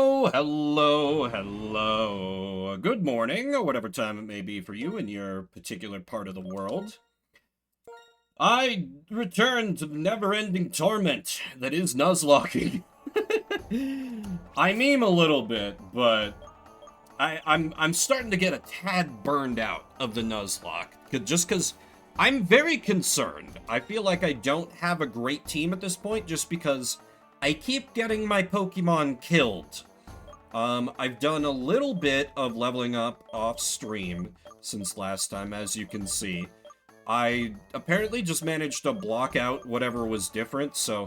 Oh, hello. Good morning, or whatever time it may be for you in your particular part of the world. I return to the never-ending torment that is Nuzlocke. I meme a little bit, but I'm starting to get a tad burned out of the Nuzlocke, just because I'm very concerned. I feel like I don't have a great team at this point, just because I keep getting my Pokemon killed. I've done a little bit of leveling up off stream since last time, as you can see. I apparently just managed to block out whatever was different, so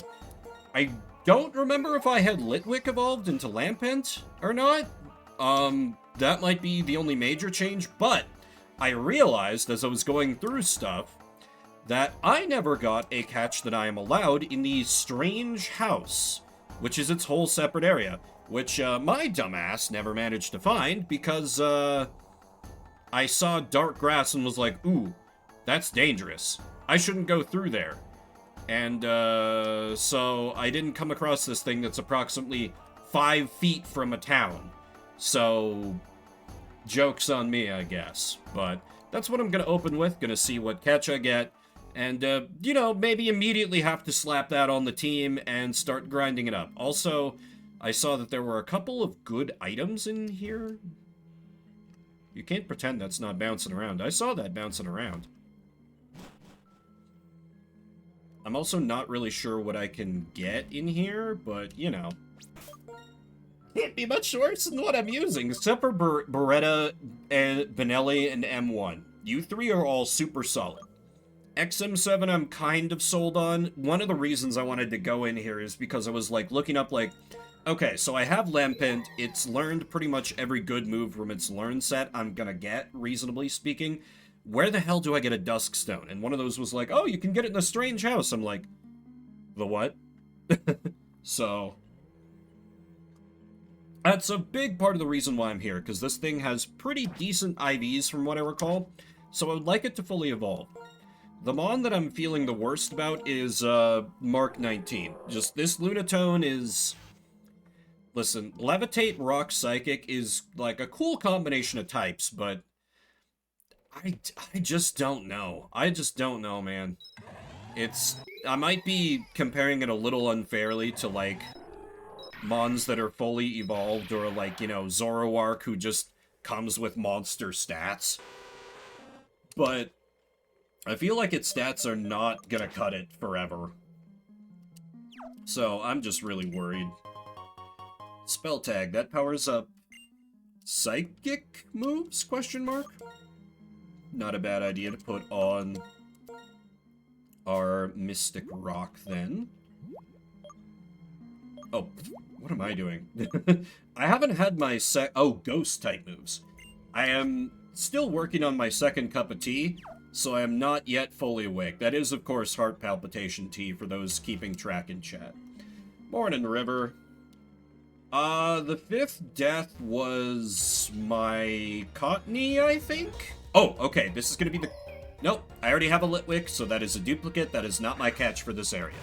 I don't remember if I had Litwick evolved into Lampent or not. That might be the only major change, but I realized as I was going through stuff that I never got a catch that I am allowed in the Strange House, which is its whole separate area, which my dumbass never managed to find because I saw dark grass and was like, ooh, that's dangerous. I shouldn't go through there. And so I didn't come across this thing that's approximately 5 feet from a town. So, joke's on me, I guess. But that's what I'm going to open with. Going to see what catch I get. And, you know, maybe immediately have to slap that on the team and start grinding it up. Also, I saw that there were a couple of good items in here. You can't pretend that's not bouncing around. I saw that bouncing around. I'm also not really sure what I can get in here, but, you know. Can't be much worse than what I'm using, except for Beretta, and Benelli, and M1. You three are all super solid. XM7 I'm kind of sold on. One of the reasons I wanted to go in here is because I was, like, looking up, like, okay, so I have Lampent. It's learned pretty much every good move from its learn set I'm gonna get, reasonably speaking. Where the hell do I get a Duskstone? And one of those was like, oh, you can get it in a Strange House. I'm like, the what? So, that's a big part of the reason why I'm here, because this thing has pretty decent IVs from what I recall, so I would like it to fully evolve. The Mon that I'm feeling the worst about is Mark 19. Just this Lunatone is... Listen, Levitate, Rock, Psychic is like a cool combination of types, but I just don't know. I just don't know, man. I might be comparing it a little unfairly to, like, Mons that are fully evolved, or, like, you know, Zoroark, who just comes with monster stats. But I feel like its stats are not gonna cut it forever. So, I'm just really worried. Spell tag, that powers up psychic moves, question mark? Not a bad idea to put on our Mystic Rock, then. Oh, what am I doing? I haven't had my Ghost-type moves. I am still working on my second cup of tea, so I am not yet fully awake. That is, of course, heart palpitation tea for those keeping track in chat. Morning, River. The 5th death was my Cottony, I think? Oh, okay, this is gonna be the... Nope, I already have a Litwick, so that is a duplicate. That is not my catch for this area.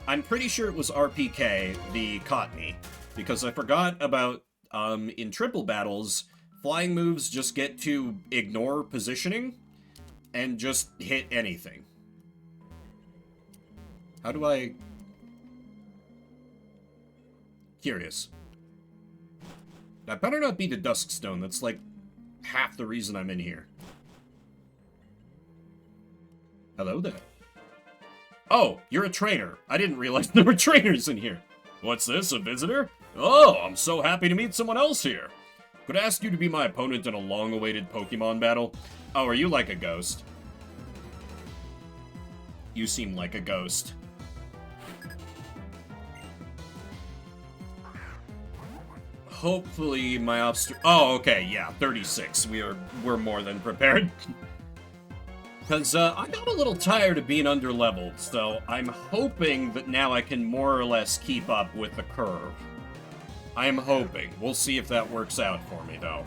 I'm pretty sure it was RPK, the Cottony, because I forgot about, in triple battles, flying moves just get to ignore positioning and just hit anything. How do I... Curious. That better not be the Duskstone. That's like half the reason I'm in here. Hello there. Oh, you're a trainer. I didn't realize there were trainers in here. What's this, a visitor? Oh, I'm so happy to meet someone else here. Could I ask you to be my opponent in a long-awaited Pokemon battle? Oh, are you like a ghost? You seem like a ghost. Hopefully my oh, okay, yeah, 36. We're more than prepared. Because I got a little tired of being underleveled, so I'm hoping that now I can more or less keep up with the curve. I'm hoping. We'll see if that works out for me, though.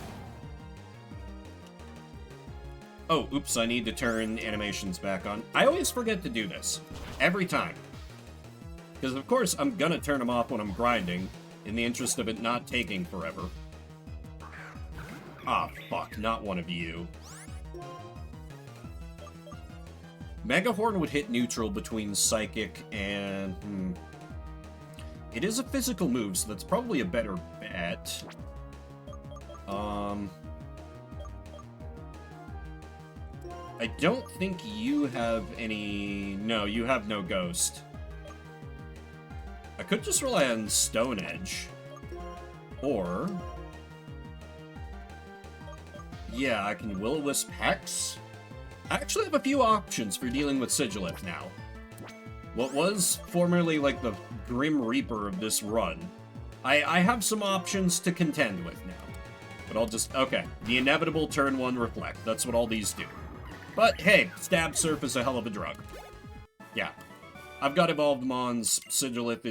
Oh, oops, I need to turn animations back on. I always forget to do this. Every time. Because, of course, I'm gonna turn them off when I'm grinding, in the interest of it not taking forever. Ah, fuck, not one of you. Megahorn would hit neutral between Psychic and... It is a physical move, so that's probably a better bet. I don't think you have any... No, you have no Ghost. I could just rely on Stone Edge. Or... Yeah, I can Will-O-Wisp Hex. I actually have a few options for dealing with Sigilith now. What was formerly like the Grim Reaper of this run. I have some options to contend with now. But I'll just... Okay, the inevitable turn 1 Reflect. That's what all these do. But hey, Stab Surf is a hell of a drug. Yeah. I've got evolved Mons. Sigilith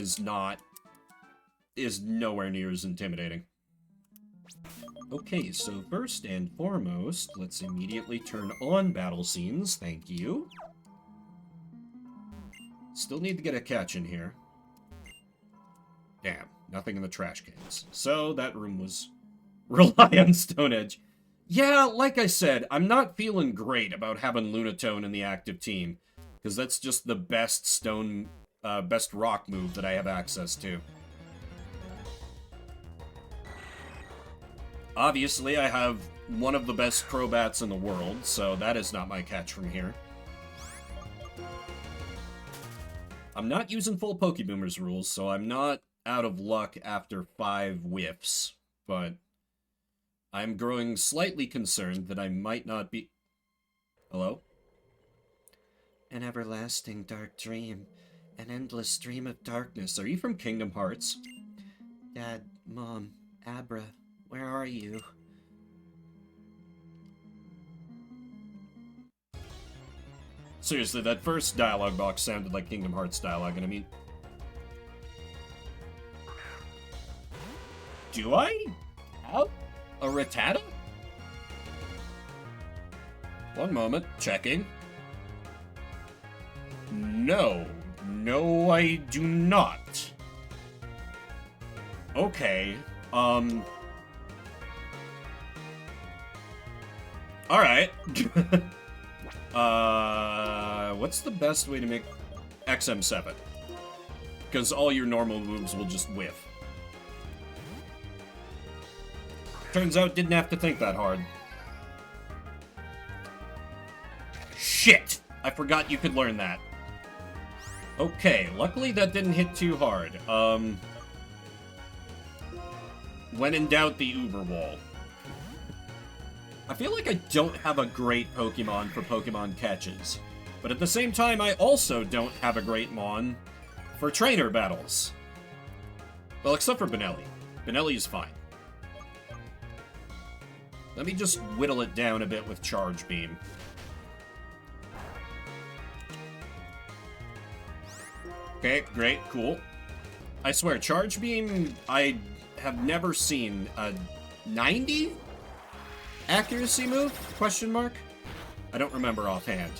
is nowhere near as intimidating. Okay, so first and foremost, let's immediately turn on battle scenes. Thank you. Still need to get a catch in here. Damn, nothing in the trash cans. So that room was... Rely on Stone Edge. Yeah, like I said, I'm not feeling great about having Lunatone in the active team, because that's just the best best rock move that I have access to. Obviously, I have one of the best Crobats in the world, so that is not my catch from here. I'm not using full Pokeboomers rules, so I'm not out of luck after 5 whiffs, but... I'm growing slightly concerned that I might not be... Hello? An everlasting dark dream. An endless stream of darkness. Are you from Kingdom Hearts? Dad, Mom, Abra, where are you? Seriously, that first dialogue box sounded like Kingdom Hearts dialogue, and I mean... Do I have a Rattata? One moment, checking. No. No, I do not. Okay, Alright. What's the best way to make XM7? Because all your normal moves will just whiff. Turns out, didn't have to think that hard. Shit! I forgot you could learn that. Okay, luckily that didn't hit too hard. When in doubt, the Uber Wall. I feel like I don't have a great Pokemon for Pokemon catches. But at the same time, I also don't have a great Mon for trainer battles. Well, except for Benelli. Benelli is fine. Let me just whittle it down a bit with Charge Beam. Okay, great, cool. I swear, Charge Beam, I have never seen a 90 accuracy move? Question mark? I don't remember offhand.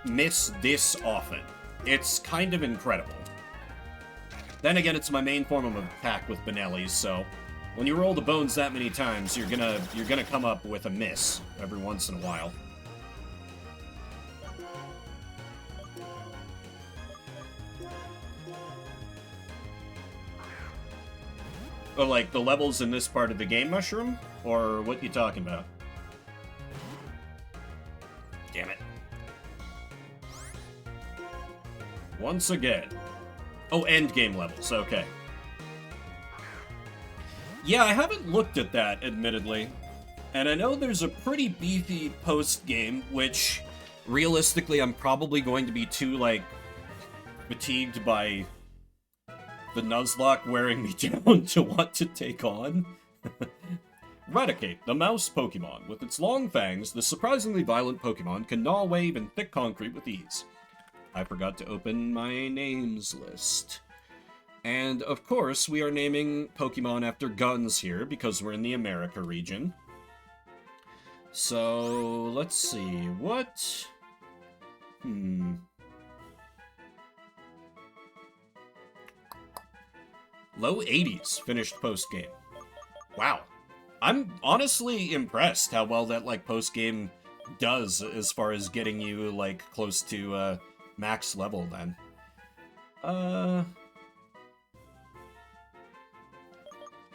Miss this often. It's kind of incredible. Then again, it's my main form of attack with Benelli's, so when you roll the bones that many times, you're gonna come up with a miss every once in a while. Oh, like the levels in this part of the game, Mushroom? Or what you talking about? Damn it. Once again. Oh, endgame levels, okay. Yeah, I haven't looked at that, admittedly. And I know there's a pretty beefy post-game, which, realistically, I'm probably going to be too, like, fatigued by the Nuzlocke wearing me down to want to take on. Raticate, the mouse Pokemon. With its long fangs, the surprisingly violent Pokemon can gnaw away even thick concrete with ease. I forgot to open my names list. And, of course, we are naming Pokemon after guns here, because we're in the America region. So, let's see, what... Low 80s finished post-game. Wow. I'm honestly impressed how well that, like, post-game does as far as getting you, like, close to, max level, then. How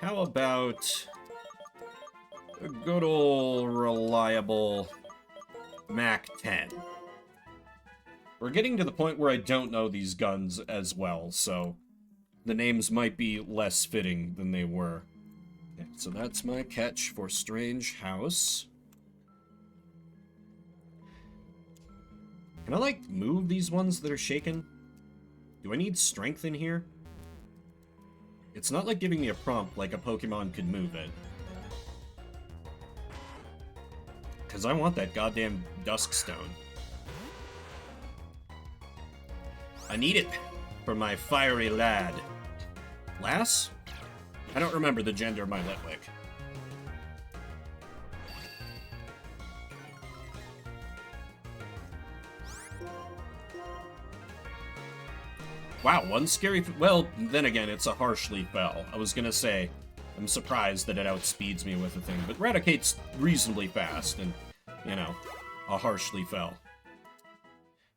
about a good old reliable Mac 10? We're getting to the point where I don't know these guns as well, so the names might be less fitting than they were. Okay, so that's my catch for Strange House. Can I, like, move these ones that are shaken? Do I need strength in here? It's not like giving me a prompt like a Pokemon could move it. Because I want that goddamn Dusk Stone. I need it for my fiery lad. Lass? I don't remember the gender of my Litwick. Wow, one scary... Well, then again, it's a harshly fell. I was gonna say, I'm surprised that it outspeeds me with a thing, but Raticate's reasonably fast, and, you know, a harshly fell.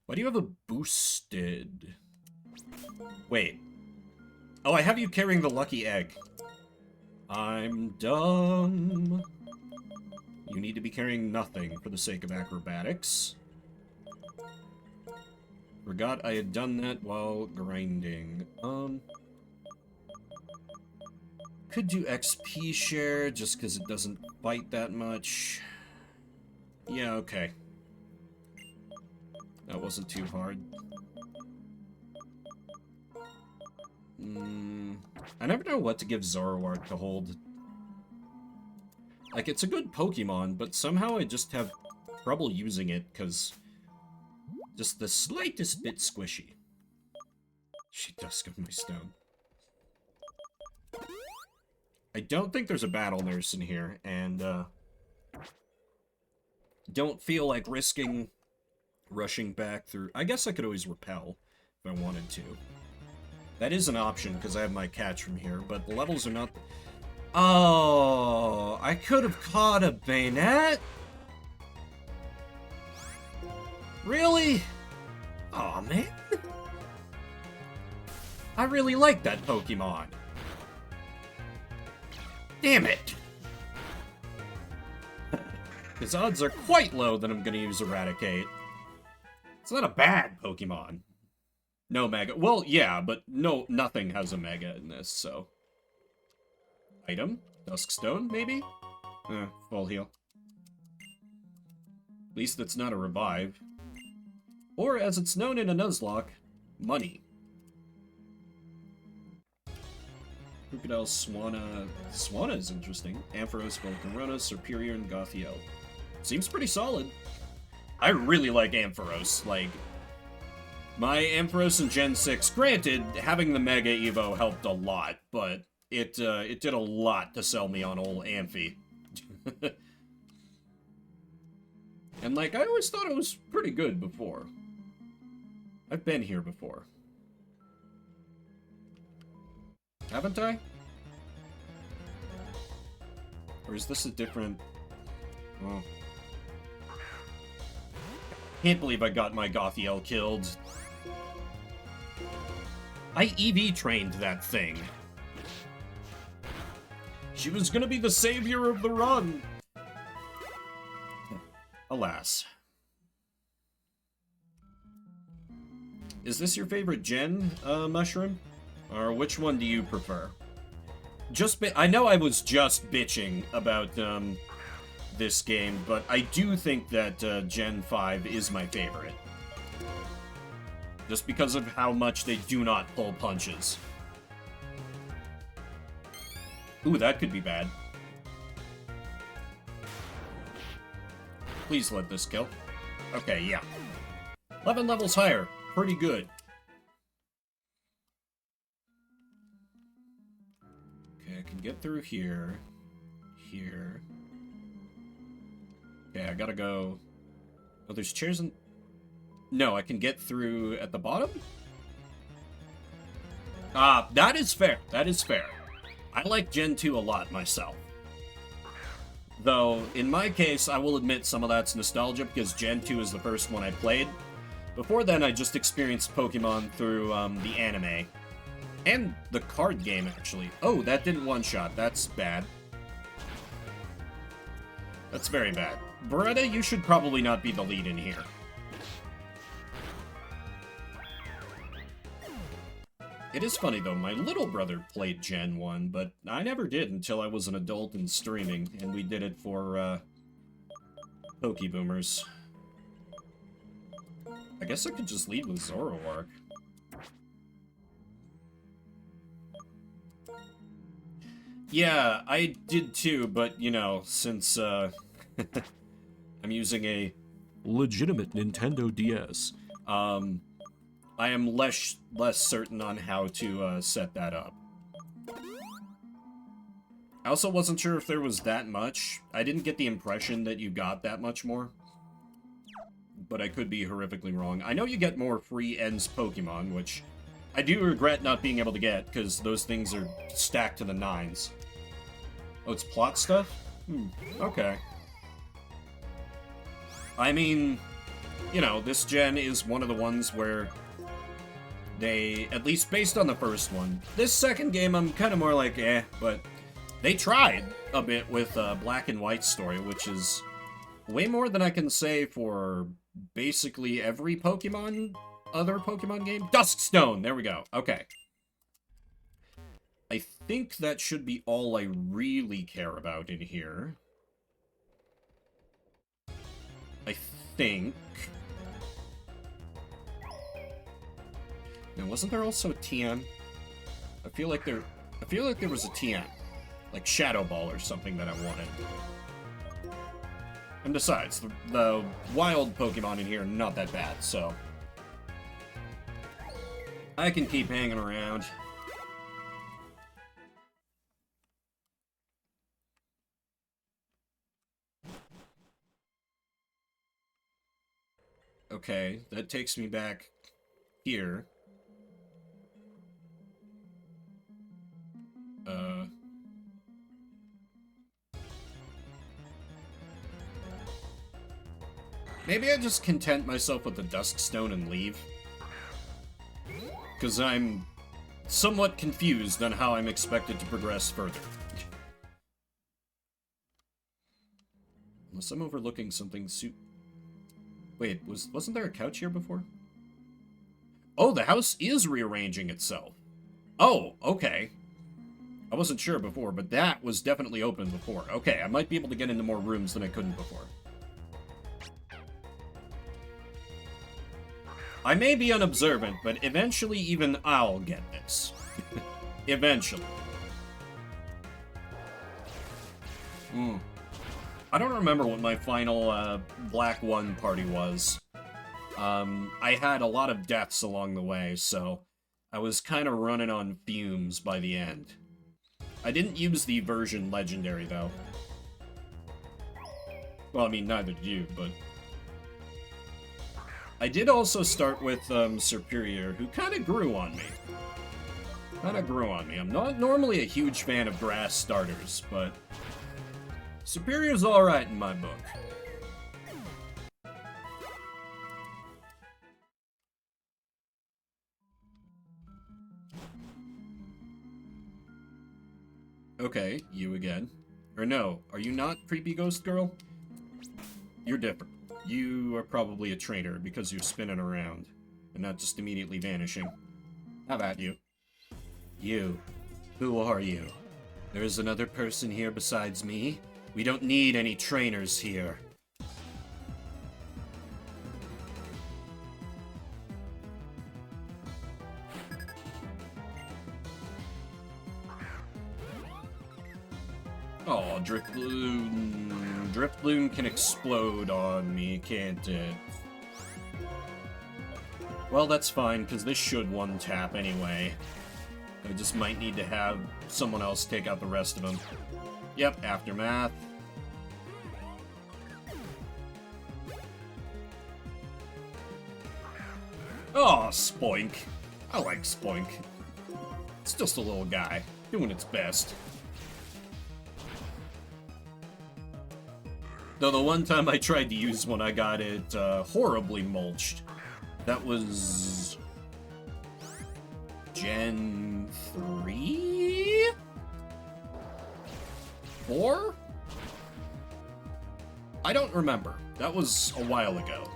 Why do you have a boosted... Wait. Oh, I have you carrying the lucky egg. I'm dumb. You need to be carrying nothing for the sake of acrobatics. Forgot I had done that while grinding. Could do XP share just because it doesn't fight that much. Yeah, okay. That wasn't too hard. I never know what to give Zoroark to hold. Like, it's a good Pokemon, but somehow I just have trouble using it because... just the slightest bit squishy. She does give my stone. I don't think there's a battle nurse in here, and, don't feel like risking rushing back through... I guess I could always repel if I wanted to. That is an option, because I have my catch from here, but the levels are not... Oh, I could have caught a Bayonet? Really? Aw, man. I really like that Pokemon. Damn it. His odds are quite low that I'm going to use Eradicate. It's not a bad Pokemon. No Mega. Well, yeah, but no, nothing has a Mega in this, so... Item? Duskstone, maybe? Full heal. At least it's not a revive. Or, as it's known in a Nuzlocke, money. Crocodile, Swanna... Swanna is interesting. Ampharos, Volcarona, Serperior, and Gothiel. Seems pretty solid. I really like Ampharos. Like, my Ampharos in Gen 6, granted, having the Mega Evo helped a lot, but it did a lot to sell me on old Amphi. And, like, I always thought it was pretty good before. I've been here before. Haven't I? Or is this a different... Oh. Can't believe I got my Gothiel killed. I EV trained that thing. She was gonna be the savior of the run. Alas. Is this your favorite gen, Mushroom? Or which one do you prefer? I know I was just bitching about, this game, but I do think that, Gen 5 is my favorite. Just because of how much they do not pull punches. Ooh, that could be bad. Please let this kill. Okay, yeah. 11 levels higher. Pretty good. Okay, I can get through here. Here. Okay, I gotta go... Oh, there's chairs in... No, I can get through at the bottom? That is fair. That is fair. I like Gen 2 a lot myself. Though, in my case, I will admit some of that's nostalgia because Gen 2 is the first one I played. Before then, I just experienced Pokemon through the anime. And the card game, actually. Oh, that didn't one-shot. That's bad. That's very bad. Beretta, you should probably not be the lead in here. It is funny, though. My little brother played Gen 1, but I never did until I was an adult and streaming, and we did it for, Pokeboomers. I guess I could just lead with Zoroark. Yeah, I did too, but, you know, since, I'm using a legitimate Nintendo DS, I am less certain on how to set that up. I also wasn't sure if there was that much. I didn't get the impression that you got that much more. But I could be horrifically wrong. I know you get more free ends Pokemon, which I do regret not being able to get, because those things are stacked to the 9s. Oh, it's plot stuff? Okay. I mean, you know, this gen is one of the ones where they, at least based on the first one, this second game I'm kind of more like, eh, but they tried a bit with Black and White story, which is way more than I can say for basically every other Pokemon game. Duskstone, there we go, okay. I think that should be all I really care about in here. I think. Now, wasn't there also a TM? I feel like there was a TM. Like Shadow Ball or something that I wanted. And besides, the wild Pokemon in here are not that bad, so I can keep hanging around. Okay, that takes me back here. Maybe I just content myself with the Duskstone and leave. Because I'm somewhat confused on how I'm expected to progress further. Unless I'm overlooking something Wait, wasn't there a couch here before? Oh, the house is rearranging itself. Oh, okay. I wasn't sure before, but that was definitely open before. Okay, I might be able to get into more rooms than I couldn't before. I may be unobservant, but eventually even I'll get this. Eventually. I don't remember what my final Black 1 party was. I had a lot of deaths along the way, so I was kind of running on fumes by the end. I didn't use the version legendary, though. Well, I mean, neither did you, but I did also start with Superior, who kind of grew on me. I'm not normally a huge fan of grass starters, but Superior's alright in my book. Okay, you again. Or no, are you not Creepy Ghost Girl? You're different. You are probably a trainer because you're spinning around and not just immediately vanishing. How about you? You. Who are you? There is another person here besides me? We don't need any trainers here. Oh, Drifloon. Drifloon can explode on me, can't it? Well, that's fine, because this should one-tap anyway. I just might need to have someone else take out the rest of them. Yep, Aftermath. Oh, Spoink. I like Spoink. It's just a little guy, doing its best. Though the one time I tried to use one, I got it horribly mulched. That was... Gen 3? 4? I don't remember. That was a while ago.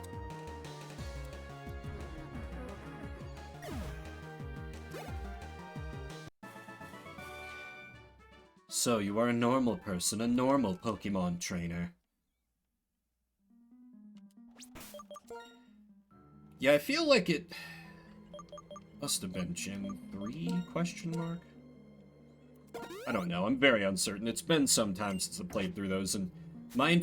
So, you are a normal person, a normal Pokemon trainer. Yeah, I feel like it must have been Gen 3, question mark? I don't know, I'm very uncertain. It's been some time since I played through those, and my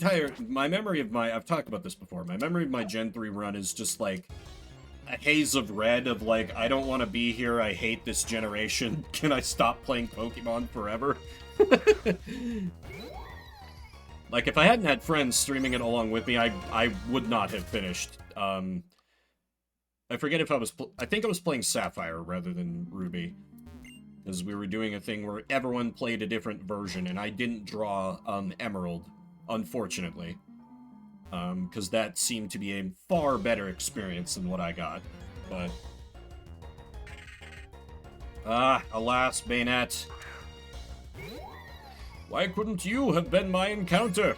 memory of I've talked about this before, my memory of my Gen 3 run is just like a haze of red of like, I don't want to be here, I hate this generation, can I stop playing Pokemon forever? Like, if I hadn't had friends streaming it along with me, I would not have finished. I forget if I think I was playing Sapphire rather than Ruby. Because we were doing a thing where everyone played a different version, and I didn't draw Emerald, unfortunately. Because that seemed to be a far better experience than what I got. But... alas, Bayonet. Why couldn't you have been my encounter?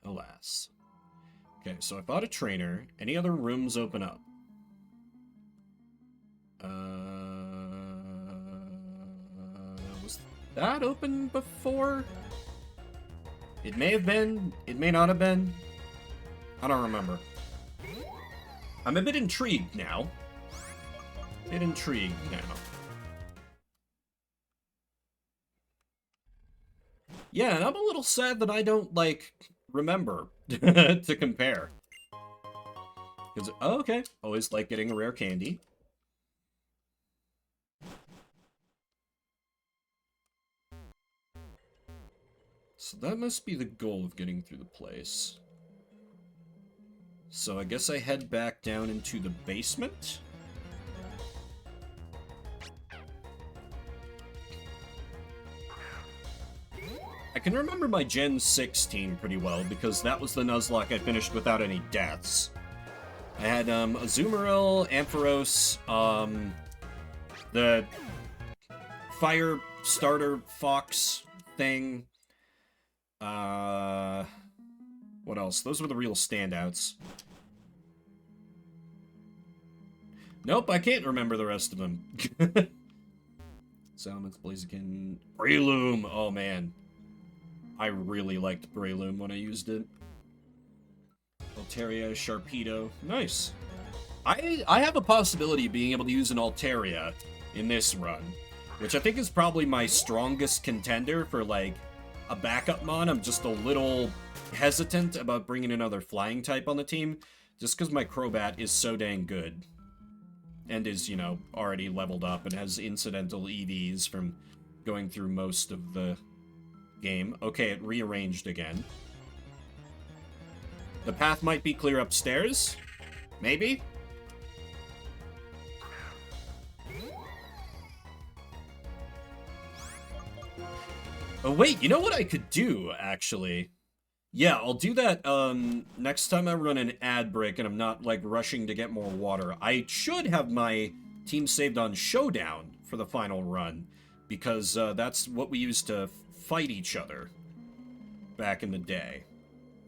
Alas. Okay, so I fought a trainer. Any other rooms open up? Was that open before? It may have been. It may not have been. I don't remember. I'm a bit intrigued now. Yeah, and I'm a little sad that I don't, like, remember to compare. Because, oh, okay, always like getting a rare candy. So that must be the goal of getting through the place. So I guess I head back down into the basement? I can remember my Gen 6 team pretty well, because that was the Nuzlocke I finished without any deaths. I had, Azumarill, Ampharos, the Fire Starter Fox thing. What else? Those were the real standouts. Nope, I can't remember the rest of them. Salamence, Blaziken, Breloom, oh man. I really liked Breloom when I used it. Altaria, Sharpedo, nice. I have a possibility of being able to use an Altaria in this run, which I think is probably my strongest contender for, like, a backup mon. I'm just a little hesitant about bringing another flying type on the team, just because my Crobat is so dang good. And is, you know, already leveled up and has incidental EVs from going through most of the game. Okay, it rearranged again. The path might be clear upstairs? Maybe? Oh wait, you know what I could do, actually? Yeah, I'll do that, next time I run an ad break and I'm not, like, rushing to get more water. I should have my team saved on Showdown for the final run, because, that's what we used to fight each other back in the day.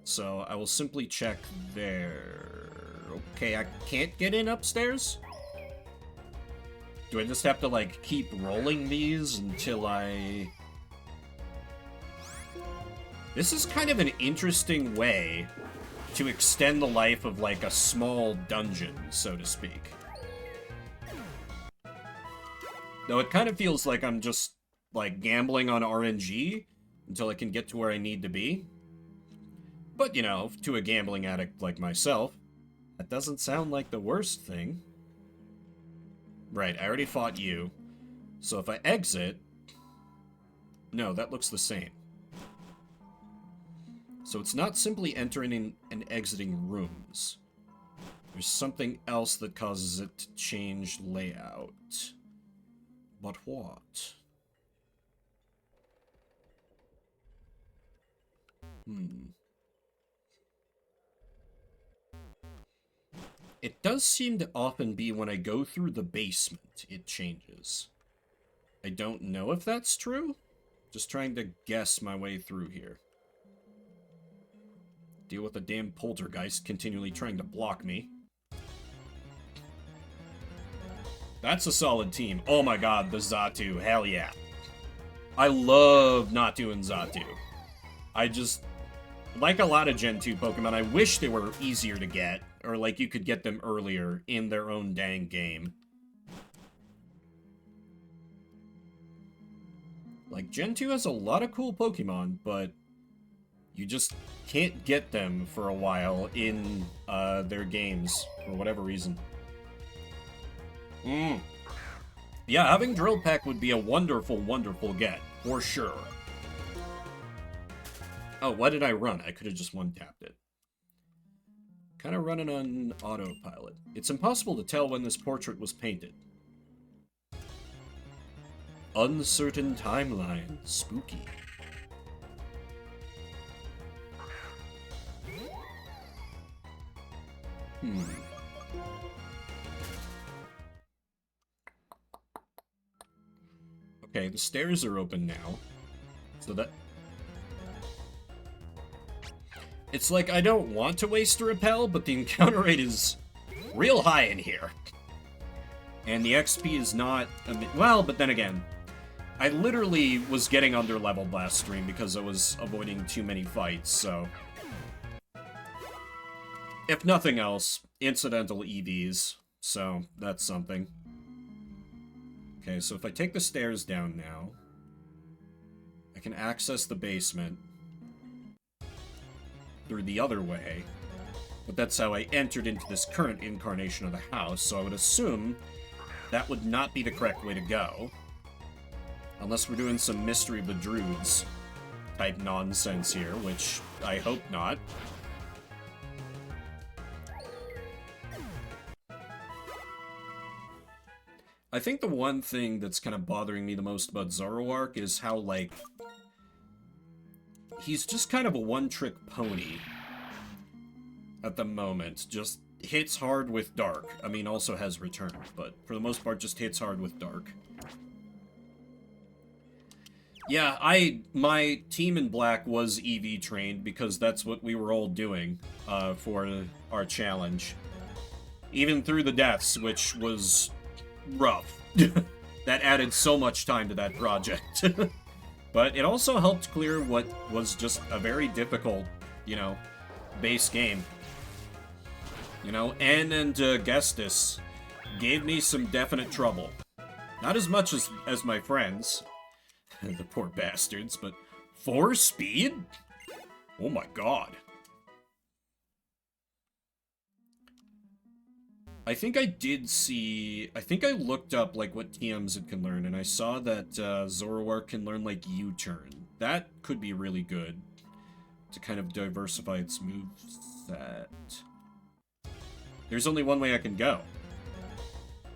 So I will simply check there. Okay, I can't get in upstairs? Do I just have to, like, keep rolling these until I... This is kind of an interesting way to extend the life of, like, a small dungeon, so to speak. Though it kind of feels like I'm just, like, gambling on RNG until I can get to where I need to be. But, you know, to a gambling addict like myself, that doesn't sound like the worst thing. Right, I already fought you. So if I exit... No, that looks the same. So it's not simply entering and exiting rooms. There's something else that causes it to change layout. But what? It does seem to often be when I go through the basement, it changes. I don't know if that's true. Just trying to guess my way through here. Deal with the damn poltergeist continually trying to block me. That's a solid team. Oh my god, the Xatu. Hell yeah. I love Natu and Xatu. I just... Like a lot of Gen 2 Pokemon, I wish they were easier to get. Or like you could get them earlier in their own dang game. Like, Gen 2 has a lot of cool Pokemon, but you just can't get them for a while in their games, for whatever reason. Yeah, having Drill Peck would be a wonderful, wonderful get, for sure. Oh, why did I run? I could have just one-tapped it. Kind of running on autopilot. It's impossible to tell when this portrait was painted. Uncertain timeline. Spooky. Okay, the stairs are open now. So that... It's like I don't want to waste a repel, but the encounter rate is real high in here. And the XP is not... Well, but then again, I literally was getting under-leveled last stream because I was avoiding too many fights, so... If nothing else, incidental EVs, so that's something. Okay, so if I take the stairs down now, I can access the basement through the other way, but that's how I entered into this current incarnation of the house, so I would assume that would not be the correct way to go. Unless we're doing some Mystery of the Druids type nonsense here, which I hope not. I think the one thing that's kind of bothering me the most about Zoroark is how, like, he's just kind of a one-trick pony at the moment. Just hits hard with Dark. I mean, also has Return, but for the most part, just hits hard with Dark. Yeah, my team in black was EV trained because that's what we were all doing for our challenge. Even through the deaths, which was rough. That added so much time to that project. But it also helped clear what was just a very difficult, you know, base game. You know, N and Gestus gave me some definite trouble. Not as much as my friends. The poor bastards, but 4 speed? Oh my god. I think I did see... I think I looked up, like, what TMs it can learn, and I saw that Zoroark can learn, like, U-turn. That could be really good to kind of diversify its moveset. There's only one way I can go.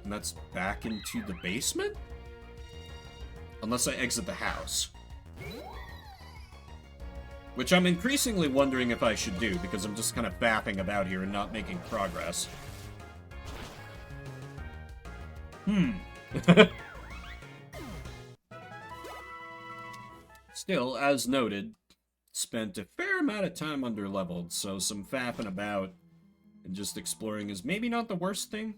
And that's back into the basement? Unless I exit the house. Which I'm increasingly wondering if I should do, because I'm just kind of fapping about here and not making progress. Still, as noted, spent a fair amount of time under-leveled, so some fapping about and just exploring is maybe not the worst thing.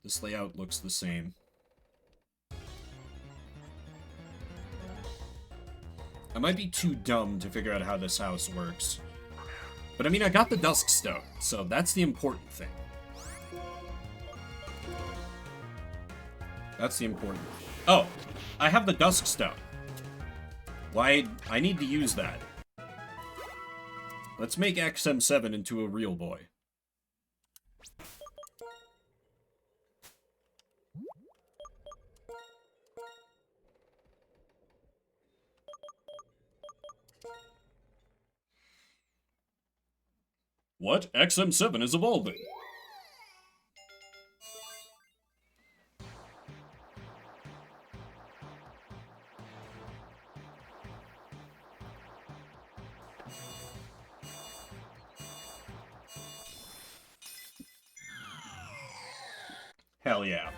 This layout looks the same. I might be too dumb to figure out how this house works. But I mean, I got the Dusk Stone, so that's the important thing. That's the important thing. Oh, I have the Dusk Stone. Why? I need to use that. Let's make XM7 into a real boy. What? XM7 is evolving. Hell yeah.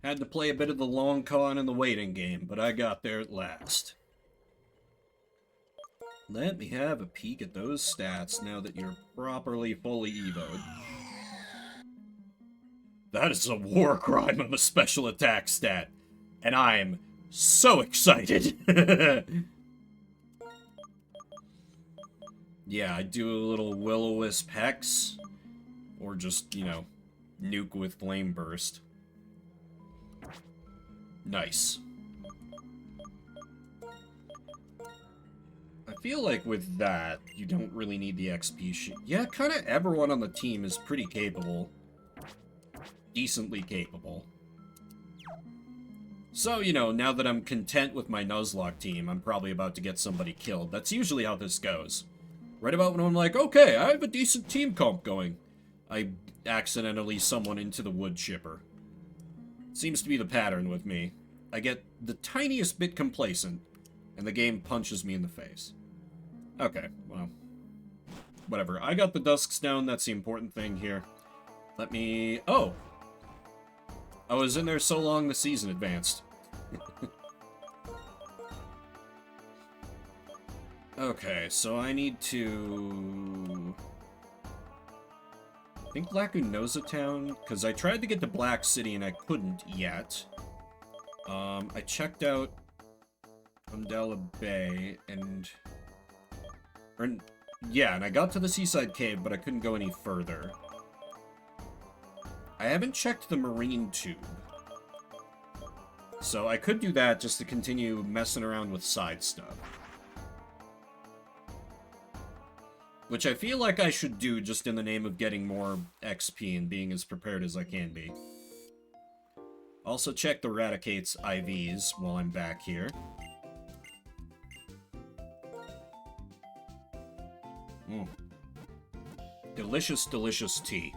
Had to play a bit of the long con in the waiting game, but I got there at last. Let me have a peek at those stats now that you're properly fully evoed. That is a war crime of a special attack stat, and I'm so excited. Yeah, I do a little Will-O-Wisp Hex, or just, you know, nuke with Flame Burst. Nice. I feel like with that, you don't really need the XP sheet. Yeah, kind of everyone on the team is pretty capable. Decently capable. So, you know, now that I'm content with my Nuzlocke team, I'm probably about to get somebody killed. That's usually how this goes. Right about when I'm like, okay, I have a decent team comp going, I accidentally summon into the wood chipper. Seems to be the pattern with me. I get the tiniest bit complacent, and the game punches me in the face. Okay, well, whatever. I got the Dusk Stone, that's the important thing here. Let me... Oh! I was in there so long the season advanced. Okay, so I need to... I think Lacunosa Town, because I tried to get to Black City and I couldn't yet. I checked out Undella Bay and... yeah, and I got to the Seaside Cave, but I couldn't go any further. I haven't checked the Marine Tube. So I could do that just to continue messing around with side stuff. Which I feel like I should do just in the name of getting more XP and being as prepared as I can be. Also check the Raticate's IVs while I'm back here. Delicious, delicious tea.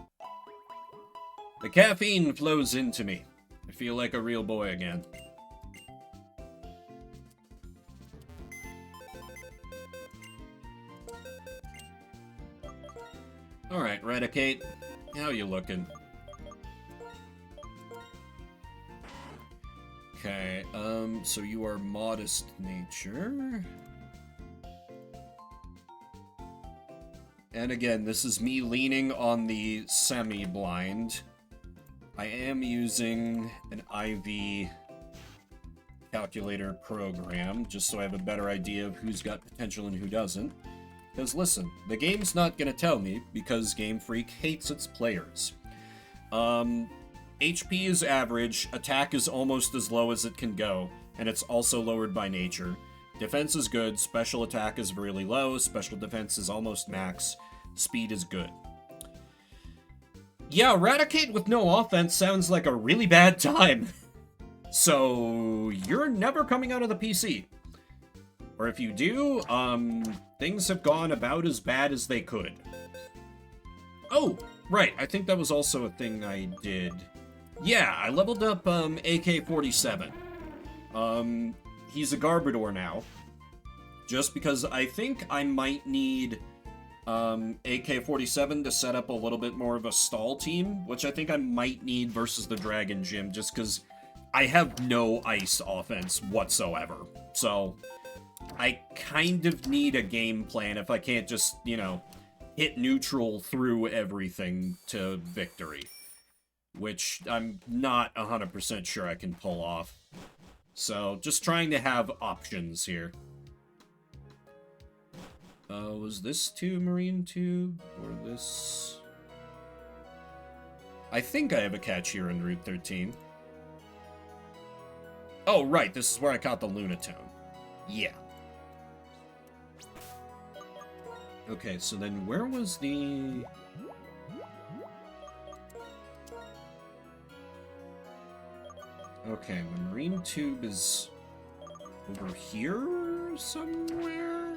The caffeine flows into me. I feel like a real boy again. Alright, Raticate. How you looking? Okay, so you are modest nature. And again, this is me leaning on the semi-blind. I am using an IV calculator program, just so I have a better idea of who's got potential and who doesn't. Because listen, the game's not going to tell me, because Game Freak hates its players. HP is average, attack is almost as low as it can go, and it's also lowered by nature. Defense is good, special attack is really low, special defense is almost max, speed is good. Yeah, Raticate with no offense sounds like a really bad time. So, you're never coming out of the PC. Or if you do, things have gone about as bad as they could. Oh, right, I think that was also a thing I did. Yeah, I leveled up, AK-47. He's a Garbodor now. Just because I think I might need, AK-47 to set up a little bit more of a stall team, which I think I might need versus the Dragon Gym, just because I have no ice offense whatsoever. So, I kind of need a game plan if I can't just, you know, hit neutral through everything to victory. Which I'm not 100% sure I can pull off. So, just trying to have options here. Was this to Marine Tube? Or this... I think I have a catch here on Route 13. Oh, right, this is where I caught the Lunatone. Yeah. Okay, so then where was the... Okay, the Marine Tube is over here somewhere?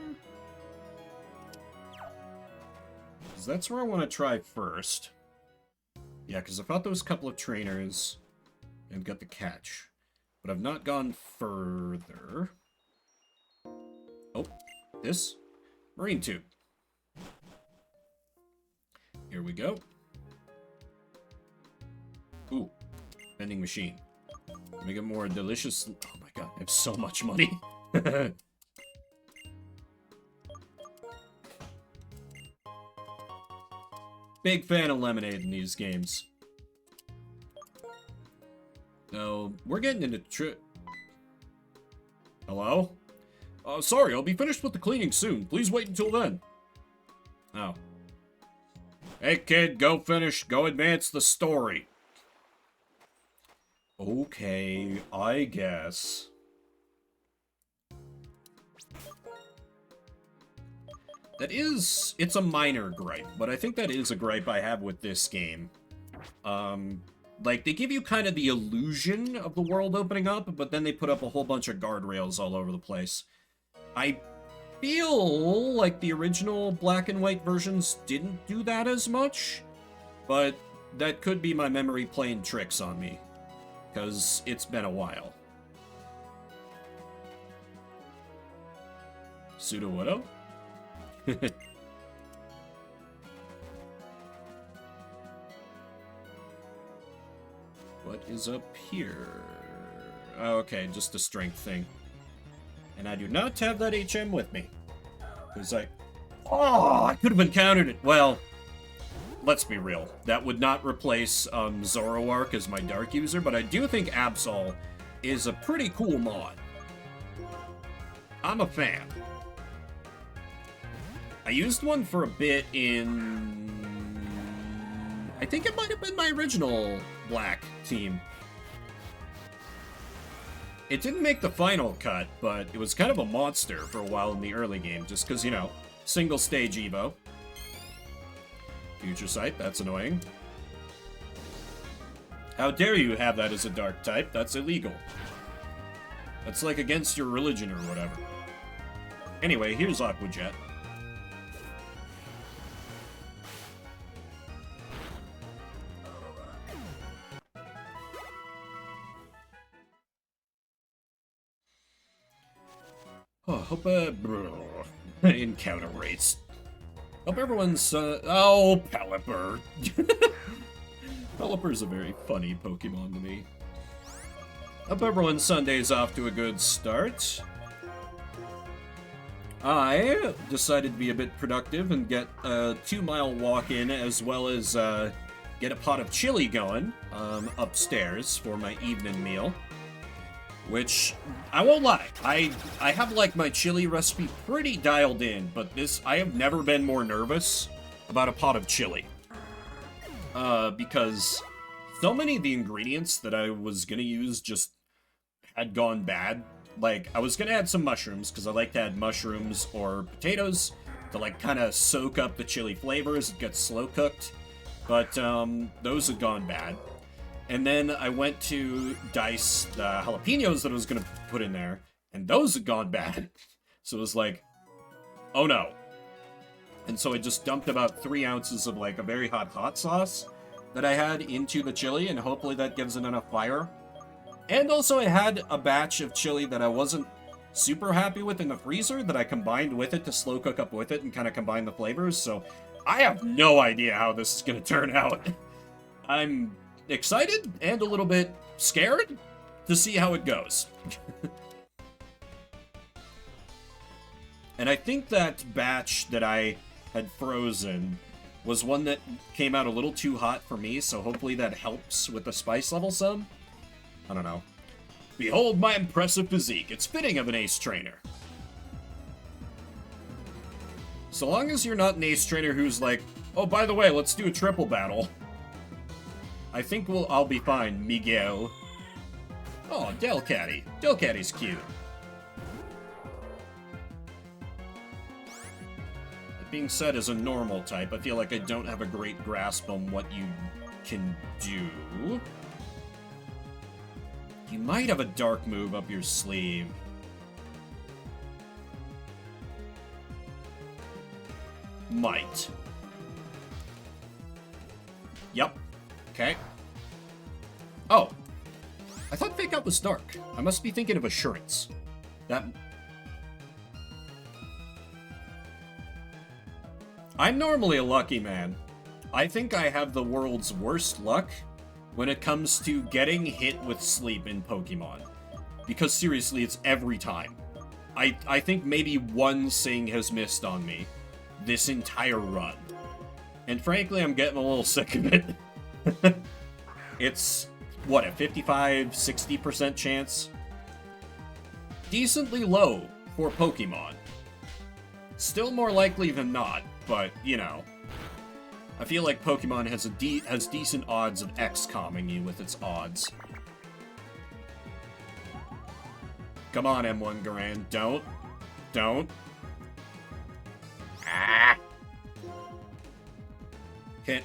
that's where I want to try first. Yeah, because I fought those couple of trainers and got the catch. But I've not gone further. Oh, this? Marine tube. Here we go. Ooh, vending machine. Make it more delicious. Oh my god, I have so much money. Big fan of lemonade in these games. So, we're getting into Hello? Sorry, I'll be finished with the cleaning soon. Please wait until then. Oh. Hey kid, go finish. Go advance the story. Okay, I guess. It's a minor gripe, but I think that is a gripe I have with this game. Like, they give you kind of the illusion of the world opening up, but then they put up a whole bunch of guardrails all over the place. I feel like the original black and white versions didn't do that as much, but that could be my memory playing tricks on me, because it's been a while. Pseudo-Widow? What is up here? Oh, okay, just a strength thing. And I do not have that HM with me. Because oh, I could have encountered it. Well, let's be real. That would not replace Zoroark as my Dark user, but I do think Absol is a pretty cool mod. I'm a fan. I used one for a bit in... I think it might have been my original Black team. It didn't make the final cut, but it was kind of a monster for a while in the early game, just because, you know, single stage Evo. Future Sight, that's annoying. How dare you have that as a dark type? That's illegal. That's like against your religion or whatever. Anyway, here's Aqua Jet. Oh, hope, encounter rates. Hope everyone's, oh, Pelipper. Pelipper's a very funny Pokemon to me. Hope everyone's Sunday's off to a good start. I decided to be a bit productive and get a 2-mile walk in, as well as, get a pot of chili going, upstairs for my evening meal. Which, I won't lie, I have, like, my chili recipe pretty dialed in, but I have never been more nervous about a pot of chili. Because so many of the ingredients that I was gonna use just had gone bad. Like, I was gonna add some mushrooms, because I like to add mushrooms or potatoes to, like, kind of soak up the chili flavors. It gets slow cooked, but, those had gone bad. And then I went to dice the jalapenos that I was going to put in there, and those had gone bad. So it was like, oh no. And so I just dumped about 3 ounces of, like, a very hot sauce that I had into the chili, and hopefully that gives it enough fire. And also I had a batch of chili that I wasn't super happy with in the freezer that I combined with it to slow cook up with it and kind of combine the flavors. So I have no idea how this is going to turn out. I'm excited and a little bit scared to see how it goes. And I think that batch that I had frozen was one that came out a little too hot for me, so hopefully that helps with the spice level some. I don't know. Behold my impressive physique. It's fitting of an ace trainer. So long as you're not an ace trainer who's like, oh, by the way, let's do a triple battle. I think I'll be fine, Miguel. Oh, Delcatty. Delcatty's cute. That being said, as a normal type, I feel like I don't have a great grasp on what you can do. You might have a dark move up your sleeve. Might. Yep. Okay. Oh. I thought Fake Out was dark. I must be thinking of Assurance. That... I'm normally a lucky man. I think I have the world's worst luck when it comes to getting hit with sleep in Pokemon. Because seriously, it's every time. I think maybe one Sing has missed on me this entire run. And frankly, I'm getting a little sick of it. It's, what, a 55-60% chance? Decently low for Pokemon. Still more likely than not, but, you know. I feel like Pokemon has decent odds of X-comming you with its odds. Come on, M1 Garand. Don't. Don't. Ah! Hit.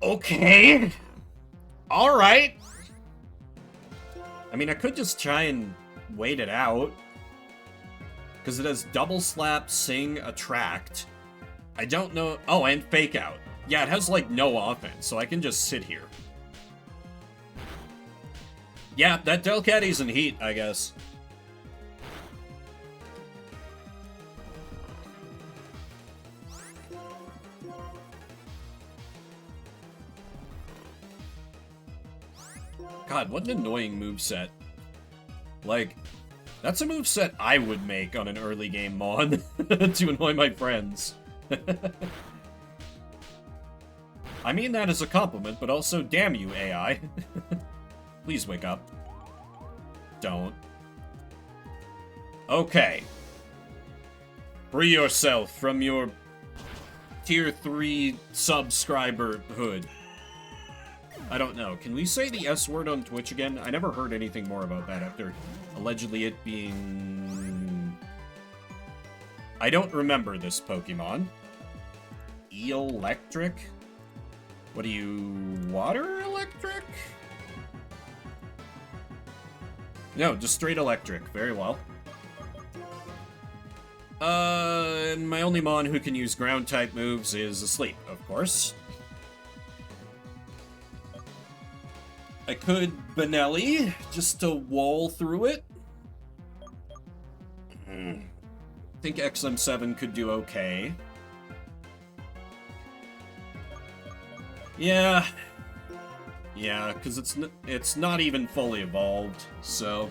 Okay. Alright. I mean, I could just try and wait it out. Because it has Double Slap, Sing, Attract. I don't know... Oh, and Fake Out. Yeah, it has, like, no offense, so I can just sit here. Yeah, that Delcatty's in heat, I guess. God, what an annoying moveset. Like, that's a moveset I would make on an early game Mon to annoy my friends. I mean that as a compliment, but also damn you, AI. Please wake up. Don't. Okay. Free yourself from your tier 3 subscriber hood. I don't know. Can we say the S word on Twitch again? I never heard anything more about that after allegedly it being... I don't remember this Pokemon. Electric? What are you... Water electric? No, just straight electric. Very well. And my only Mon who can use ground-type moves is asleep, of course. I could Benelli, just to wall through it. I think XM7 could do okay. Yeah. Yeah, because it's not even fully evolved, so...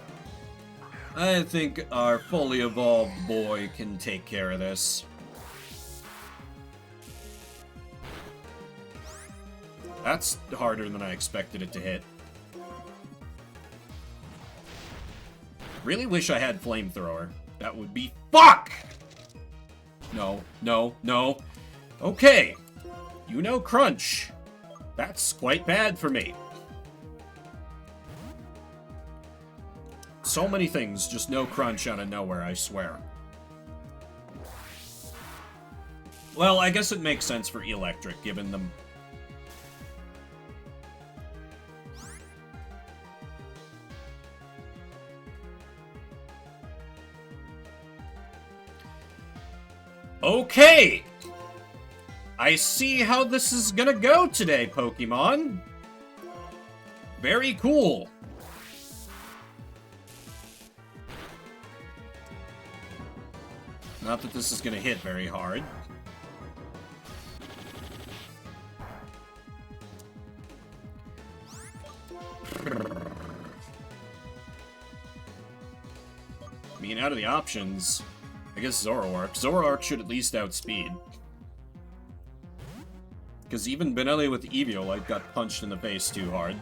I think our fully evolved boy can take care of this. That's harder than I expected it to hit. Really wish I had Flamethrower. That would be... Fuck! No, no, no. Okay. You know Crunch. That's quite bad for me. So many things, just no Crunch out of nowhere, I swear. Well, I guess it makes sense for Electric, given them... Okay! I see how this is gonna go today, Pokemon. Very cool. Not that this is gonna hit very hard. I mean, out of the options, I guess Zoroark. Zoroark should at least outspeed. Because even Benelli with Eviolite got punched in the face too hard.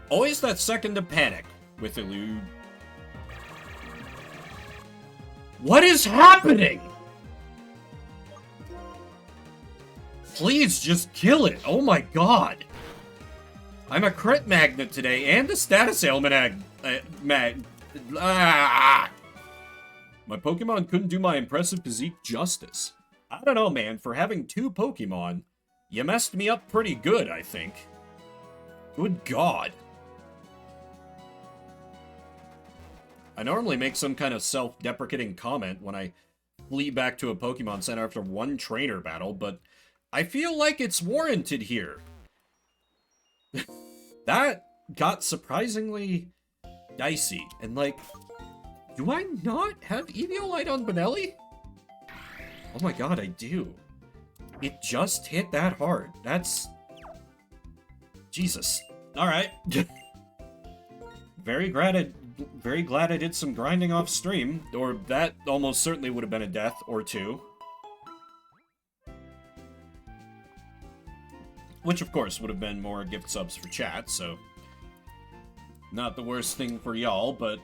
Always that second to panic with Elude. What is happening? Please just kill it. Oh my god. I'm a crit magnet today and a status ailment My Pokemon couldn't do my impressive physique justice. I don't know, man. For having 2 Pokemon, you messed me up pretty good, I think. Good god. I normally make some kind of self-deprecating comment when I flee back to a Pokemon Center after one trainer battle, but I feel like it's warranted here. That got surprisingly dicey, and like, do I not have Eviolite on Benelli? Oh my god, I do. It just hit that hard. That's... Jesus. Alright. Very glad I did some grinding off stream, or that almost certainly would have been a death or two. Which, of course, would have been more gift subs for chat, so... Not the worst thing for y'all, but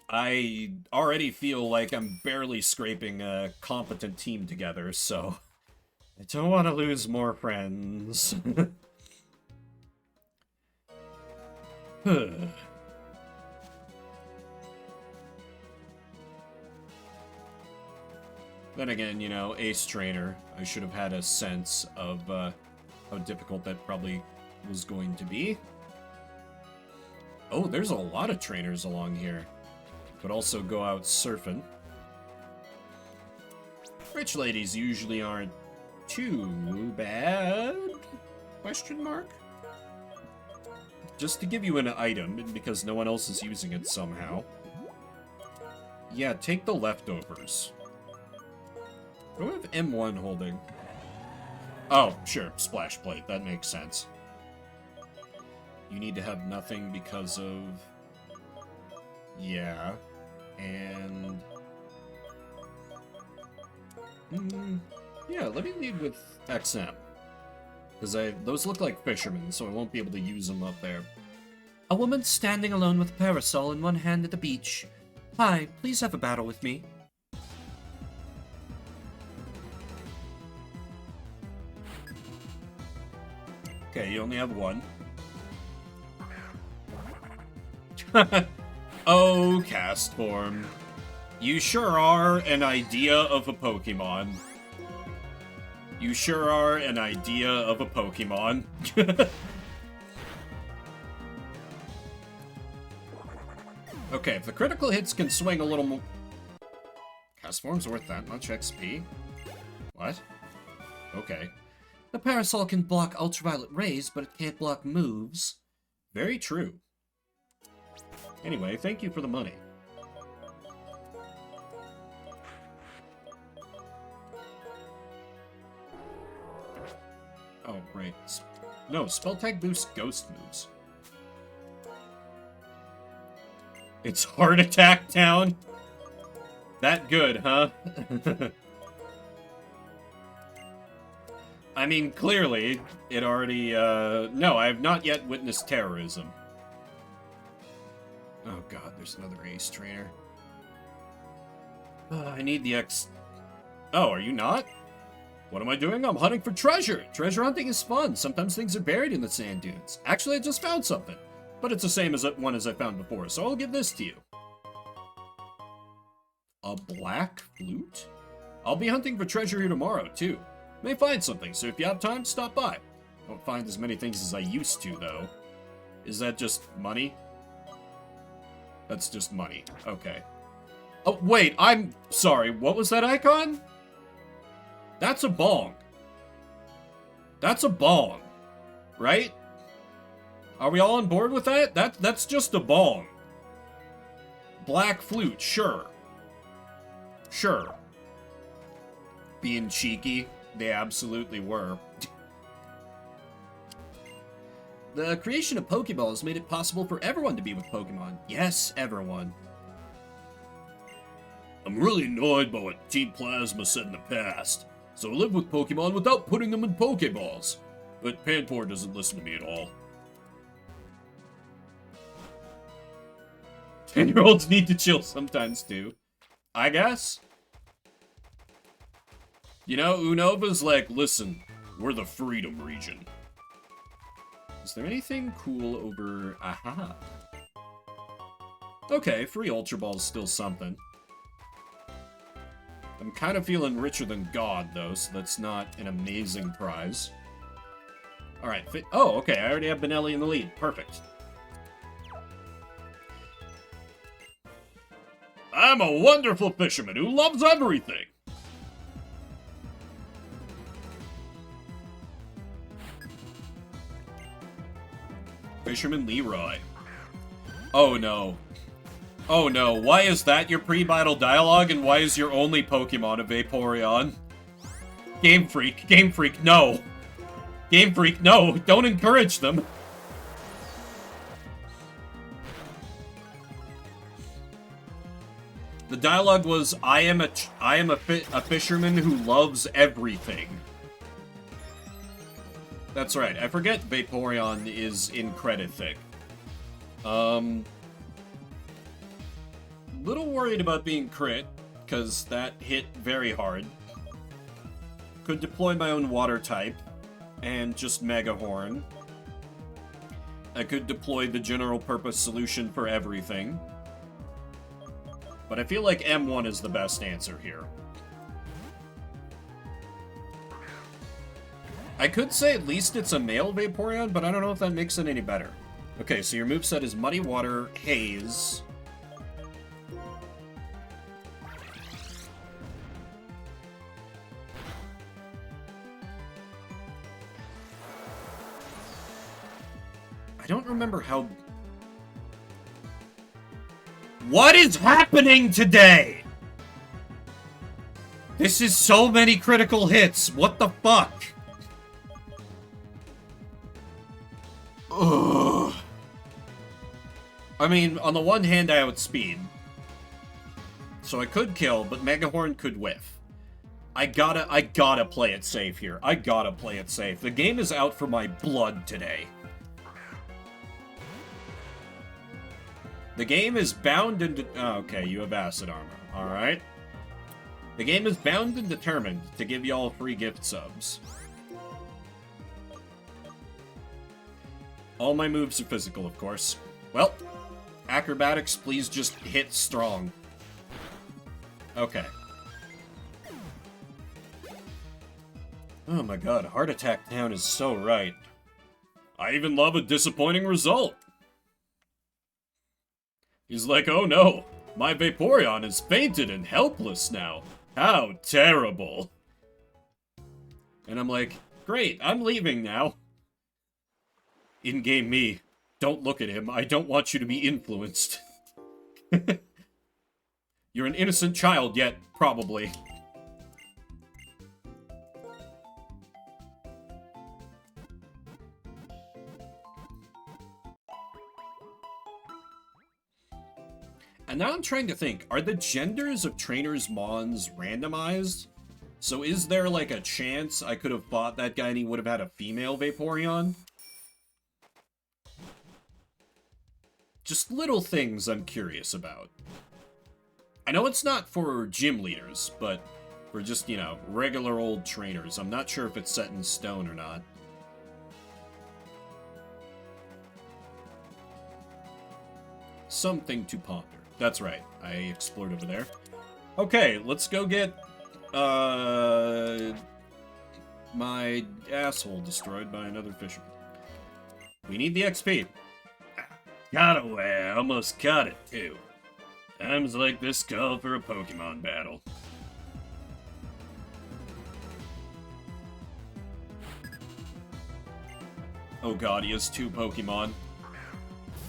I already feel like I'm barely scraping a competent team together, so... I don't want to lose more friends. Then again, you know, Ace Trainer. I should have had a sense of how difficult that probably was going to be. Oh, there's a lot of trainers along here. Could also go out surfing. Rich ladies usually aren't too bad? Question mark? Just to give you an item, because no one else is using it somehow. Yeah, take the leftovers. What do I have M1 holding? Oh, sure, Splash Plate, that makes sense. You need to have nothing because of... Yeah. And... yeah, let me lead with XM. Because those look like fishermen, so I won't be able to use them up there. A woman standing alone with a parasol in one hand at the beach. Hi, please have a battle with me. Okay, you only have one. Oh, cast form. You sure are an idea of a Pokemon. You sure are an idea of a Pokemon. Okay, if the critical hits can swing a little more... Cast form's worth that much XP? What? Okay. The parasol can block ultraviolet rays, but it can't block moves. Very true. Anyway, thank you for the money. Oh, right. No, spell tag boosts ghost moves. It's Heart Attack Town? That good, huh? I mean, clearly, it already, no, I have not yet witnessed terrorism. Oh god, there's another Ace Trainer. I need the X... Oh, are you not? What am I doing? I'm hunting for treasure! Treasure hunting is fun. Sometimes things are buried in the sand dunes. Actually, I just found something. But it's the same as one as I found before, so I'll give this to you. A black flute? I'll be hunting for treasure here tomorrow, too. May find something, so if you have time, stop by. I won't find as many things as I used to, though. Is that just money? That's just money. Okay. Oh, wait, I'm sorry. What was that icon? That's a bong. That's a bong. Right? Are we all on board with that? That's just a bong. Black flute, sure. Sure. Being cheeky, they absolutely were. The creation of Pokeballs made it possible for everyone to be with Pokemon. Yes, everyone. I'm really annoyed by what Team Plasma said in the past, so I live with Pokemon without putting them in Pokeballs. But Panpour doesn't listen to me at all. 10-year-olds need to chill sometimes, too. I guess. You know, Unova's like, listen, we're the Freedom Region. Is there anything cool over... Aha. Okay, free Ultra Ball is still something. I'm kind of feeling richer than God, though, so that's not an amazing prize. Alright, oh, okay, I already have Benelli in the lead. Perfect. I'm a wonderful fisherman who loves everything. Fisherman Leroy. Oh no. Oh no, why is that your pre-battle dialogue, and why is your only Pokemon a Vaporeon? Game Freak, no! Game Freak, no! Don't encourage them! The dialogue was, I am a fisherman who loves everything. That's right, I forget Vaporeon is in credit thick. Little worried about being crit, because that hit very hard. Could deploy my own water type, and just Mega Horn. I could deploy the general purpose solution for everything. But I feel like M1 is the best answer here. I could say at least it's a male Vaporeon, but I don't know if that makes it any better. Okay, so your moveset is Muddy Water, Haze. I don't remember how... What is happening today? This is so many critical hits. What the fuck? Ugh. I mean, on the one hand, I outspeed. So I could kill, but Mega Horn could whiff. I gotta play it safe here. I gotta play it safe. The game is out for my blood today. The game is bound and... Oh, okay, you have acid armor. Alright. The game is bound and determined to give y'all free gift subs. All my moves are physical, of course. Well, acrobatics, please just hit strong. Okay. Oh my god, Heart Attack Town is so right. I even love a disappointing result. He's like, oh no, my Vaporeon is fainted and helpless now. How terrible. And I'm like, great, I'm leaving now. In-game me, don't look at him. I don't want you to be influenced. You're an innocent child yet, probably. And now I'm trying to think, are the genders of trainers' mons randomized? So is there like a chance I could have fought that guy and he would have had a female Vaporeon? Just little things I'm curious about. I know it's not for gym leaders, but for just, you know, regular old trainers. I'm not sure if it's set in stone or not. Something to ponder. That's right. I explored over there. Okay, let's go get, my asshole destroyed by another fisherman. We need the XP. Got away. Almost caught it, too. Times like this call for a Pokemon battle. Oh god, he has 2 Pokemon.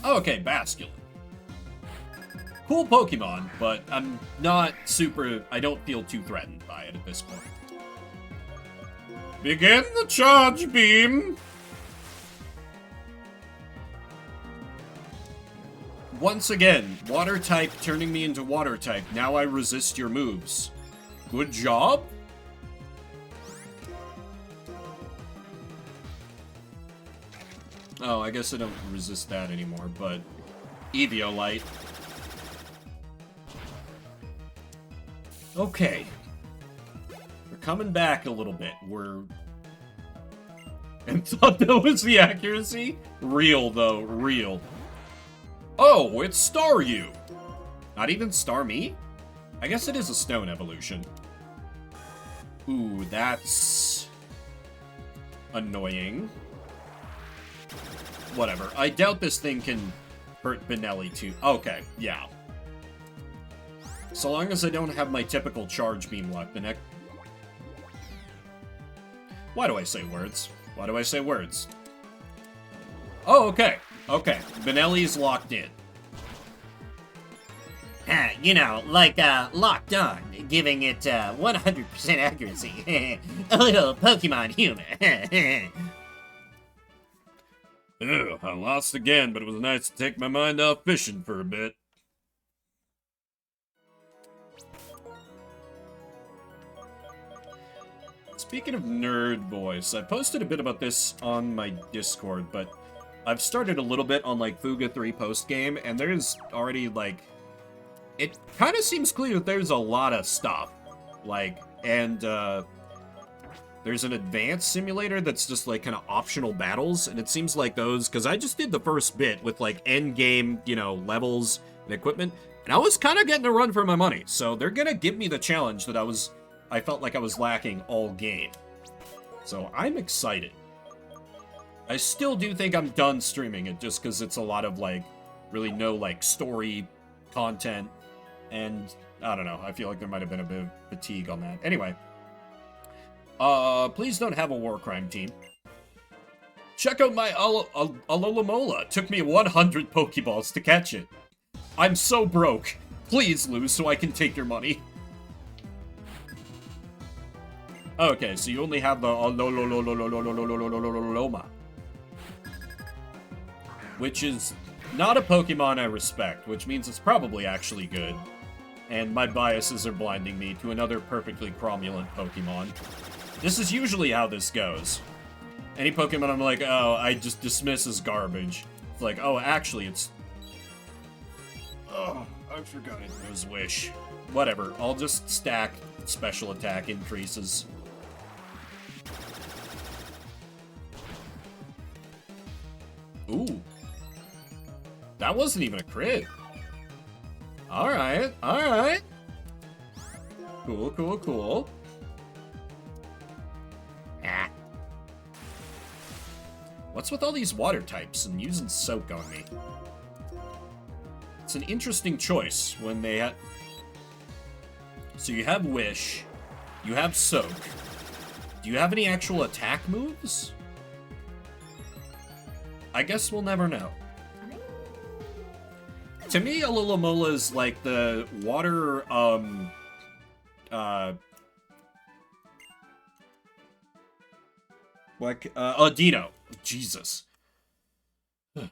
Okay, Basculin. Cool Pokemon, but I'm not super... I don't feel too threatened by it at this point. Begin the charge beam! Once again, water type turning me into water type. Now I resist your moves. Good job? Oh, I guess I don't resist that anymore, but... Eviolite. Okay. We're coming back a little bit. We're... And thought that was the accuracy? Real, though. Real. Oh, it's Staryu! Not even Starmie? I guess it is a stone evolution. Ooh, that's... annoying. Whatever. I doubt this thing can hurt Benelli too. Okay, yeah. So long as I don't have my typical charge beam luck, the next... Why do I say words? Why do I say words? Oh, okay. Okay. Benelli's locked in. You know, like, locked on, giving it, 100% accuracy. A little Pokemon humor. Ew, I lost again, but it was nice to take my mind off fishing for a bit. Speaking of nerd voice, I posted a bit about this on my Discord, but I've started a little bit on, like, Fuga 3 post-game, and there's already, like... It kind of seems clear that there's a lot of stuff. Like, and, there's an advanced simulator that's just, like, kind of optional battles, and it seems like those... Because I just did the first bit with, like, end-game, you know, levels and equipment, and I was kind of getting a run for my money, so they're gonna give me the challenge that I felt like I was lacking all game. So I'm excited. I still do think I'm done streaming it just because it's a lot of, like, really no, like, story content. And, I don't know, I feel like there might have been a bit of fatigue on that. Anyway. Please don't have a war crime team. Check out my Alomola. Took me 100 Pokeballs to catch it. I'm so broke. Please lose so I can take your money. Okay, so you only have the Loma. Which is not a Pokemon I respect, which means it's probably actually good. And my biases are blinding me to another perfectly cromulent Pokemon. This is usually how this goes. Any Pokemon I'm like, oh, I just dismiss as garbage. It's like, oh, actually, it's... Oh, I forgot it was Wish. Whatever, I'll just stack special attack increases. Ooh. That wasn't even a crit. Alright, alright. Cool, cool, cool. Ah. What's with all these water types and using Soak on me? It's an interesting choice when they have... So you have Wish. You have Soak. Do you have any actual attack moves? I guess we'll never know. To me, Alomola is like the water, Dino. Jesus.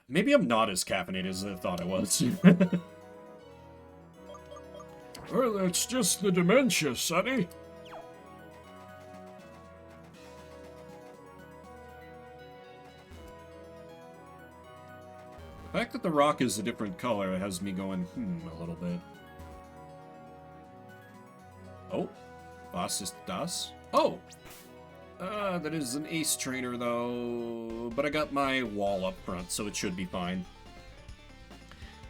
Maybe I'm not as caffeinated as I thought I was. Well, that's just the dementia, Sonny. The fact that the rock is a different color has me going, a little bit. Oh. Was ist das? Oh! That is an ace trainer, though. But I got my wall up front, so it should be fine.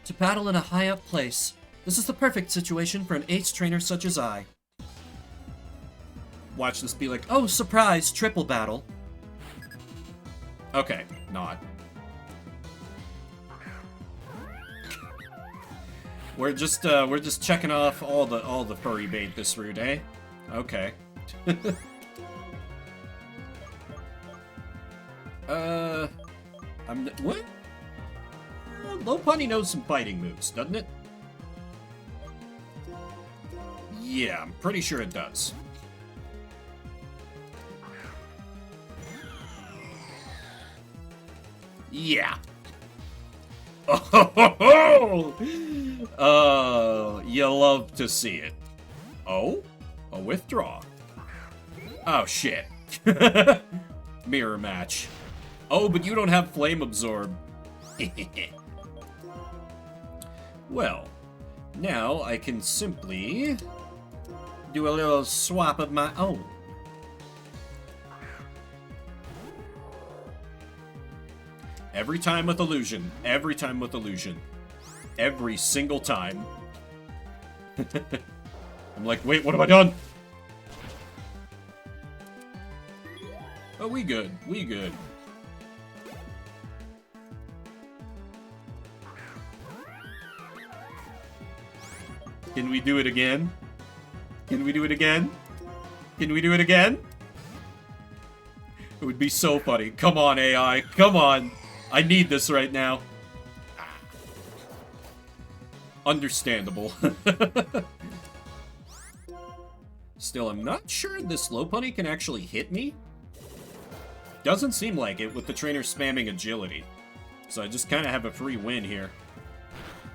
To battle in a high-up place. This is the perfect situation for an ace trainer such as I. Watch this be like, oh, surprise, triple battle. Okay, not. We're just checking off all the furry bait this route, eh? Okay. What? Lopunny knows some fighting moves, doesn't it? Yeah, I'm pretty sure it does. Yeah. Oh, you love to see it. Oh? A withdraw. Oh, shit. Mirror match. Oh, but you don't have Flame Absorb. Well, now I can simply do a little swap of my own. Every time with illusion. Every time with illusion. Every single time. I'm like, wait, what have I done? Oh, we good. We good. Can we do it again? Can we do it again? Can we do it again? It would be so funny. Come on, AI. Come on. I need this right now. Understandable. Still, I'm not sure this Lopunny can actually hit me. Doesn't seem like it with the trainer spamming agility. So I just kind of have a free win here.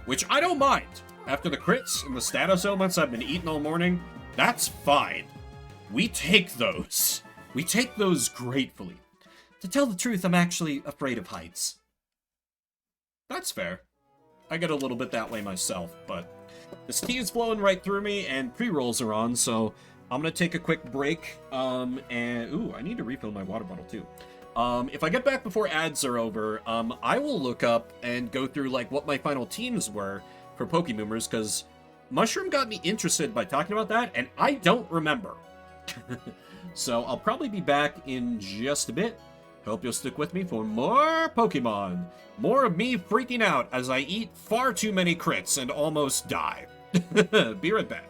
Which I don't mind. After the crits and the status elements I've been eating all morning, that's fine. We take those. We take those gratefully. To tell the truth, I'm actually afraid of heights. That's fair. I get a little bit that way myself, but this tea is flowing right through me, and pre-rolls are on, so I'm gonna take a quick break, and... Ooh, I need to refill my water bottle, too. If I get back before ads are over, I will look up and go through, like, what my final teams were for Pokemoomers, because Mushroom got me interested by talking about that, and I don't remember. So I'll probably be back in just a bit. Hope you'll stick with me for more Pokemon. More of me freaking out as I eat far too many crits and almost die. Be right back.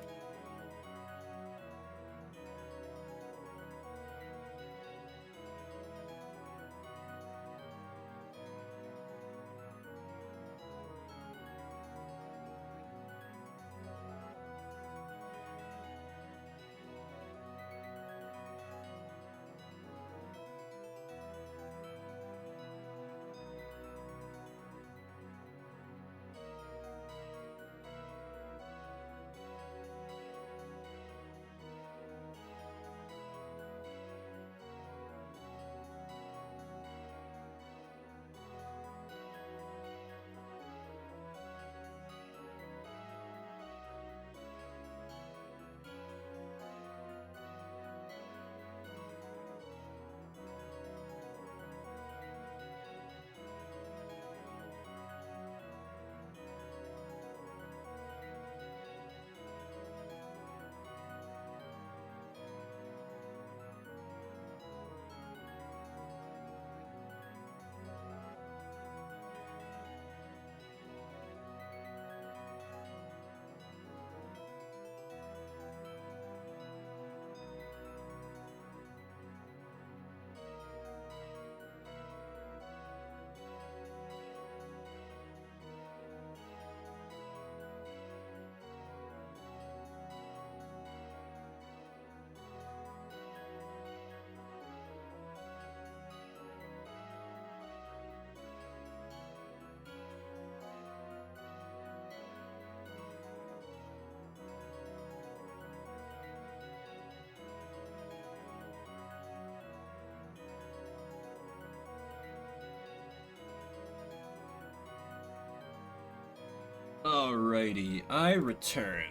Alrighty, I return.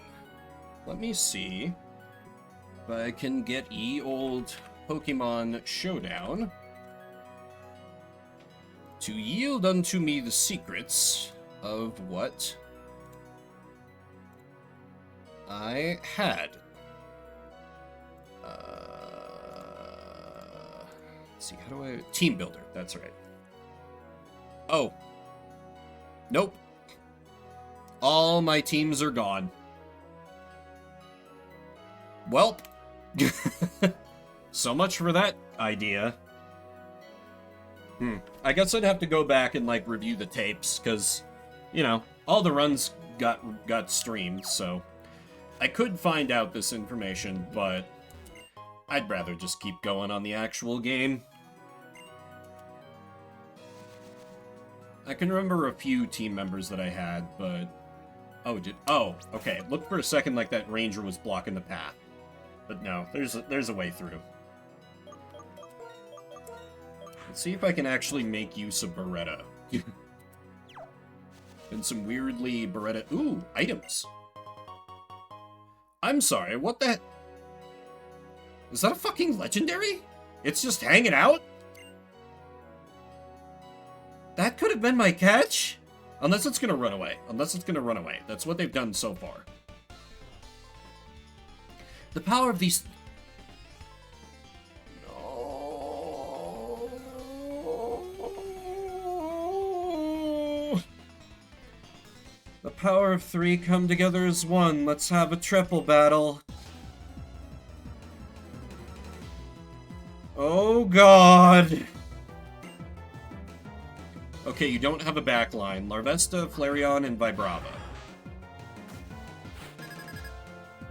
Let me see if I can get old Pokemon Showdown to yield unto me the secrets of what I had. Let's see, how do I... Team Builder, that's right. Oh. Nope. All my teams are gone. Welp. So much for that idea. I guess I'd have to go back and, like, review the tapes, because, you know, all the runs got streamed, so... I could find out this information, but I'd rather just keep going on the actual game. I can remember a few team members that I had, but... Oh, okay. It looked for a second like that ranger was blocking the path. But no, there's a way through. Let's see if I can actually make use of Beretta. And some weirdly Beretta... Ooh, items. I'm sorry, what the... Is that a fucking legendary? It's just hanging out? That could have been my catch? Unless it's gonna run away. Unless it's gonna run away. That's what they've done so far. The power of these... No. The power of three come together as one. Let's have a triple battle. Oh god. Okay, you don't have a backline. Larvesta, Flareon, and Vibrava.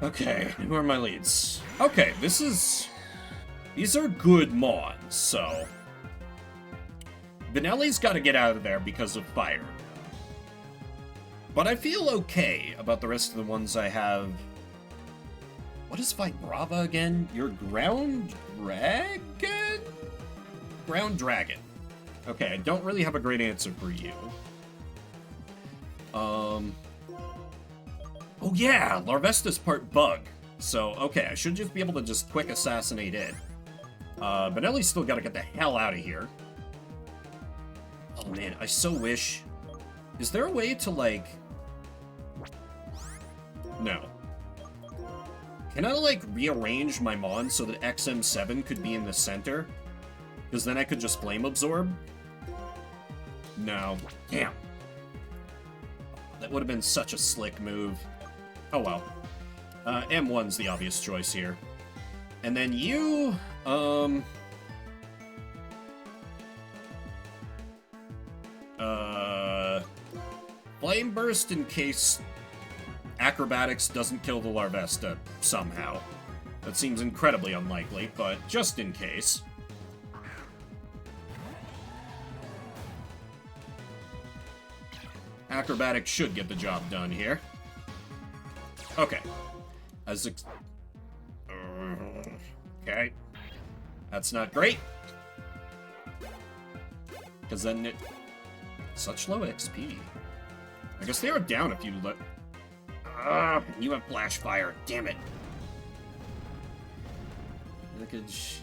Okay, who are my leads? Okay, these are good Mons, so... Benelli's gotta get out of there because of fire. But I feel okay about the rest of the ones I have. What is Vibrava again? Your Ground Dragon? Ground Dragon. Okay, I don't really have a great answer for you. Oh yeah, Larvesta's part bug. So, okay, I should just be able to just quick assassinate it. Benelli's still gotta get the hell out of here. Oh man, I so wish... Is there a way to, like... No. Can I, like, rearrange my Mon so that XM7 could be in the center? Because then I could just Flame Absorb? No. Damn. That would have been such a slick move. Oh well. M1's the obvious choice here. And then you, Flame Burst in case Acrobatics doesn't kill the Larvesta somehow. That seems incredibly unlikely, but just in case. Acrobatics should get the job done here. Okay. Okay. That's not great. Because then it... Such low XP. I guess they are down if you let... you have Flash Fire. Damn it. Lickage...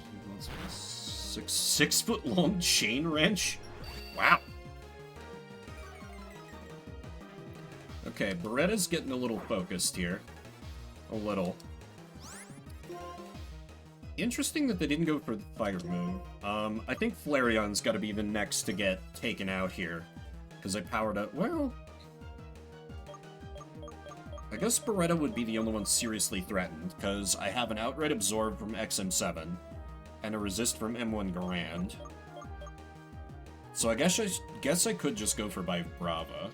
Six-foot-long chain wrench? Wow. Okay, Beretta's getting a little focused here. A little. Interesting that they didn't go for the fire move. I think Flareon's got to be the next to get taken out here. Because I powered up... Well... I guess Beretta would be the only one seriously threatened, because I have an outright absorb from XM7, and a resist from M1 Grand. So I guess I could just go for Vibrava.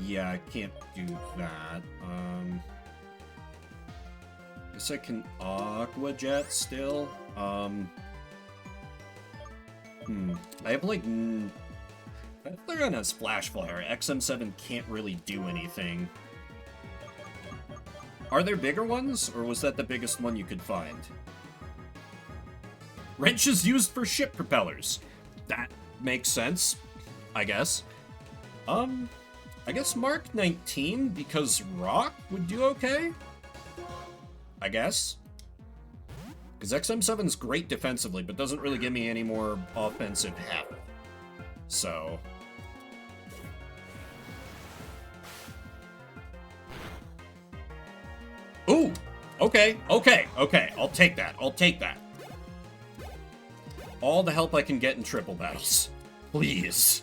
Yeah, I can't do that. Guess I can Aqua Jet still. I have like... Flareon has Flash Flare. XM7 can't really do anything. Are there bigger ones, or was that the biggest one you could find? Wrench is used for ship propellers. That makes sense, I guess. I guess Mark 19, because Rock would do okay? I guess. Because XM7's great defensively, but doesn't really give me any more offensive help. So... Ooh! Okay, okay, okay. I'll take that. I'll take that. All the help I can get in triple battles. Please.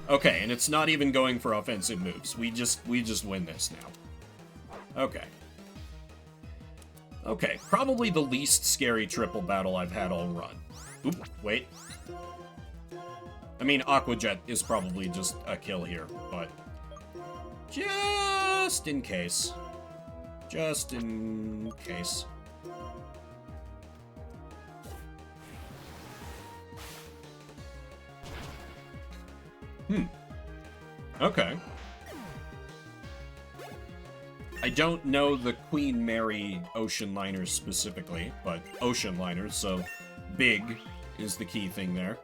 Okay, and it's not even going for offensive moves. We just win this now. Okay. Okay, probably the least scary triple battle I've had all run. Oop, wait. I mean, Aqua Jet is probably just a kill here, but... Just in case. Just in case. Okay. I don't know the Queen Mary ocean liners specifically, but ocean liners, so big is the key thing there.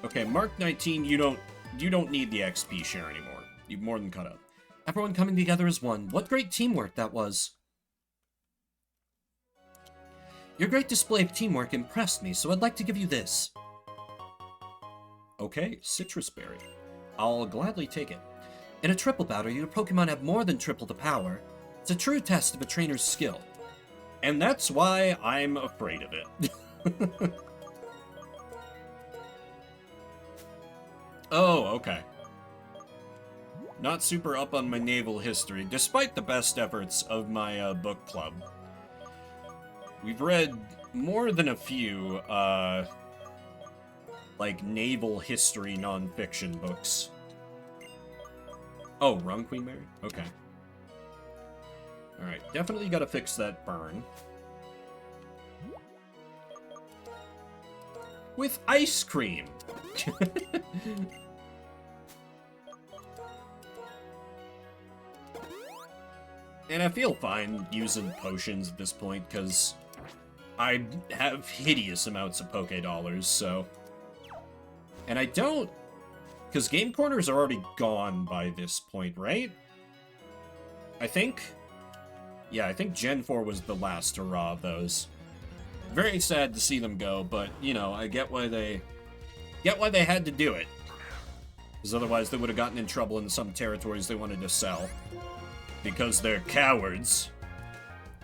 Okay, Mark 19, you don't need the XP share anymore. You've more than caught up. Everyone coming together as one. What great teamwork that was. Your great display of teamwork impressed me, so I'd like to give you this. Okay, Citrus Berry. I'll gladly take it. In a triple battle, your Pokemon have more than triple the power. It's a true test of a trainer's skill. And that's why I'm afraid of it. Oh, okay. Not super up on my naval history, despite the best efforts of my book club. We've read more than a few, like, naval history nonfiction books. Oh, wrong Queen Mary? Okay. Alright, definitely gotta fix that burn. With ice cream! And I feel fine using potions at this point, because I have hideous amounts of Poke Dollars, so... And I don't... Because Game Corners are already gone by this point, right? I think? Yeah, I think Gen 4 was the last hurrah of those. Very sad to see them go, but, you know, I get why they had to do it. Because otherwise they would have gotten in trouble in some territories they wanted to sell. Because they're cowards.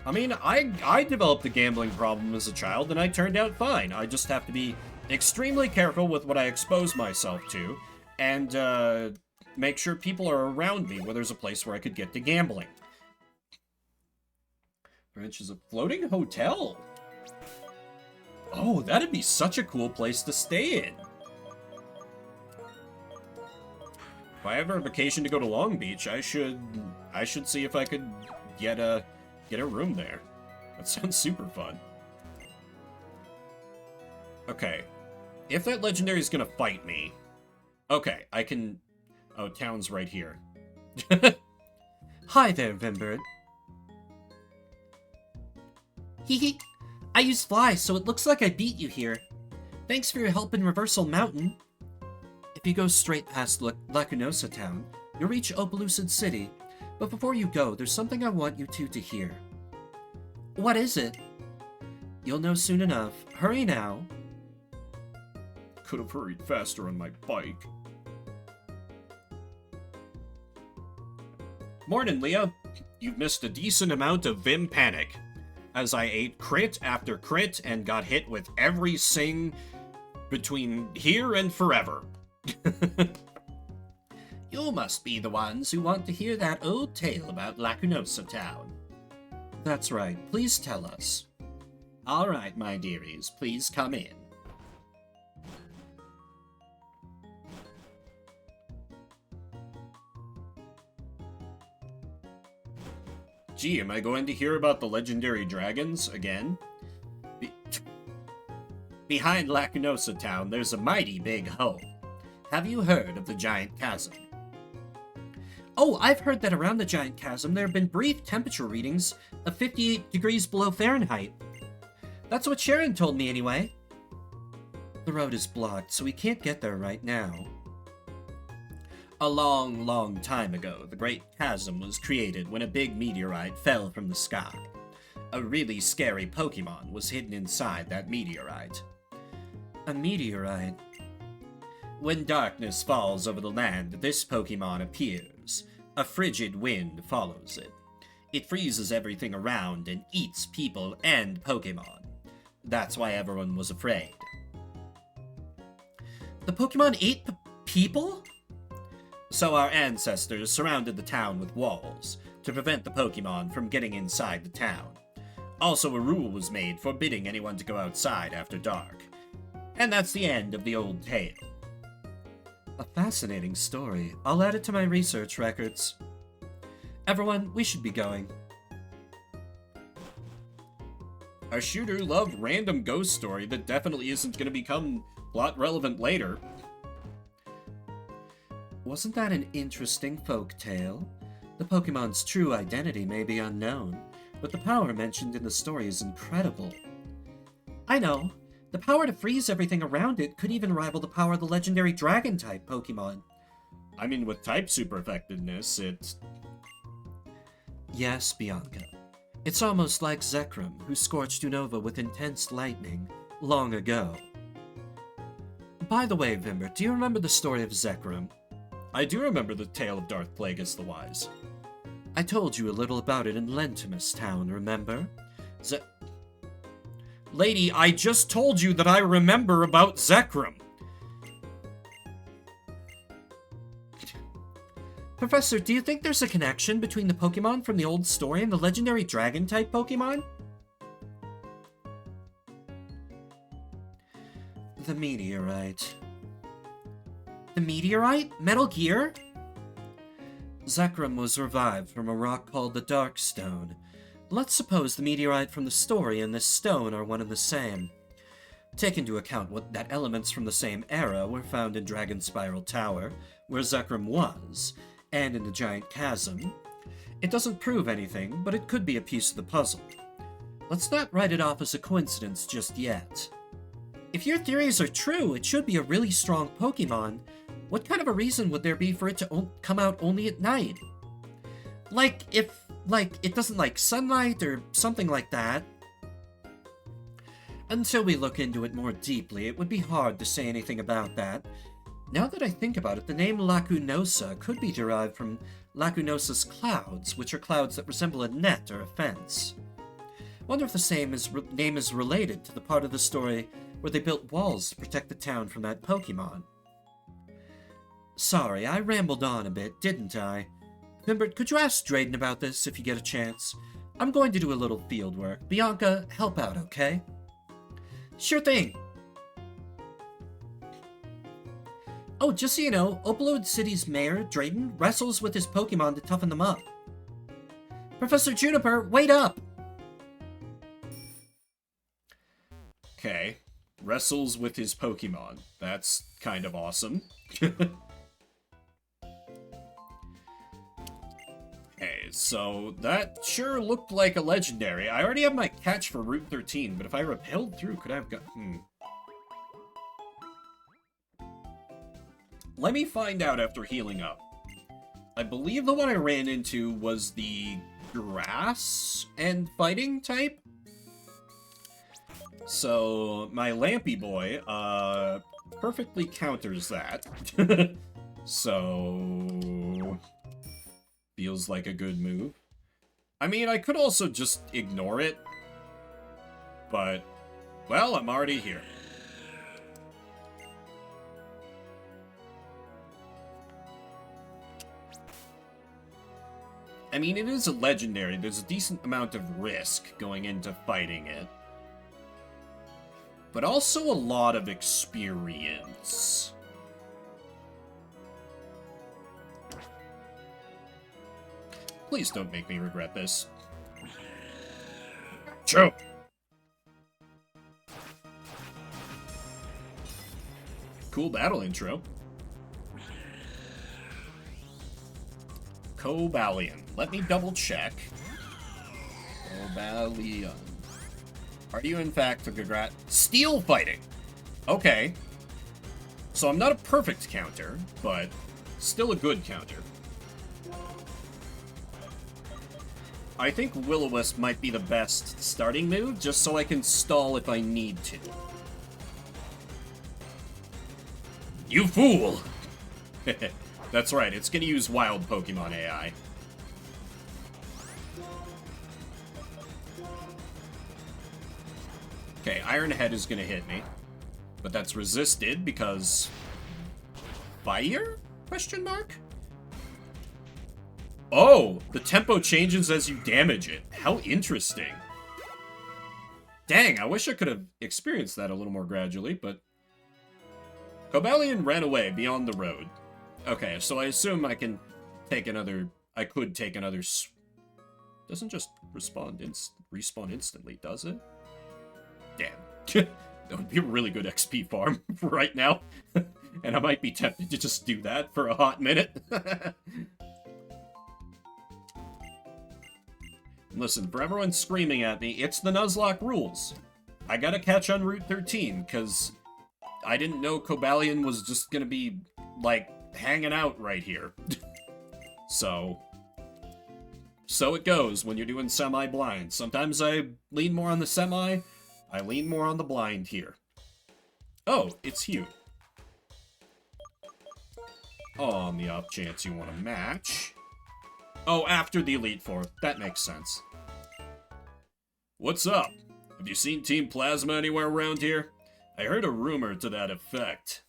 I mean, I developed a gambling problem as a child, and I turned out fine. I just have to be extremely careful with what I expose myself to, and make sure people are around me where there's a place where I could get to gambling. Branch is a floating hotel. Oh, that'd be such a cool place to stay in. If I ever have a vacation to go to Long Beach, I should see if I could get a room there. That sounds super fun. Okay. If that legendary is gonna fight me... Okay, I can... Oh, town's right here. Hi there, Vimbird. Hehe. I use Fly, so it looks like I beat you here. Thanks for your help in Reversal Mountain. If you go straight past Lacunosa Town, you'll reach Opelucid City. But before you go, there's something I want you two to hear. What is it? You'll know soon enough. Hurry now. Could have hurried faster on my bike. Morning, Leah. You've missed a decent amount of Vim Panic, as I ate crit after crit and got hit with every sing between here and forever. You must be the ones who want to hear that old tale about Lacunosa Town. That's right. Please tell us. All right, my dearies, please come in. Gee, am I going to hear about the legendary dragons again? Behind Lacunosa Town, there's a mighty big hole. Have you heard of the Giant Chasm? Oh, I've heard that around the Giant Chasm there have been brief temperature readings of 58 degrees below Fahrenheit. That's what Sharon told me anyway. The road is blocked, so we can't get there right now. A long, long time ago, the Great Chasm was created when a big meteorite fell from the sky. A really scary Pokemon was hidden inside that meteorite. A meteorite? When darkness falls over the land, this Pokemon appears. A frigid wind follows it. It freezes everything around and eats people and Pokemon. That's why everyone was afraid. The Pokemon ate the people? So our ancestors surrounded the town with walls to prevent the Pokemon from getting inside the town. Also, a rule was made forbidding anyone to go outside after dark. And that's the end of the old tale. A fascinating story. I'll add it to my research records. Everyone, we should be going. A shooter loved random ghost story that definitely isn't going to become plot relevant later. Wasn't that an interesting folk tale? The Pokemon's true identity may be unknown, but the power mentioned in the story is incredible. I know. The power to freeze everything around it could even rival the power of the legendary Dragon-type Pokemon. I mean, with type super effectiveness, it's... Yes, Bianca. It's almost like Zekrom, who scorched Unova with intense lightning long ago. By the way, Vimber, do you remember the story of Zekrom? I do remember the tale of Darth Plagueis the Wise. I told you a little about it in Lentimus Town, remember? Lady, I just told you that I remember about Zekrom. Professor, do you think there's a connection between the Pokemon from the old story and the legendary Dragon-type Pokemon? The meteorite. The meteorite? Metal Gear? Zekrom was revived from a rock called the Dark Stone. Let's suppose the meteorite from the story and this stone are one and the same. Take into account that elements from the same era were found in Dragon Spiral Tower, where Zekrom was, and in the Giant Chasm. It doesn't prove anything, but it could be a piece of the puzzle. Let's not write it off as a coincidence just yet. If your theories are true, it should be a really strong Pokemon. What kind of a reason would there be for it to come out only at night? Like, it doesn't like sunlight or something like that. Until we look into it more deeply, it would be hard to say anything about that. Now that I think about it, the name Lacunosa could be derived from Lacunosa's clouds, which are clouds that resemble a net or a fence. Wonder if the name is related to the part of the story where they built walls to protect the town from that Pokemon. Sorry, I rambled on a bit, didn't I? Pimbert, could you ask Drayden about this if you get a chance? I'm going to do a little field work. Bianca, help out, okay? Sure thing. Oh, just so you know, Opalode City's mayor, Drayden, wrestles with his Pokemon to toughen them up. Professor Juniper, wait up! Okay. Wrestles with his Pokemon. That's kind of awesome. Okay, so that sure looked like a legendary. I already have my catch for Route 13, but if I repelled through, could I have got... Let me find out after healing up. I believe the one I ran into was the grass and fighting type. So, my Lampy boy, perfectly counters that. So... feels like a good move. I mean, I could also just ignore it. But, well, I'm already here. I mean, it is a legendary. There's a decent amount of risk going into fighting it. But also a lot of experience. Please don't make me regret this. Choke! Cool battle intro. Cobalion. Let me double check. Cobalion. Are you in fact a Gagrat? Steel fighting! Okay. So I'm not a perfect counter, but still a good counter. I think Will-O-Wisp might be the best starting move, just so I can stall if I need to. You fool! That's right, it's gonna use wild Pokemon AI. Okay, Iron Head is gonna hit me. But that's resisted because... fire? Question mark? Oh! The tempo changes as you damage it. How interesting. Dang, I wish I could have experienced that a little more gradually, but... Cobalion ran away beyond the road. Okay, so I assume I can take another... I could take another... Doesn't just respawn instantly, does it? Damn. That would be a really good XP farm right now. And I might be tempted to just do that for a hot minute. Listen, for everyone screaming at me, it's the Nuzlocke rules. I gotta catch on Route 13, because I didn't know Cobalion was just gonna be, like, hanging out right here. So it goes when you're doing semi-blind. Sometimes I lean more on the semi, I lean more on the blind here. Oh, it's you. Oh, on the off chance you want to match. Oh, after the Elite Four. That makes sense. What's up? Have you seen Team Plasma anywhere around here? I heard a rumor to that effect.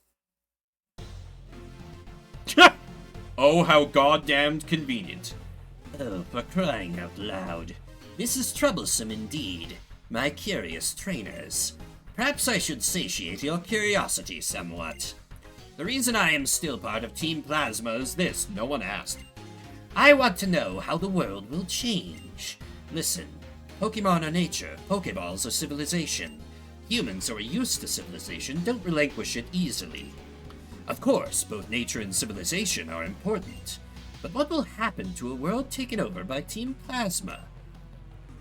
Oh, how goddamned convenient. Oh, for crying out loud. This is troublesome indeed, my curious trainers. Perhaps I should satiate your curiosity somewhat. The reason I am still part of Team Plasma is this. No one asked. I want to know how the world will change. Listen, Pokemon are nature, Pokeballs are civilization. Humans who are used to civilization don't relinquish it easily. Of course, both nature and civilization are important. But what will happen to a world taken over by Team Plasma?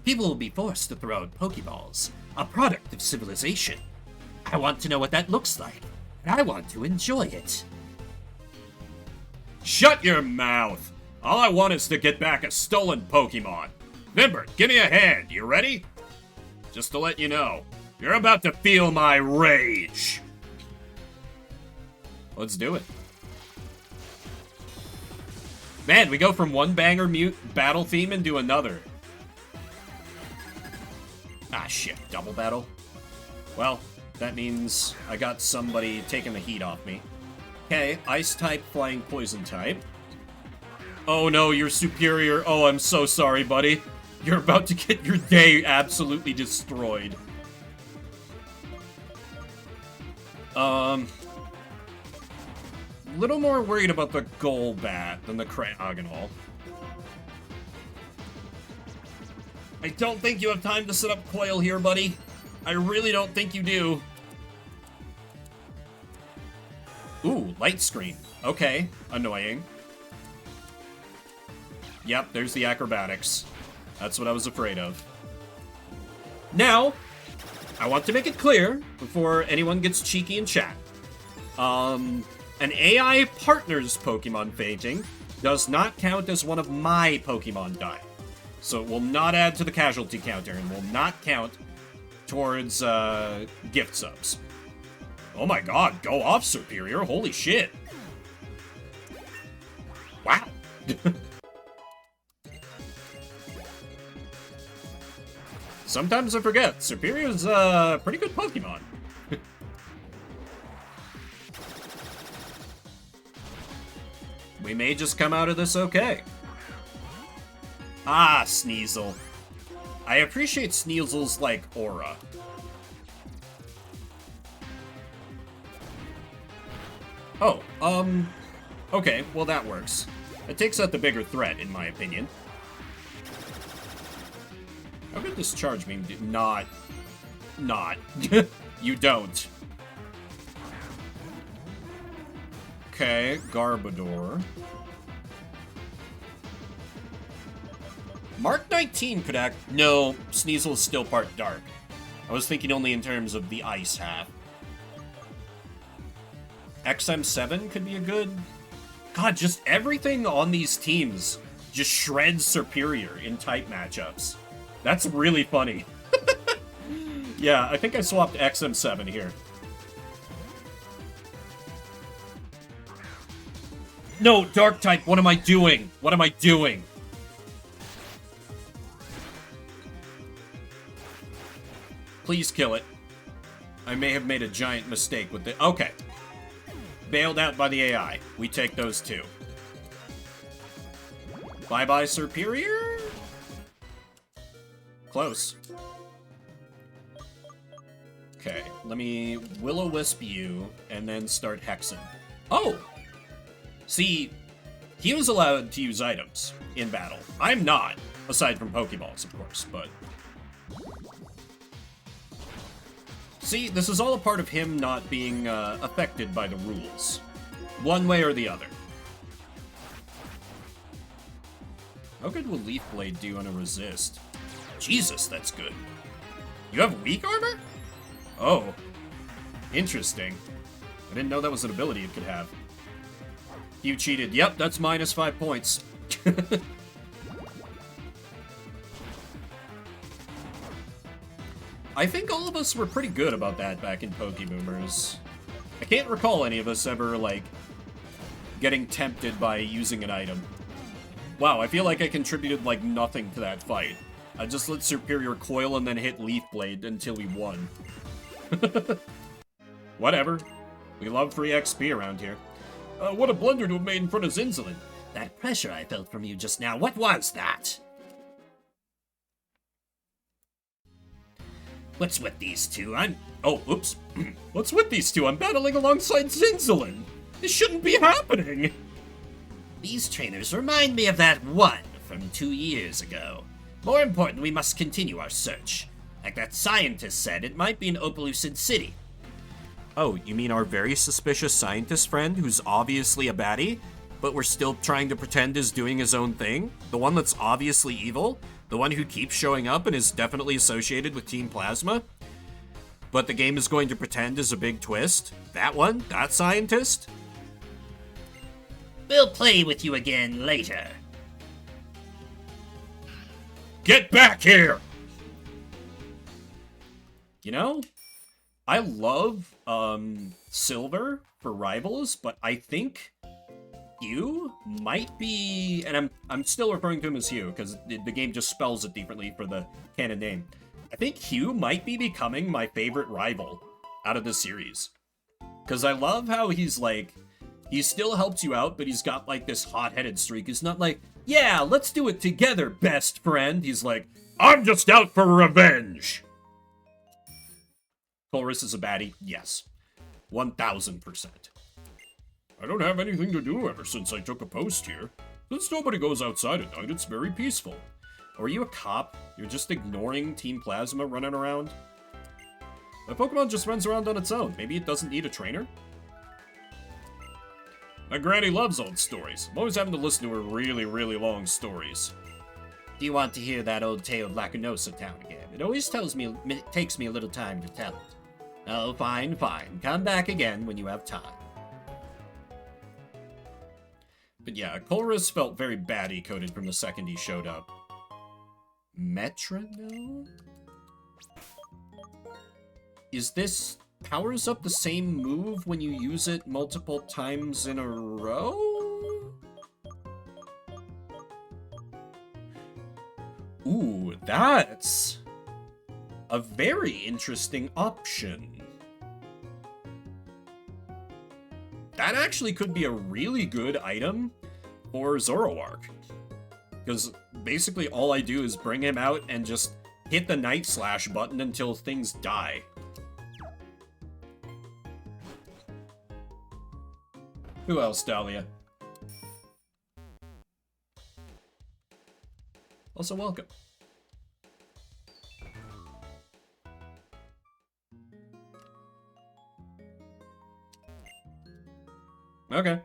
People will be forced to throw out Pokeballs, a product of civilization. I want to know what that looks like, and I want to enjoy it. Shut your mouth! All I want is to get back a stolen Pokemon. Vimbert, give me a hand. You ready? Just to let you know, you're about to feel my rage. Let's do it. Man, we go from one banger mute battle theme into another. Ah, shit. Double battle? Well, that means I got somebody taking the heat off me. Okay, Ice type, Flying Poison type. Oh no, you're superior. Oh, I'm so sorry, buddy. You're about to get your day absolutely destroyed. Little more worried about the Golbat than the Cryogonal. I don't think you have time to set up Coil here, buddy. I really don't think you do. Ooh, light screen. Okay, annoying. Yep, there's the acrobatics. That's what I was afraid of. Now, I want to make it clear, before anyone gets cheeky in chat. An AI partner's Pokemon fainting does not count as one of my Pokemon dying. So it will not add to the casualty counter and will not count towards gift subs. Oh my god, go off, Superior. Holy shit. Wow. Sometimes I forget, Superior's a pretty good Pokemon. We may just come out of this okay. Ah, Sneasel. I appreciate Sneasel's, like, aura. Oh, okay, well that works. It takes out the bigger threat, in my opinion. How could this charge me? Not. You don't. Okay, Garbodor. Mark 19 could act... No, Sneasel is still part dark. I was thinking only in terms of the ice half. XM7 could be a good... God, just everything on these teams just shreds Superior in type matchups. That's really funny. Yeah, I think I swapped XM7 here. No, Dark type, what am I doing? What am I doing? Please kill it. I may have made a giant mistake with it. Okay. Bailed out by the AI. We take those two. Bye-bye, Superior? Close. Okay, let me Will-O-Wisp you, and then start hexing. Oh! See, he was allowed to use items in battle. I'm not, aside from Pokeballs, of course, but... See, this is all a part of him not being affected by the rules. One way or the other. How good will Leaf Blade do on a resist? Jesus, that's good. You have weak armor? Oh. Interesting. I didn't know that was an ability it could have. You cheated. Yep, that's minus 5 points. I think all of us were pretty good about that back in Pokeboomers. I can't recall any of us ever, like, getting tempted by using an item. Wow, I feel like I contributed, like, nothing to that fight. I just let Superior coil and then hit Leaf Blade until we won. Whatever. We love free XP around here. What a blunder to have made in front of Zinzalin. That pressure I felt from you just now, what was that? What's with these two? Oh, oops. What's with these two? I'm battling alongside Zinzalin. This shouldn't be happening. These trainers remind me of that one from 2 years ago. More important, we must continue our search. Like that scientist said, it might be in Opelucid City. Oh, you mean our very suspicious scientist friend who's obviously a baddie, but we're still trying to pretend is doing his own thing? The one that's obviously evil? The one who keeps showing up and is definitely associated with Team Plasma? But the game is going to pretend is a big twist? That one? That scientist? We'll play with you again later. Get back here! You know, I love Silver for Rivals, but I think Hugh might be, and I'm still referring to him as Hugh because the game just spells it differently for the canon name. I think Hugh might be becoming my favorite rival out of the series. Because I love how he's like, he still helps you out, but he's got like this hot-headed streak. He's not like, yeah, let's do it together, best friend. He's like, I'm just out for revenge. Chorus is a baddie? Yes. 1000%. I don't have anything to do ever since I took a post here. Since nobody goes outside at night, it's very peaceful. Are you a cop? You're just ignoring Team Plasma running around? My Pokemon just runs around on its own. Maybe it doesn't need a trainer? My granny loves old stories. I'm always having to listen to her really, really long stories. Do you want to hear that old tale of Lacunosa Town again? It always takes me a little time to tell it. Oh, fine, fine. Come back again when you have time. But yeah, Colress felt very baddie-coded from the second he showed up. Metronome? Is this powers up the same move when you use it multiple times in a row? Ooh, that's a very interesting option. That actually could be a really good item for Zoroark. Because basically all I do is bring him out and just hit the Night Slash button until things die. Who else, Dahlia? Also, welcome. Okay.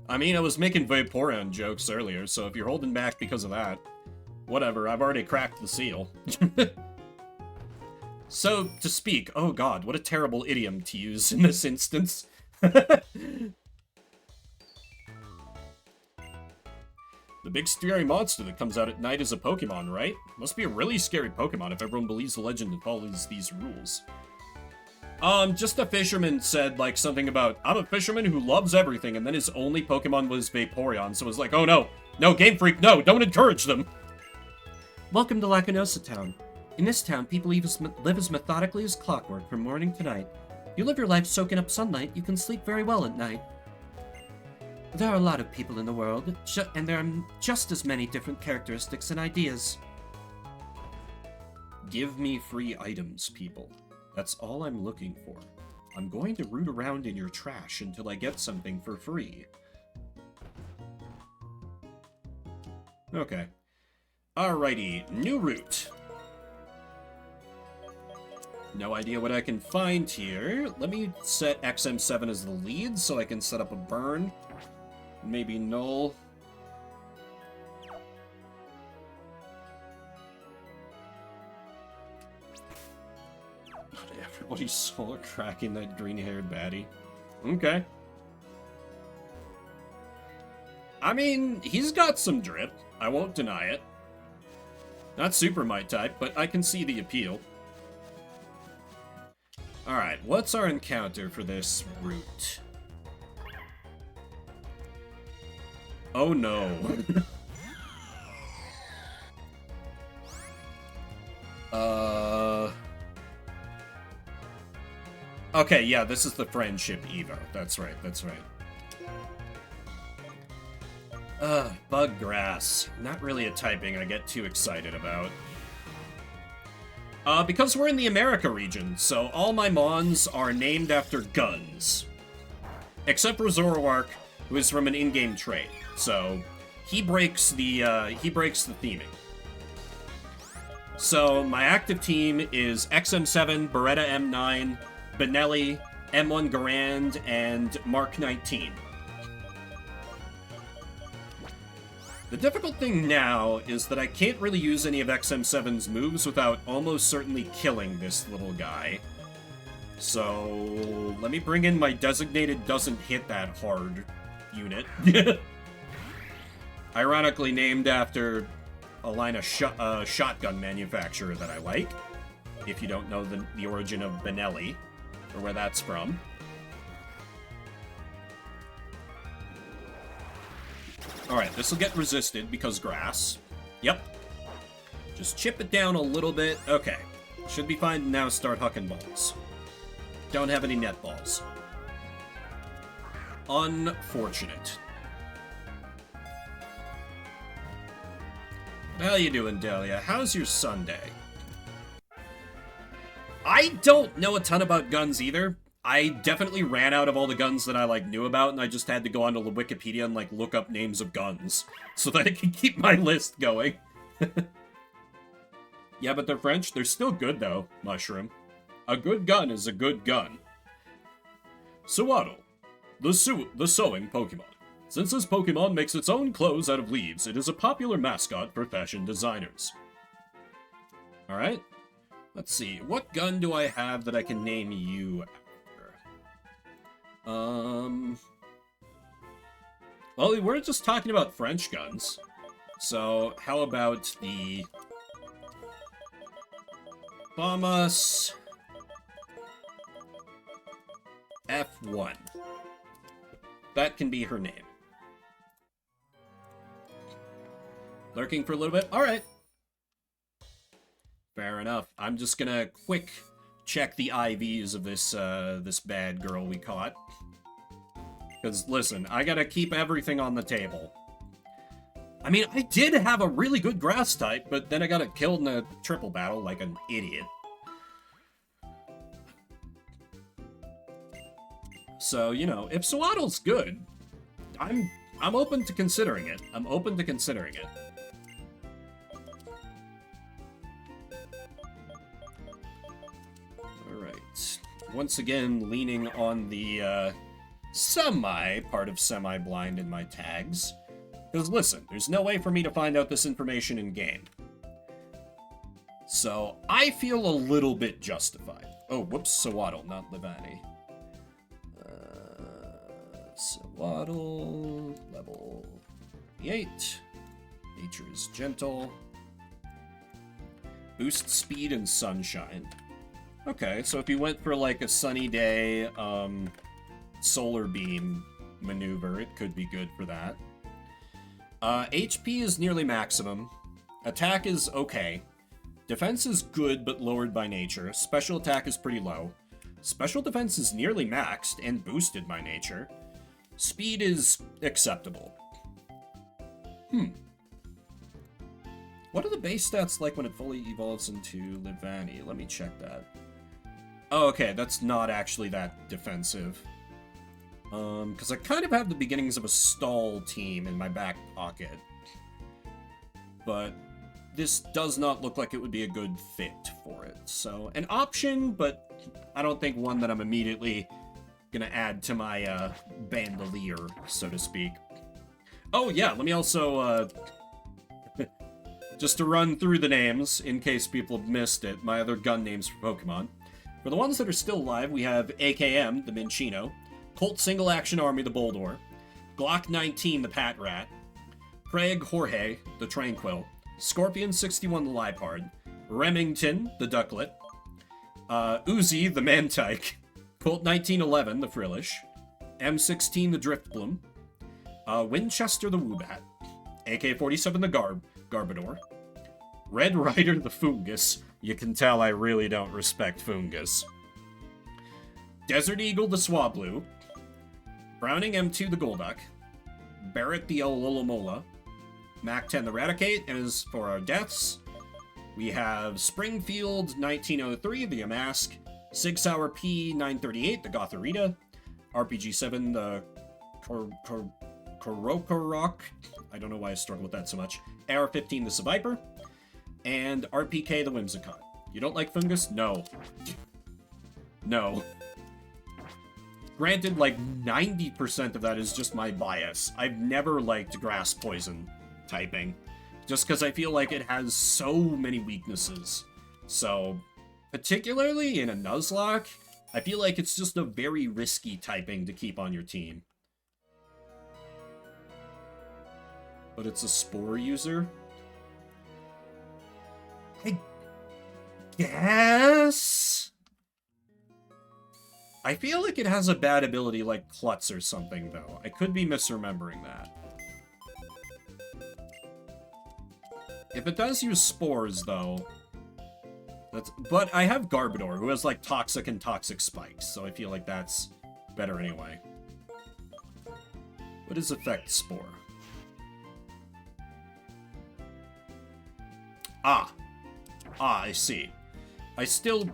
I mean, I was making Vaporeon jokes earlier, so if you're holding back because of that, whatever, I've already cracked the seal. So, to speak, oh god, what a terrible idiom to use in this instance. The big scary monster that comes out at night is a Pokemon, right? Must be a really scary Pokemon if everyone believes the legend and follows these rules. Just a fisherman said, like, something about, I'm a fisherman who loves everything, and then his only Pokemon was Vaporeon, so it was like, oh no, no, Game Freak, no, don't encourage them! Welcome to Lacunosa Town. In this town, people live as methodically as clockwork from morning to night. You live your life soaking up sunlight, you can sleep very well at night. There are a lot of people in the world, and there are just as many different characteristics and ideas. Give me free items, people. That's all I'm looking for. I'm going to root around in your trash until I get something for free. Okay. Alrighty, new route. No idea what I can find here. Let me set XM7 as the lead so I can set up a burn. Maybe null. Everybody saw cracking that green-haired baddie. Okay. I mean, he's got some drip. I won't deny it. Not super my type, but I can see the appeal. Alright, what's our encounter for this route? Oh no. Okay, yeah, this is the Friendship Evo. That's right, that's right. Bug grass. Not really a typing I get too excited about. Because we're in the America region, so all my mons are named after guns. Except for Zoroark, who is from an in-game trait. So, he breaks the theming. So, my active team is XM7, Beretta M9, Benelli, M1 Garand, and Mark 19. The difficult thing now is that I can't really use any of XM7's moves without almost certainly killing this little guy. So, let me bring in my designated doesn't hit that hard unit. Ironically named after a line of shotgun manufacturer that I like. If you don't know the origin of Benelli, or where that's from. Alright, this will get resisted because grass. Yep. Just chip it down a little bit. Okay. Should be fine to now start hucking balls. Don't have any net balls. Unfortunate. How you doing, Delia? How's your Sunday? I don't know a ton about guns either. I definitely ran out of all the guns that I, knew about, and I just had to go onto the Wikipedia and, look up names of guns so that I can keep my list going. Yeah, but they're French. They're still good, though, Mushroom. A good gun is a good gun. Sewaddle, the sewing Pokemon. Since this Pokemon makes its own clothes out of leaves, it is a popular mascot for fashion designers. Alright. Let's see. What gun do I have that I can name you after? Well, we're just talking about French guns. So, how about the Thomas F1? That can be her name. Lurking for a little bit? Alright. Fair enough. I'm just gonna quick check the IVs of this bad girl we caught. Because, listen, I gotta keep everything on the table. I mean, I did have a really good grass type, but then I got it killed in a triple battle like an idiot. So, you know, if Sewaddle's good, I'm open to considering it. I'm open to considering it. Alright. Once again, leaning on the, part of semi-blind in my tags. Because listen, there's no way for me to find out this information in-game. So, I feel a little bit justified. Oh, whoops, Sewaddle, not Levani. Sewaddle, level 8. Nature is gentle. Boost speed and sunshine. Okay, so if you went for a sunny day, solar beam maneuver, it could be good for that. HP is nearly maximum. Attack is okay. Defense is good, but lowered by nature. Special attack is pretty low. Special defense is nearly maxed and boosted by nature. Speed is acceptable. What are the base stats like when it fully evolves into Levani? Let me check that. Oh, okay, that's not actually that defensive. Because I kind of have the beginnings of a stall team in my back pocket. But this does not look like it would be a good fit for it. So, an option, but I don't think one that I'm immediately gonna add to my, bandolier, so to speak. Oh, yeah, let me also, just to run through the names, in case people have missed it, my other gun names for Pokemon. For the ones that are still alive, we have AKM, the Minchino, Colt Single Action Army, the Boldor, Glock 19, the Pat Rat, Craig Jorge, the Tranquil, Scorpion 61, the Liepard, Remington, the Ducklet, Uzi, the Mantike, Colt 1911, the Frillish, M16, the Driftbloom, Winchester the Woobat. AK-47 the Garbodor. Red Rider the Foongus. You can tell I really don't respect Foongus. Desert Eagle the Swablu. Browning M2 the Golduck. Barrett the Alomola. Mac 10 the Raticate. And as for our deaths, we have Springfield 1903 the Yamask. Sig Sauer P 938 the Gothorita. RPG 7 the Korokorok. I don't know why I struggle with that so much. AR-15 the Seviper. And RPK the Whimsicott. You don't like Fungus? No. No. Granted, like, 90% of that is just my bias. I've never liked Grass Poison typing. Just because I feel like it has so many weaknesses. So, particularly in a Nuzlocke, I feel like it's just a very risky typing to keep on your team. But it's a Spore user? I guess? I feel like it has a bad ability like Klutz or something, though. I could be misremembering that. If it does use Spores, though... But I have Garbodor, who has, like, Toxic and Toxic Spikes, so I feel like that's better anyway. What is Effect Spore? Ah, I see. I still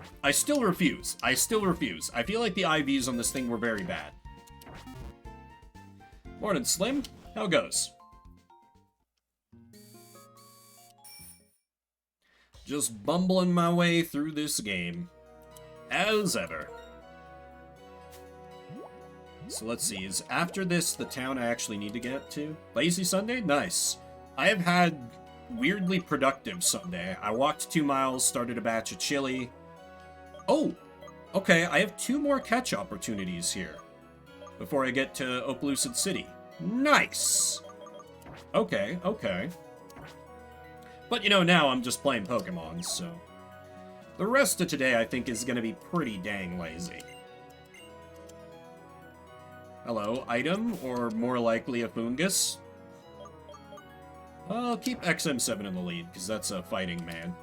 refuse. I still refuse. I feel like the IVs on this thing were very bad. Morning, Slim. How goes? Just bumbling my way through this game. As ever. So let's see, is after this the town I actually need to get to? Lazy Sunday? Nice. I have had weirdly productive Sunday. I walked 2 miles, started a batch of chili. Oh! Okay, I have 2 more catch opportunities here. Before I get to Opelucid City. Nice! Okay, okay. But, you know, now I'm just playing Pokemon, so... The rest of today, I think, is gonna be pretty dang lazy. Hello, item, or more likely a Foongus? I'll keep XM7 in the lead, because that's a fighting man.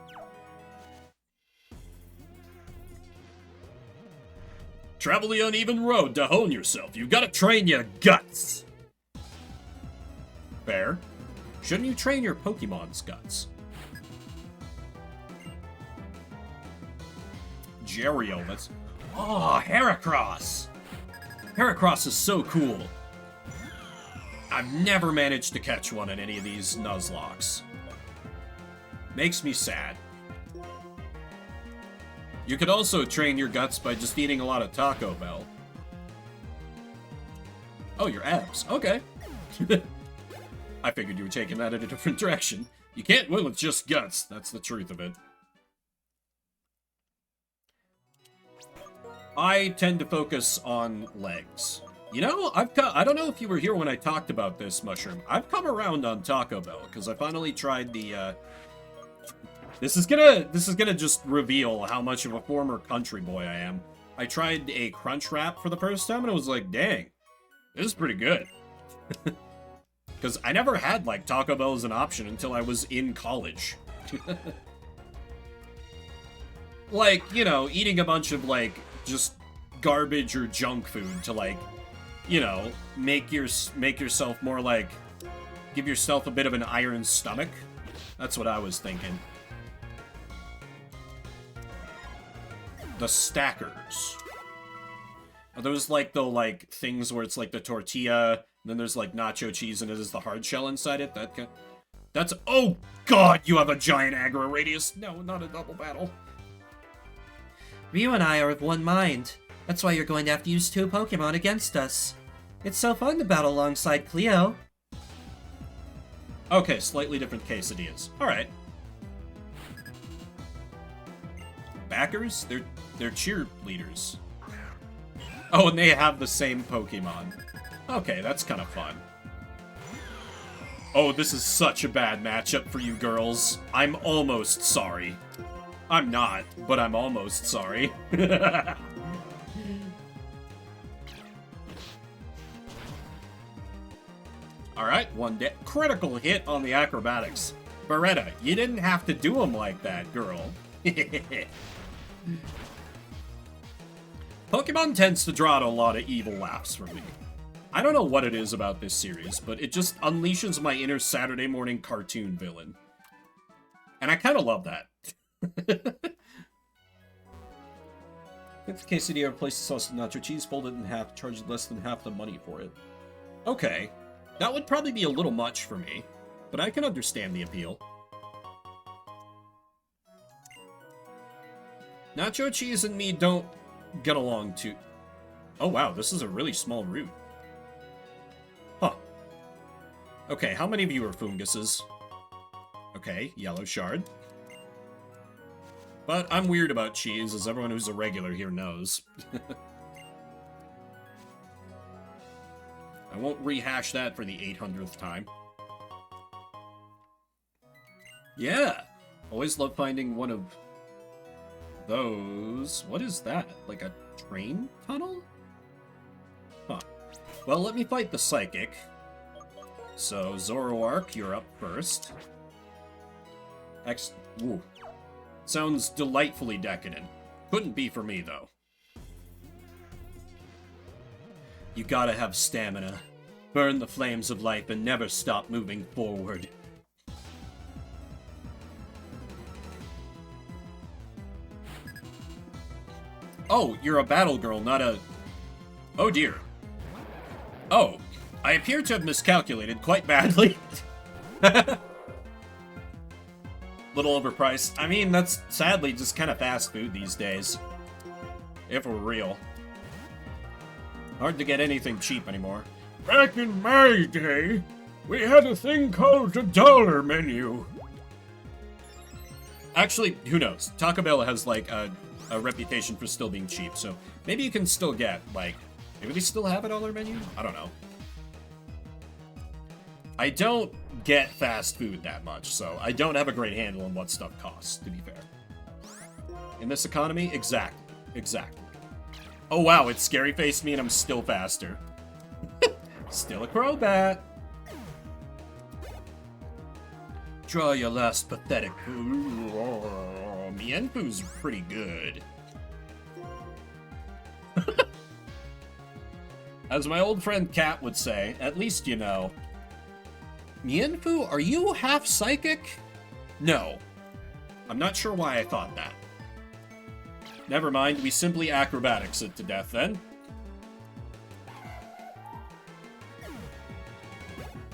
Travel the uneven road to hone yourself. You've got to train your guts. Fair. Shouldn't you train your Pokemon's guts? Gyarados. Oh, Heracross! Heracross is so cool. I've never managed to catch one in any of these Nuzlocks. Makes me sad. You could also train your guts by just eating a lot of Taco Bell. Oh, your abs. Okay. I figured you were taking that in a different direction. You can't win with just guts. That's the truth of it. I tend to focus on legs. You know, I don't know if you were here when I talked about this, Mushroom. I've come around on Taco Bell, because I finally tried the, This is gonna just reveal how much of a former country boy I am. I tried a Crunch Wrap for the first time, and I was like, dang, this is pretty good. Because I never had, like, Taco Bell as an option until I was in college. Like, you know, eating a bunch of, like, just garbage or junk food to, like, you know, make yourself more, like, give yourself a bit of an iron stomach. That's what I was thinking. The stackers. Are those, like, the, like, things where it's, like, the tortilla, and then there's, like, nacho cheese, and it is the hard shell inside it? That's... Oh, God, you have a giant aggro radius! No, not a double battle. Ryu and I are of one mind. That's why you're going to have to use 2 Pokemon against us. It's so fun to battle alongside Cleo. Okay, slightly different quesadillas. Alright. Backers? They're cheerleaders. Oh, and they have the same Pokemon. Okay, that's kind of fun. Oh, this is such a bad matchup for you girls. I'm almost sorry. I'm not, but I'm almost sorry. Alright, one day. Critical hit on the acrobatics. Beretta, you didn't have to do them like that, girl. Pokemon tends to draw out a lot of evil laughs from me. I don't know what it is about this series, but it just unleashes my inner Saturday morning cartoon villain. And I kind of love that. If the quesadilla replaces sauce with nacho cheese, fold it in half, charge less than half the money for it. Okay, that would probably be a little much for me, but I can understand the appeal. Nacho cheese and me don't get along too... Oh wow, this is a really small route. Huh. Okay, how many of you are funguses? Okay, yellow shard. But I'm weird about cheese, as everyone who's a regular here knows. I won't rehash that for the 800th time. Yeah! Always love finding one of those... What is that? Like a train tunnel? Huh. Well, let me fight the Psychic. So, Zoroark, you're up first. Ooh. Sounds delightfully decadent. Couldn't be for me, though. You gotta have stamina. Burn the flames of life and never stop moving forward. Oh, you're a battle girl, not a... Oh dear. Oh, I appear to have miscalculated quite badly. Little overpriced. I mean, that's sadly just kind of fast food these days. If we're real. Hard to get anything cheap anymore. Back in my day, we had a thing called the dollar menu. Actually, who knows? Taco Bell has, like, a reputation for still being cheap, so maybe you can still get, like... Maybe they still have a dollar menu? I don't know. I don't get fast food that much, so I don't have a great handle on what stuff costs, to be fair. In this economy? Exactly. Exactly. Oh wow, it scary-faced me and I'm still faster. Still a Crobat. Draw your last pathetic... Mienfu's pretty good. As my old friend Kat would say, at least you know. Mienfu, are you half psychic? No. I'm not sure why I thought that. Never mind, we simply acrobatics it to death then.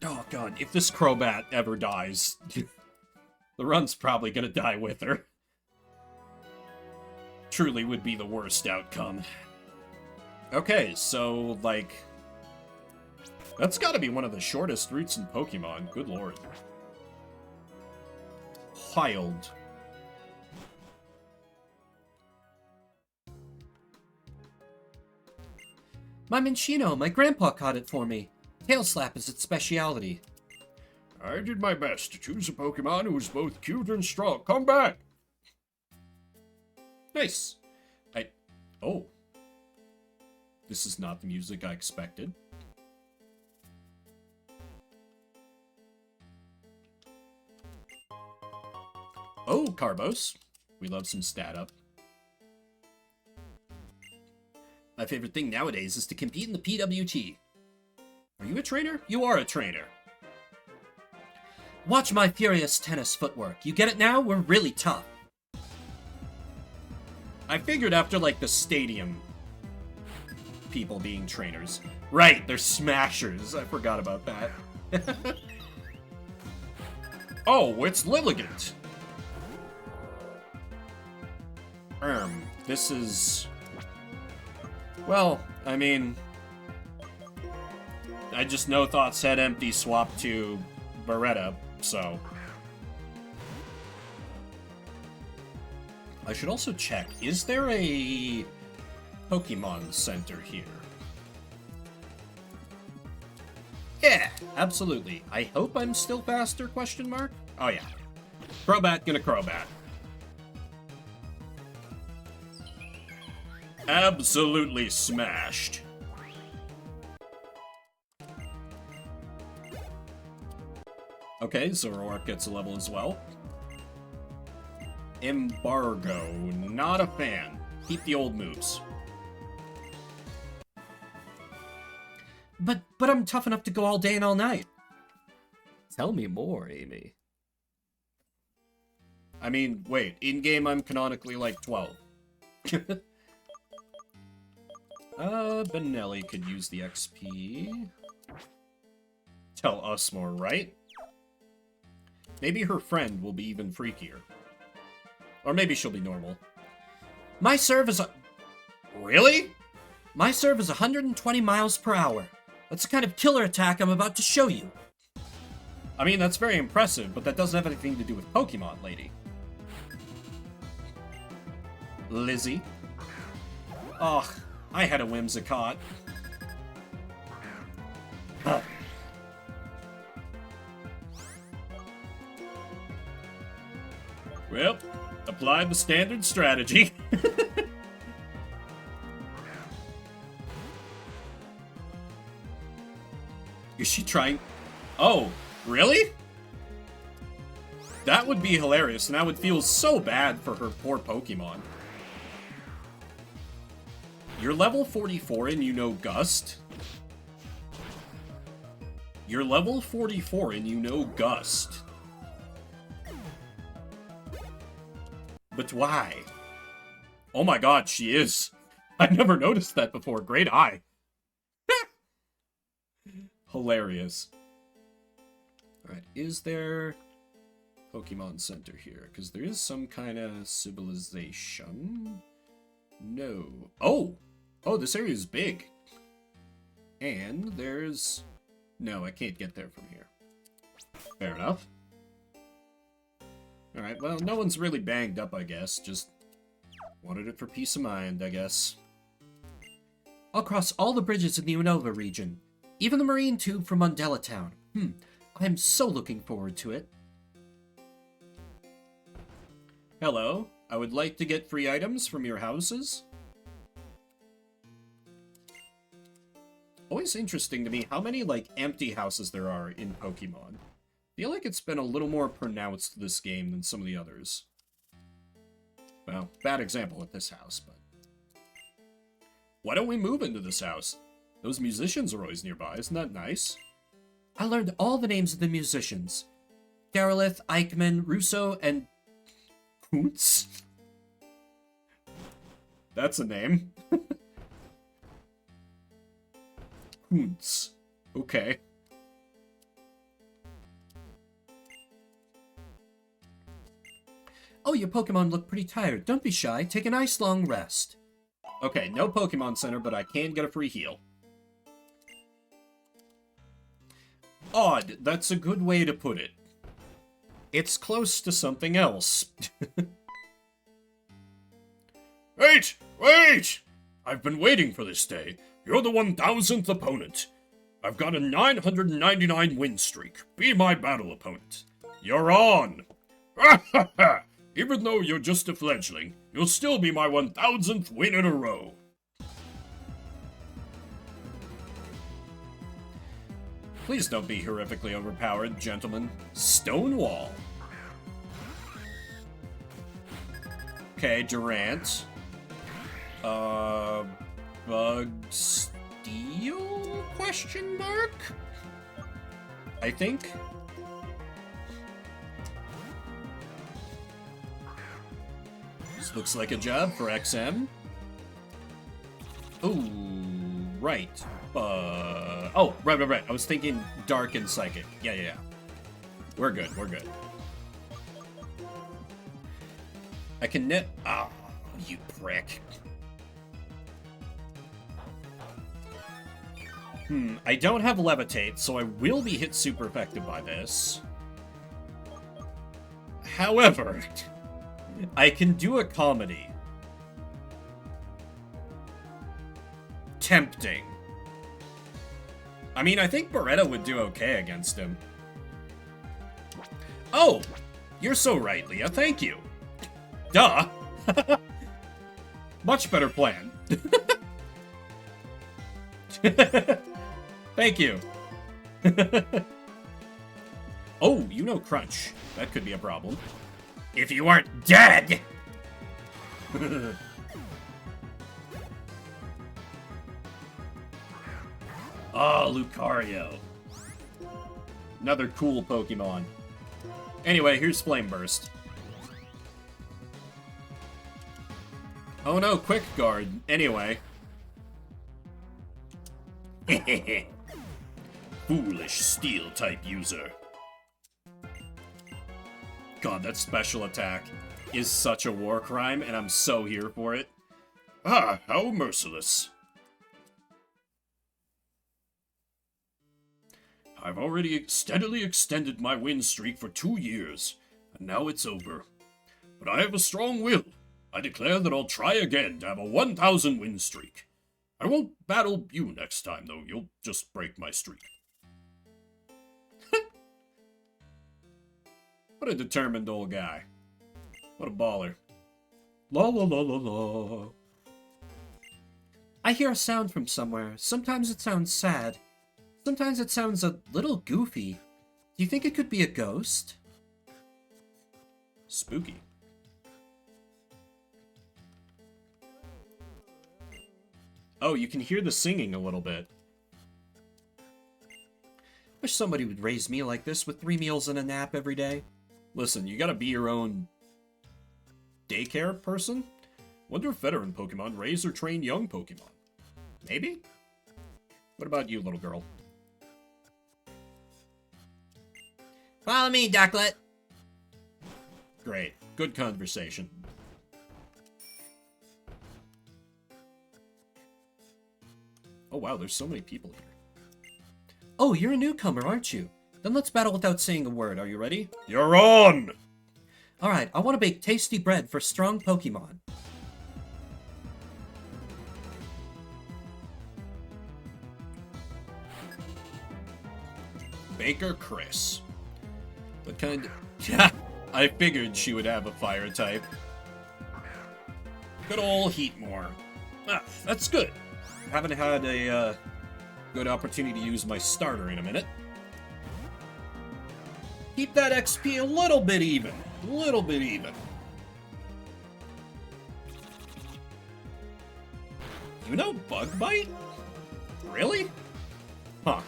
Oh god, if this Crobat ever dies, the run's probably gonna die with her. Truly would be the worst outcome. Okay, so, like... That's gotta be one of the shortest routes in Pokemon, good lord. Wild. My Minccino, my grandpa caught it for me. Tail Slap is its specialty. I did my best to choose a Pokemon who was both cute and strong. Come back! Nice. Oh. This is not the music I expected. Oh, Carbos. We love some stat up. My favorite thing nowadays is to compete in the PWT. Are you a trainer? You are a trainer. Watch my furious tennis footwork. You get it now? We're really tough. I figured after, like, the stadium people being trainers. Right, they're smashers. I forgot about that. Oh, it's Lilligant. This is... Well, I mean... I just no thoughts head empty swap to Beretta, so... I should also check, is there a Pokemon Center here? Yeah, absolutely. I hope I'm still faster, question mark? Oh yeah. Crobat gonna Crobat. Absolutely smashed. Okay, Zoroark gets a level as well. Embargo. Not a fan. Keep the old moves. But I'm tough enough to go all day and all night. Tell me more, Amy. I mean, wait. In-game, I'm canonically like 12. Benelli could use the XP. Tell us more, right? Maybe her friend will be even freakier. Or maybe she'll be normal. My serve is Really? My serve is 120 miles per hour. That's the kind of killer attack I'm about to show you. I mean, that's very impressive, but that doesn't have anything to do with Pokemon, lady. Lizzie. Ugh, I had a Whimsicott. Huh. Well, applied the standard strategy. Is she trying? Oh, really? That would be hilarious, and I would feel so bad for her poor Pokemon. You're level 44 and you know Gust? You're level 44 and you know Gust. But why? Oh my god, she is. I never noticed that before. Great eye. Hilarious. Alright, is there Pokemon Center here? Because there is some kind of civilization. No. Oh! Oh, this area is big. And there's... No, I can't get there from here. Fair enough. Alright, well, no one's really banged up, I guess. Just wanted it for peace of mind, I guess. I'll cross all the bridges in the Unova region. Even the marine tube from Mundella Town. I'm so looking forward to it. Hello, I would like to get free items from your houses. Always interesting to me how many, like, empty houses there are in Pokemon. I feel like it's been a little more pronounced this game than some of the others. Well, bad example with this house, but... Why don't we move into this house? Those musicians are always nearby, isn't that nice? I learned all the names of the musicians. Garolith, Eichmann, Russo, and... Hoots? That's a name. Hoots. Okay. Oh, your Pokemon look pretty tired. Don't be shy. Take a nice long rest. Okay, no Pokemon Center, but I can get a free heal. Odd, that's a good way to put it. It's close to something else. Wait! Wait! I've been waiting for this day. You're the 1000th opponent. I've got a 999 win streak. Be my battle opponent. You're on! Even though you're just a fledgling, you'll still be my 1000th win in a row. Please don't be horrifically overpowered, gentlemen. Stonewall. Okay, Durant. Bug Steel? Question mark? I think. This looks like a job for XM. Ooh, right. Oh, right. I was thinking Dark and Psychic. Yeah. We're good. I can net... Ah, you prick. I don't have Levitate, so I will be hit super effective by this. However, I can do a comedy. Tempting. I mean, I think Beretta would do okay against him. Oh! You're so right, Leah. Thank you. Duh. Much better plan. Thank you. Oh, you know Crunch. That could be a problem. If you weren't dead! Oh, Lucario. Another cool Pokemon. Anyway, here's Flame Burst. Oh no, Quick Guard. Anyway. Foolish Steel-type user. God, that special attack is such a war crime, and I'm so here for it. Ah, how merciless. I've already steadily extended my win streak for 2 years, and now it's over. But I have a strong will. I declare that I'll try again to have a 1,000 win streak. I won't battle you next time, though. You'll just break my streak. What a determined old guy. What a baller. La la la la la. I hear a sound from somewhere. Sometimes it sounds sad. Sometimes it sounds a little goofy. Do you think it could be a ghost? Spooky. Oh, you can hear the singing a little bit. Wish somebody would raise me like this with 3 meals and a nap every day. Listen, you gotta be your own daycare person? Wonder if veteran Pokemon raise or train young Pokemon. Maybe? What about you, little girl? Follow me, Ducklet. Great. Good conversation. Oh wow, there's so many people here. Oh, you're a newcomer, aren't you? Then let's battle without saying a word. Are you ready? You're on! Alright, I want to bake tasty bread for strong Pokemon. Baker Chris. What kind of... Yeah, I figured she would have a fire type. Good ol' Heatmore. Ah, that's good. Haven't had a good opportunity to use my starter in a minute. Keep that XP a little bit even. A little bit even. You know Bug Bite? Really? Huh.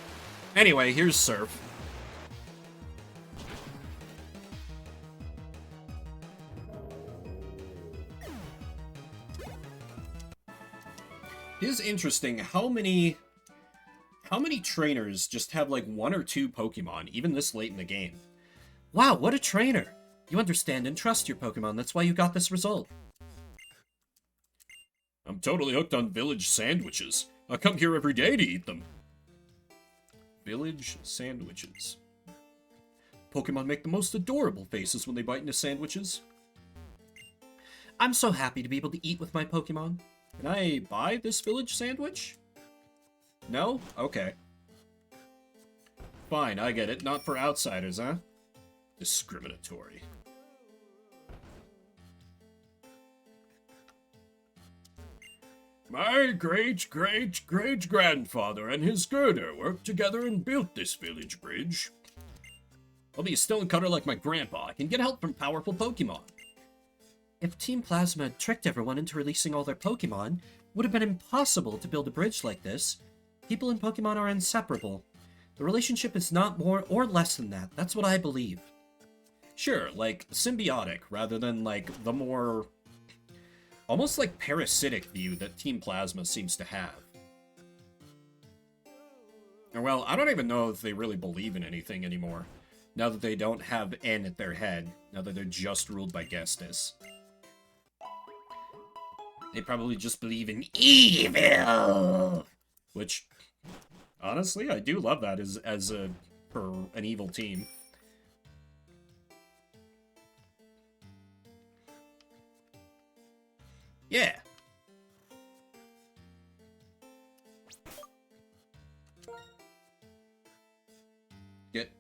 Anyway, here's Surf. It is interesting how many trainers just have like 1 or 2 Pokemon, even this late in the game. Wow, what a trainer! You understand and trust your Pokemon, that's why you got this result. I'm totally hooked on village sandwiches. I come here every day to eat them. Village sandwiches. Pokemon make the most adorable faces when they bite into sandwiches. I'm so happy to be able to eat with my Pokemon. Can I buy this village sandwich? No? Okay. Fine, I get it. Not for outsiders, huh? Discriminatory. My great-great-great-grandfather and his girder worked together and built this village bridge. I'll be a stonecutter like my grandpa. I can get help from powerful Pokemon. If Team Plasma had tricked everyone into releasing all their Pokemon, it would have been impossible to build a bridge like this. People and Pokemon are inseparable. The relationship is not more or less than that. That's what I believe. Sure, like symbiotic rather than like the more almost like parasitic view that Team Plasma seems to have. And well, I don't even know if they really believe in anything anymore, now that they don't have N at their head, now that they're just ruled by Gestis. They probably just believe in evil! Which, honestly, I do love that for an evil team. Yeah. Get.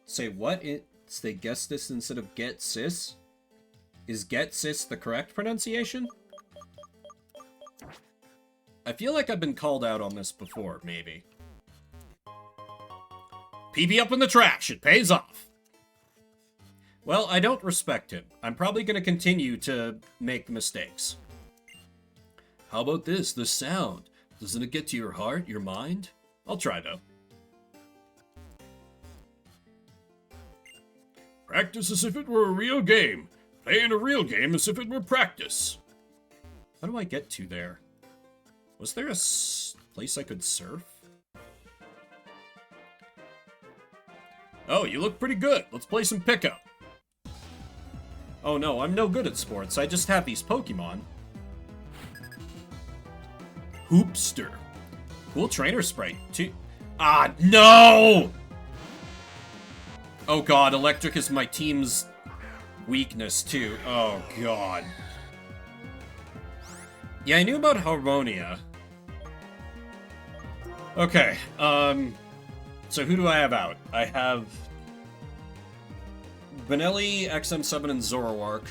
Say what? They guess this instead of get sis? Is get sis the correct pronunciation? I feel like I've been called out on this before, maybe. pee up in the trash. It pays off. Well, I don't respect him. I'm probably going to continue to make mistakes. How about this sound? Doesn't it get to your heart, your mind? I'll try, though. Practice as if it were a real game. Play in a real game as if it were practice. How do I get to there? Was there a place I could surf? Oh, you look pretty good. Let's play some pickup. Oh no, I'm no good at sports. I just have these Pokemon. Hoopster. Cool trainer sprite, too. Ah, no! Oh god, electric is my team's weakness, too. Oh, God. Yeah, I knew about Harmonia. Okay, so who do I have out? I have Benelli, XM7, and Zoroark.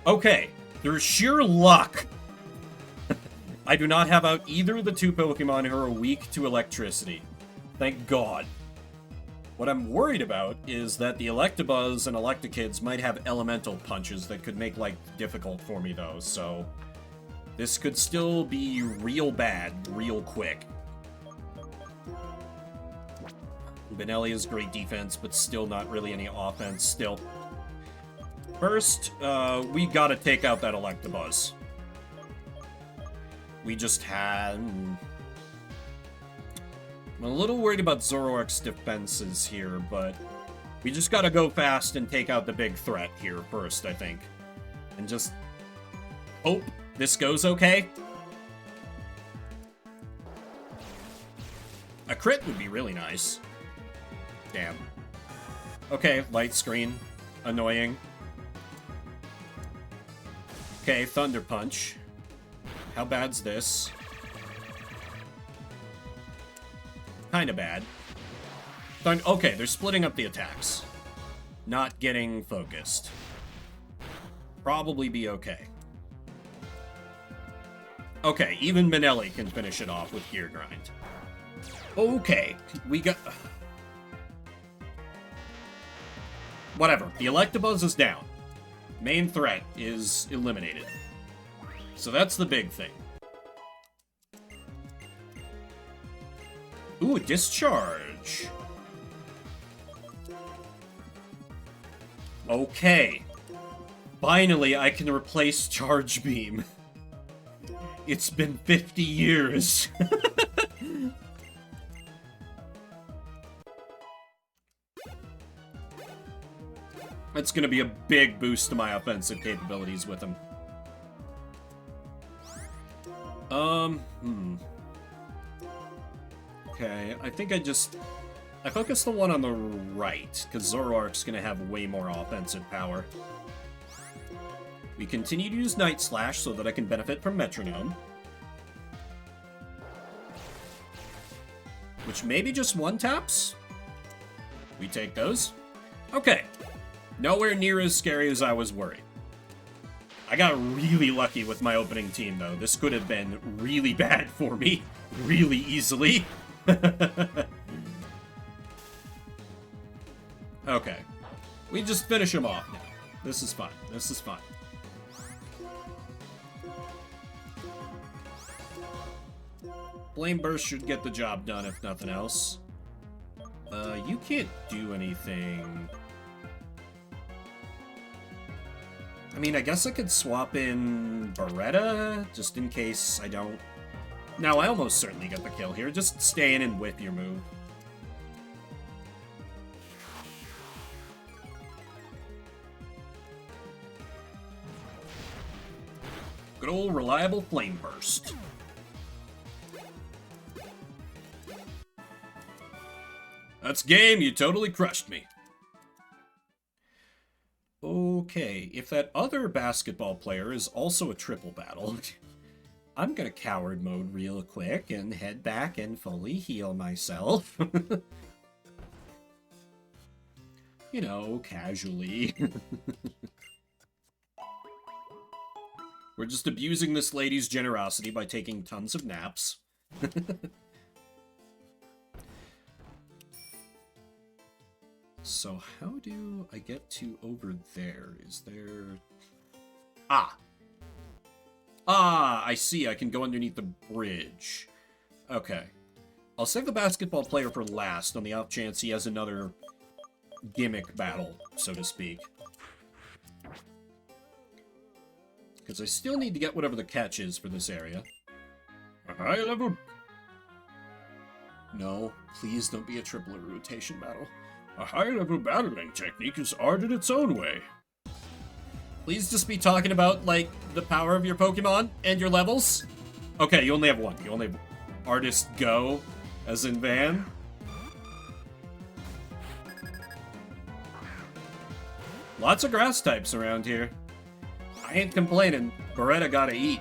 Okay, through sheer luck, I do not have out either of the two Pokemon who are weak to electricity. thank God. What I'm worried about is that the Electabuzz and Electrokids might have elemental punches that could make life difficult for me, though, so this could still be real bad, real quick. Benelli is great defense, but still not really any offense, still. First, we gotta take out that Electabuzz. We just had... I'm a little worried about Zoroark's defenses here, but we just gotta go fast and take out the big threat here first, I think. And just hope this goes okay. A crit would be really nice. Damn. Okay, light screen. Annoying. Okay, Thunder Punch. How bad's this? Kinda bad. Okay, they're splitting up the attacks. Not getting focused. Probably be okay. Okay, even Benelli can finish it off with Gear Grind. Okay, we got... Whatever, the Electabuzz is down. Main threat is eliminated. So that's the big thing. Ooh, Discharge. Okay. Finally, I can replace Charge Beam. It's been 50 years. It's gonna be a big boost to my offensive capabilities with him. Okay, I think I focus the one on the right, because Zoroark's gonna have way more offensive power. We continue to use Night Slash so that I can benefit from Metronome. Which maybe just one taps? We take those. Okay. Nowhere near as scary as I was worried. I got really lucky with my opening team, though. This could have been really bad for me. Really easily. Okay. We just finish him off now. This is fine. This is fine. Flame Burst should get the job done, if nothing else. You can't do anything. I mean, I guess I could swap in Beretta, just in case I don't... No, I almost certainly get the kill here. Just stay in and whip your move. Good old reliable Flame Burst. That's game, you totally crushed me. Okay, if that other basketball player is also a triple battle, I'm gonna coward mode real quick and head back and fully heal myself. You know, casually. We're just abusing this lady's generosity by taking tons of naps. So how do I get to over there? Is there... Ah! Ah, I see. I can go underneath the bridge. Okay. I'll save the basketball player for last on the off chance he has another gimmick battle, so to speak. Because I still need to get whatever the catch is for this area. A high level... No, please don't be a triple rotation battle. A high-level battling technique is art in its own way. Please just be talking about, like, the power of your Pokemon and your levels. Okay, you only have one. You only have Artist Go, as in Van. Lots of grass types around here. I ain't complaining. Beretta gotta eat.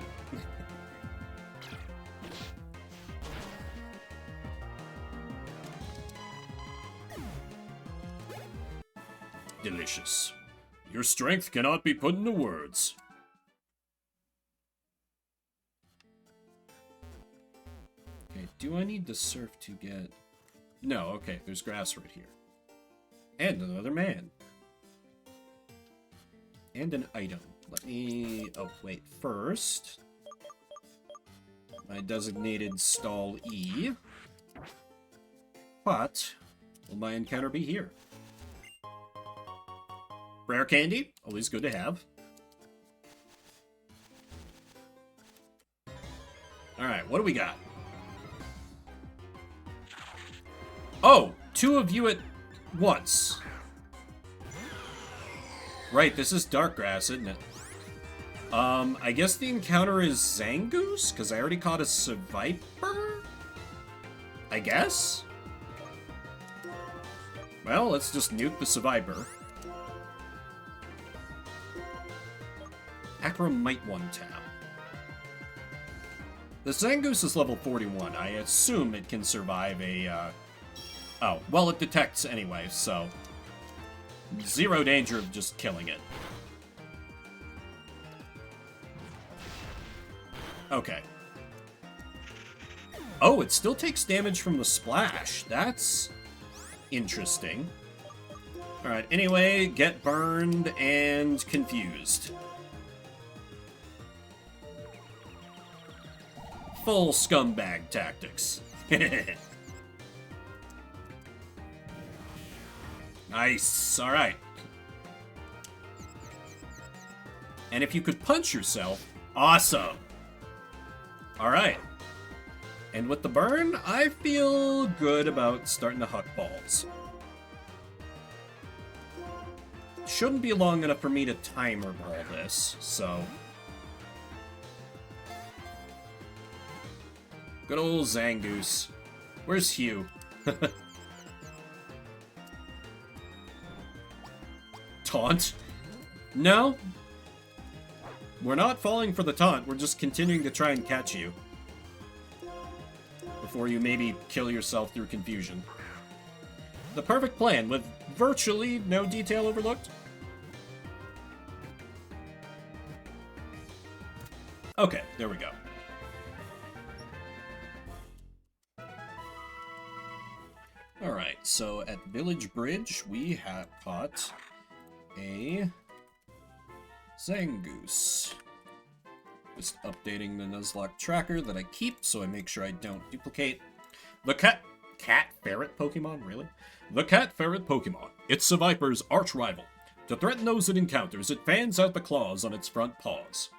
Delicious. Your strength cannot be put into words. Okay, do I need to surf to get... No, okay, there's grass right here. And another man. And an item. Let me... Oh, wait, first... My designated stall E. But, will my encounter be here? Rare candy, always good to have. Alright, what do we got? Oh, 2 of you at once. Right, this is dark grass, isn't it? I guess the encounter is Zangoose, because I already caught a Seviper? I guess? Well, let's just nuke the Seviper. Acromite 1 tap. The Zangoose is level 41. I assume it can survive a, Oh, well, it detects anyway, so... Zero danger of just killing it. Okay. Oh, it still takes damage from the splash. That's interesting. Alright, anyway, get burned and confused. Full scumbag tactics. Nice. Alright. And if you could punch yourself, awesome. Alright. And with the burn, I feel good about starting to huck balls. Shouldn't be long enough for me to timer ball this, so... Good old Zangoose. Where's Hugh? Taunt? No. We're not falling for the taunt, we're just continuing to try and catch you. Before you maybe kill yourself through confusion. The perfect plan, with virtually no detail overlooked. Okay, there we go. Alright, so at Village Bridge, we have caught a Zangoose. Just updating the Nuzlocke tracker that I keep so I make sure I don't duplicate. The cat ferret Pokemon, really? The cat ferret Pokemon. It's a Viper's arch rival. To threaten those it encounters, it fans out the claws on its front paws.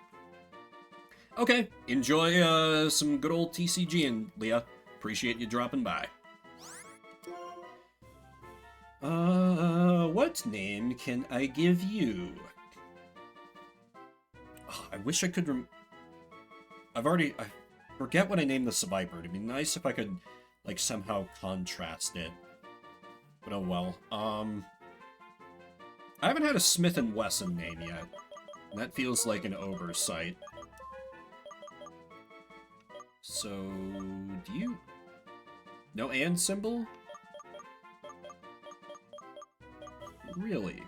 Okay, enjoy some good old TCG, and Leah. Appreciate you dropping by. What name can I give you? Oh, I wish I could I forget what I named the Seviper. It'd be nice if I could, like, somehow contrast it. But oh well. I haven't had a Smith & Wesson name yet. And that feels like an oversight. So, do you... No and symbol? Really?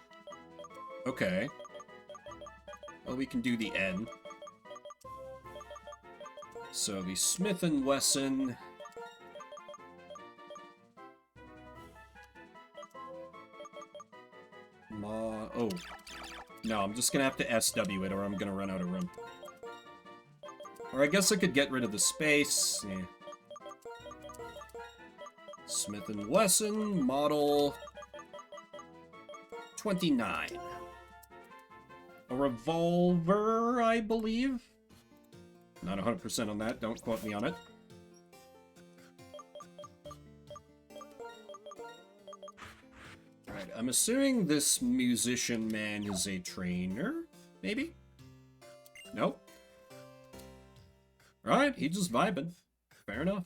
Okay. Well, we can do the N. So the Smith & Wesson... Oh. No, I'm just gonna have to SW it or I'm gonna run out of room. Or I guess I could get rid of the space. Yeah. Smith & Wesson, model 29. A revolver, I believe. Not 100% on that, don't quote me on it. Alright, I'm assuming this musician man is a trainer, maybe? Nope. Alright, he's just vibing. Fair enough.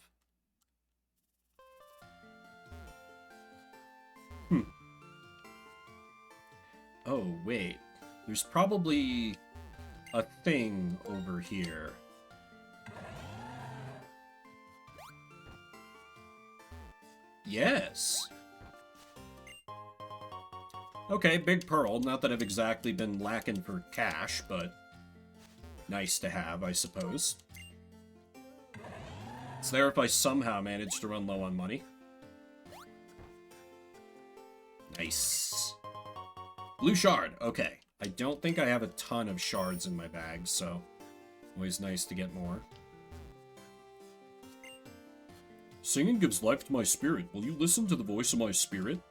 Oh, wait. There's probably a thing over here. Yes. Okay, big pearl. Not that I've exactly been lacking for cash, but nice to have, I suppose. It's there if I somehow manage to run low on money. Nice. Blue shard. Okay. I don't think I have a ton of shards in my bag, so always nice to get more. Singing gives life to my spirit. Will you listen to the voice of my spirit?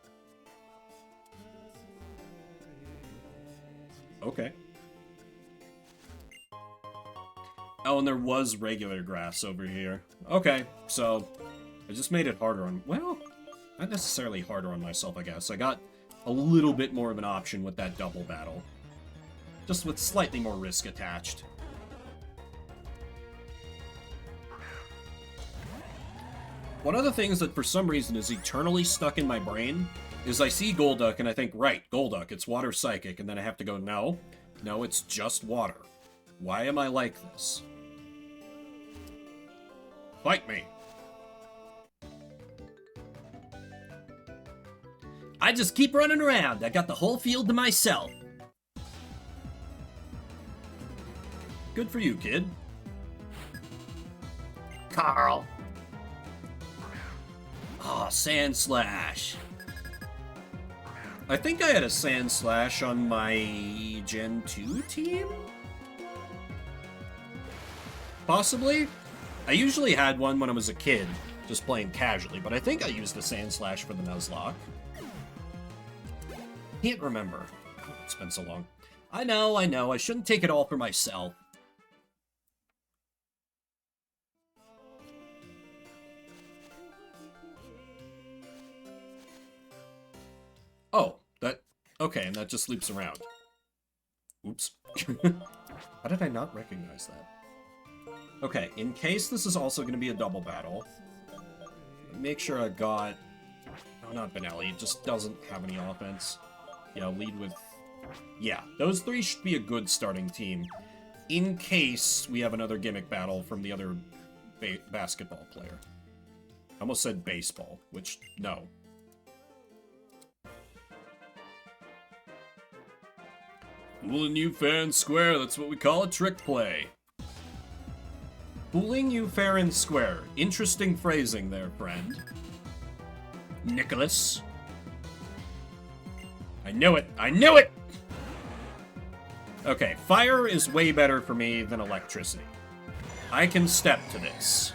Okay. Oh, and there was regular grass over here. Okay, so I just made it harder on... Well, not necessarily harder on myself, I guess. I got a little bit more of an option with that double battle. Just with slightly more risk attached. One of the things that for some reason is eternally stuck in my brain is I see Golduck and I think, right, Golduck, it's water psychic, and then I have to go, no, it's just water. Why am I like this? Fight me. I just keep running around. I got the whole field to myself. Good for you, kid. Carl. Oh, Sand Slash. I think I had a Sand Slash on my Gen 2 team? Possibly? I usually had one when I was a kid, just playing casually, but I think I used the Sand Slash for the Nuzlocke. Can't remember. It's been so long. I know. I shouldn't take it all for myself. Oh, that... Okay, and that just loops around. Oops. How did I not recognize that? Okay, in case this is also going to be a double battle, make sure I got... No, not Benelli. It just doesn't have any offense. Yeah, I'll lead with... Yeah, those three should be a good starting team. In case we have another gimmick battle from the other basketball player. I almost said baseball, which, no. Fooling you fair and square, that's what we call a trick play. Fooling you fair and square. Interesting phrasing there, friend. Nicholas. I knew it! I knew it! Okay, fire is way better for me than electricity. I can step to this.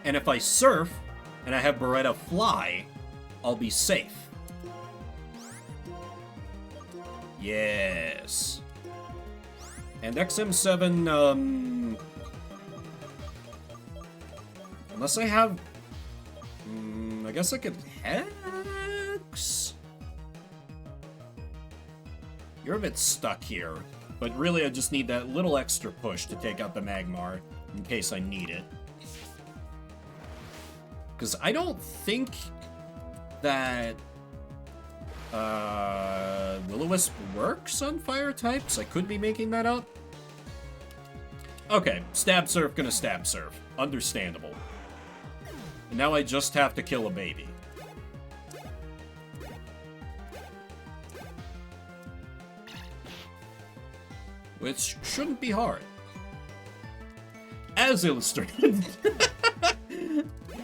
And if I surf, and I have Beretta fly, I'll be safe. Yes. And XM7, unless I have... I guess I could Hex? You're a bit stuck here, but really I just need that little extra push to take out the Magmar in case I need it. Because I don't think that Will-O-Wisp works on fire types. I could be making that up. Okay, Stab Surf gonna Stab Surf. Understandable. And now I just have to kill a baby. Which shouldn't be hard. As illustrated.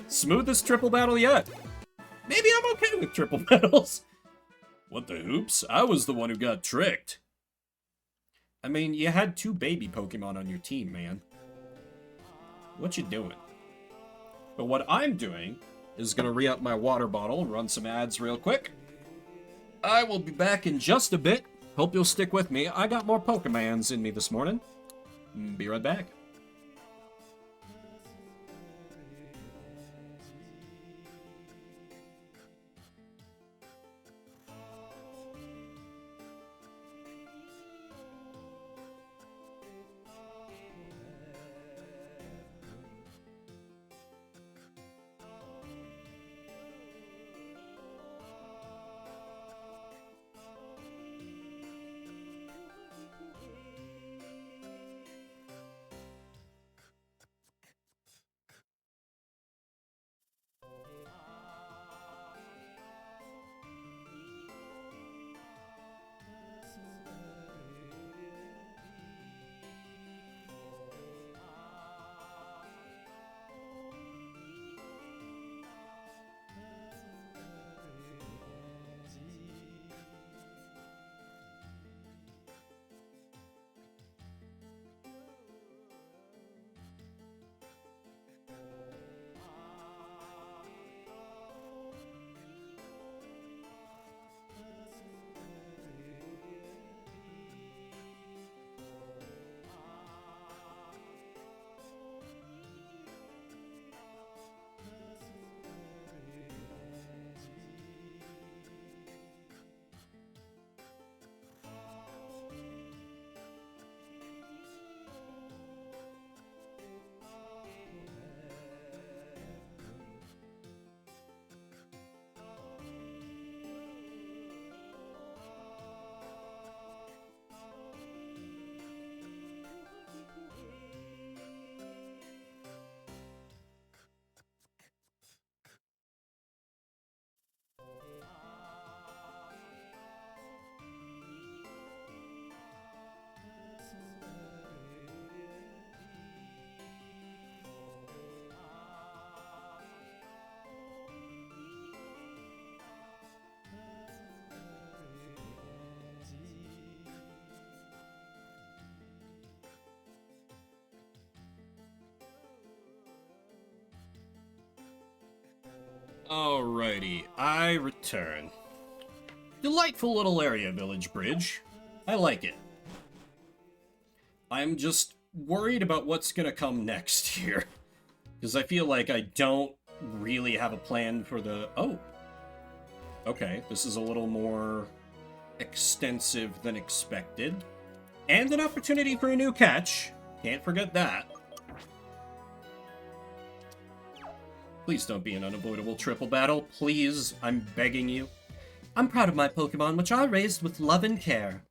Smoothest triple battle yet. Maybe I'm okay with triple battles. What the hoops? I was the one who got tricked. I mean, you had 2 baby Pokemon on your team, man. What you doing? But what I'm doing is gonna re-up my water bottle, run some ads real quick. I will be back in just a bit. Hope you'll stick with me. I got more Pokemons in me this morning. Be right back. Alrighty, I return. Delightful little area, Village Bridge. I like it. I'm just worried about what's gonna come next here. Because I feel like I don't really have a plan for the... Oh! Okay, this is a little more extensive than expected. And an opportunity for a new catch. Can't forget that. Please don't be an unavoidable triple battle. Please, I'm begging you. I'm proud of my Pokemon, which I raised with love and care.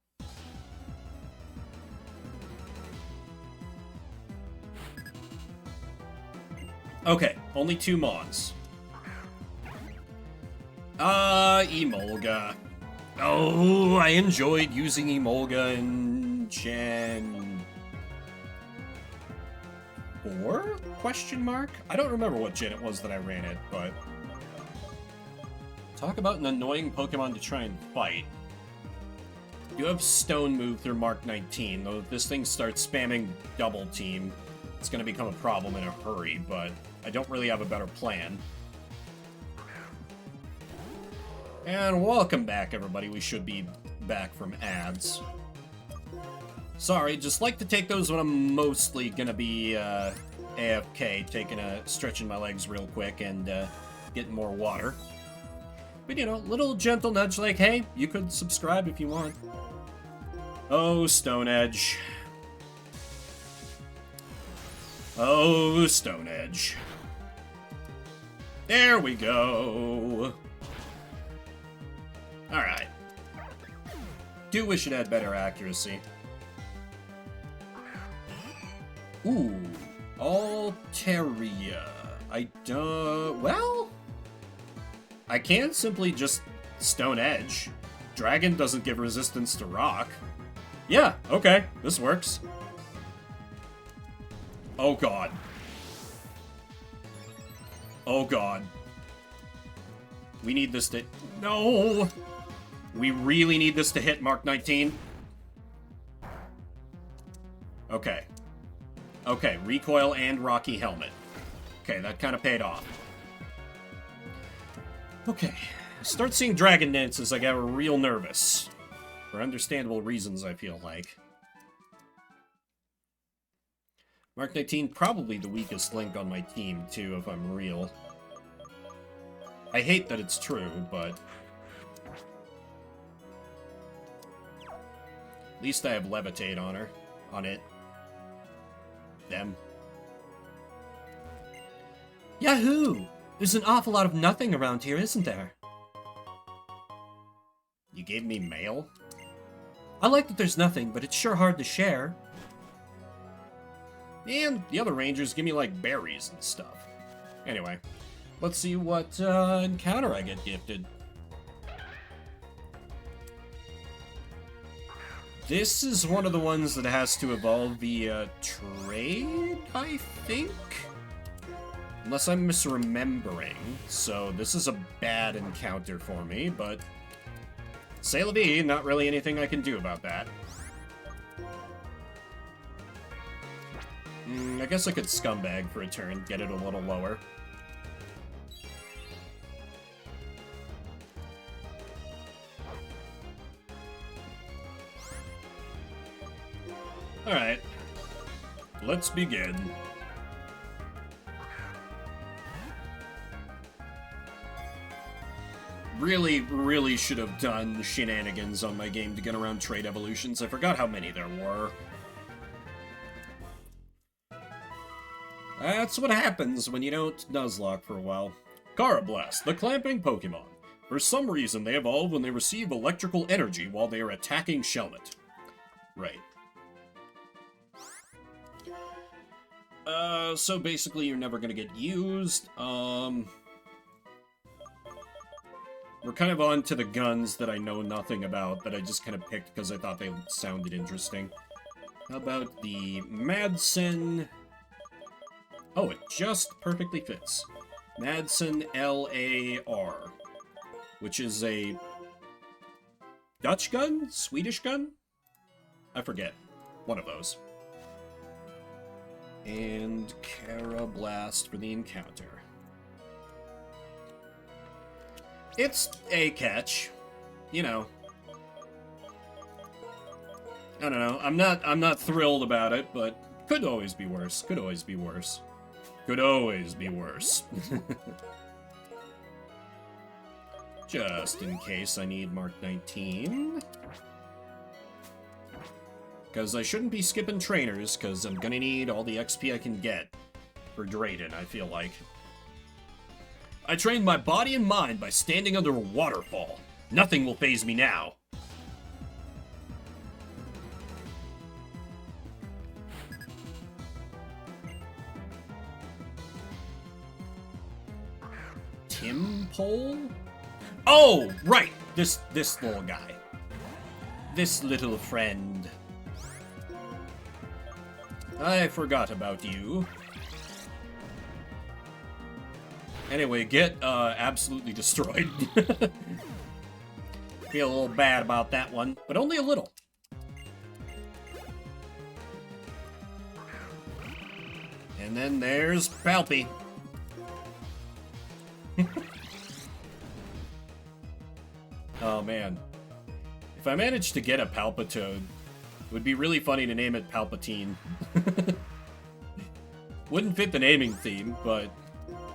Okay, only 2 Mons. Emolga. Oh, I enjoyed using Emolga in Gen 4? Question mark? I don't remember what gen it was that I ran it, but... Talk about an annoying Pokemon to try and fight. You have Stone move through Mark 19, though if this thing starts spamming Double Team, it's gonna become a problem in a hurry, but I don't really have a better plan. And welcome back, everybody. We should be back from ads. Sorry, just like to take those when I'm mostly gonna be, AFK, stretching my legs real quick and, getting more water. But, you know, little gentle nudge like, hey, you could subscribe if you want. Oh, Stone Edge. Oh, Stone Edge. There we go. Alright. Do wish it had better accuracy. Ooh. Altaria. Well... I can't simply just Stone Edge. Dragon doesn't give resistance to Rock. Yeah, okay, this works. Oh god. Oh god. We need this to... No! We really need this to hit Mark 19. Okay. Okay, recoil and Rocky Helmet. Okay, that kind of paid off. Okay. Start seeing dragon dances, I got real nervous. For understandable reasons, I feel like. Mark 19, probably the weakest link on my team, too, if I'm real. I hate that it's true, but... At least I have Levitate on her. On it. Them. Yahoo! There's an awful lot of nothing around here, isn't there? You gave me mail? I like that there's nothing, but it's sure hard to share. And the other rangers give me, like, berries and stuff. Anyway, let's see what encounter I get gifted. This is one of the ones that has to evolve via trade, I think? Unless I'm misremembering. So this is a bad encounter for me, but... C'est la vie, not really anything I can do about that. I guess I could scumbag for a turn, get it a little lower. Alright. Let's begin. Really should have done shenanigans on my game to get around trade evolutions. I forgot how many there were. That's what happens when you don't Nuzlocke for a while. Carablast, the clamping Pokemon. For some reason, they evolve when they receive electrical energy while they are attacking Shelmet. Right. So basically you're never gonna get used. We're kind of on to the guns that I know nothing about, that I just kind of picked because I thought they sounded interesting. How about the Madsen... Oh, it just perfectly fits. Madsen LAR, which is a Dutch gun? Swedish gun? I forget. One of those. And Carablast for the encounter. It's a catch. You know. I don't know. I'm not thrilled about it, but could always be worse. Could always be worse. Could always be worse. Just in case I need Mark 19. Because I shouldn't be skipping trainers, because I'm gonna need all the XP I can get for Drayden, I feel like. I trained my body and mind by standing under a waterfall. Nothing will faze me now. Tim Pole? Oh, right! This little guy. This little friend. I forgot about you. Anyway, get absolutely destroyed. Feel a little bad about that one, but only a little. And then there's Palpy. Oh man. If I managed to get a Palpitoad, it would be really funny to name it Palpatine. Wouldn't fit the naming theme, but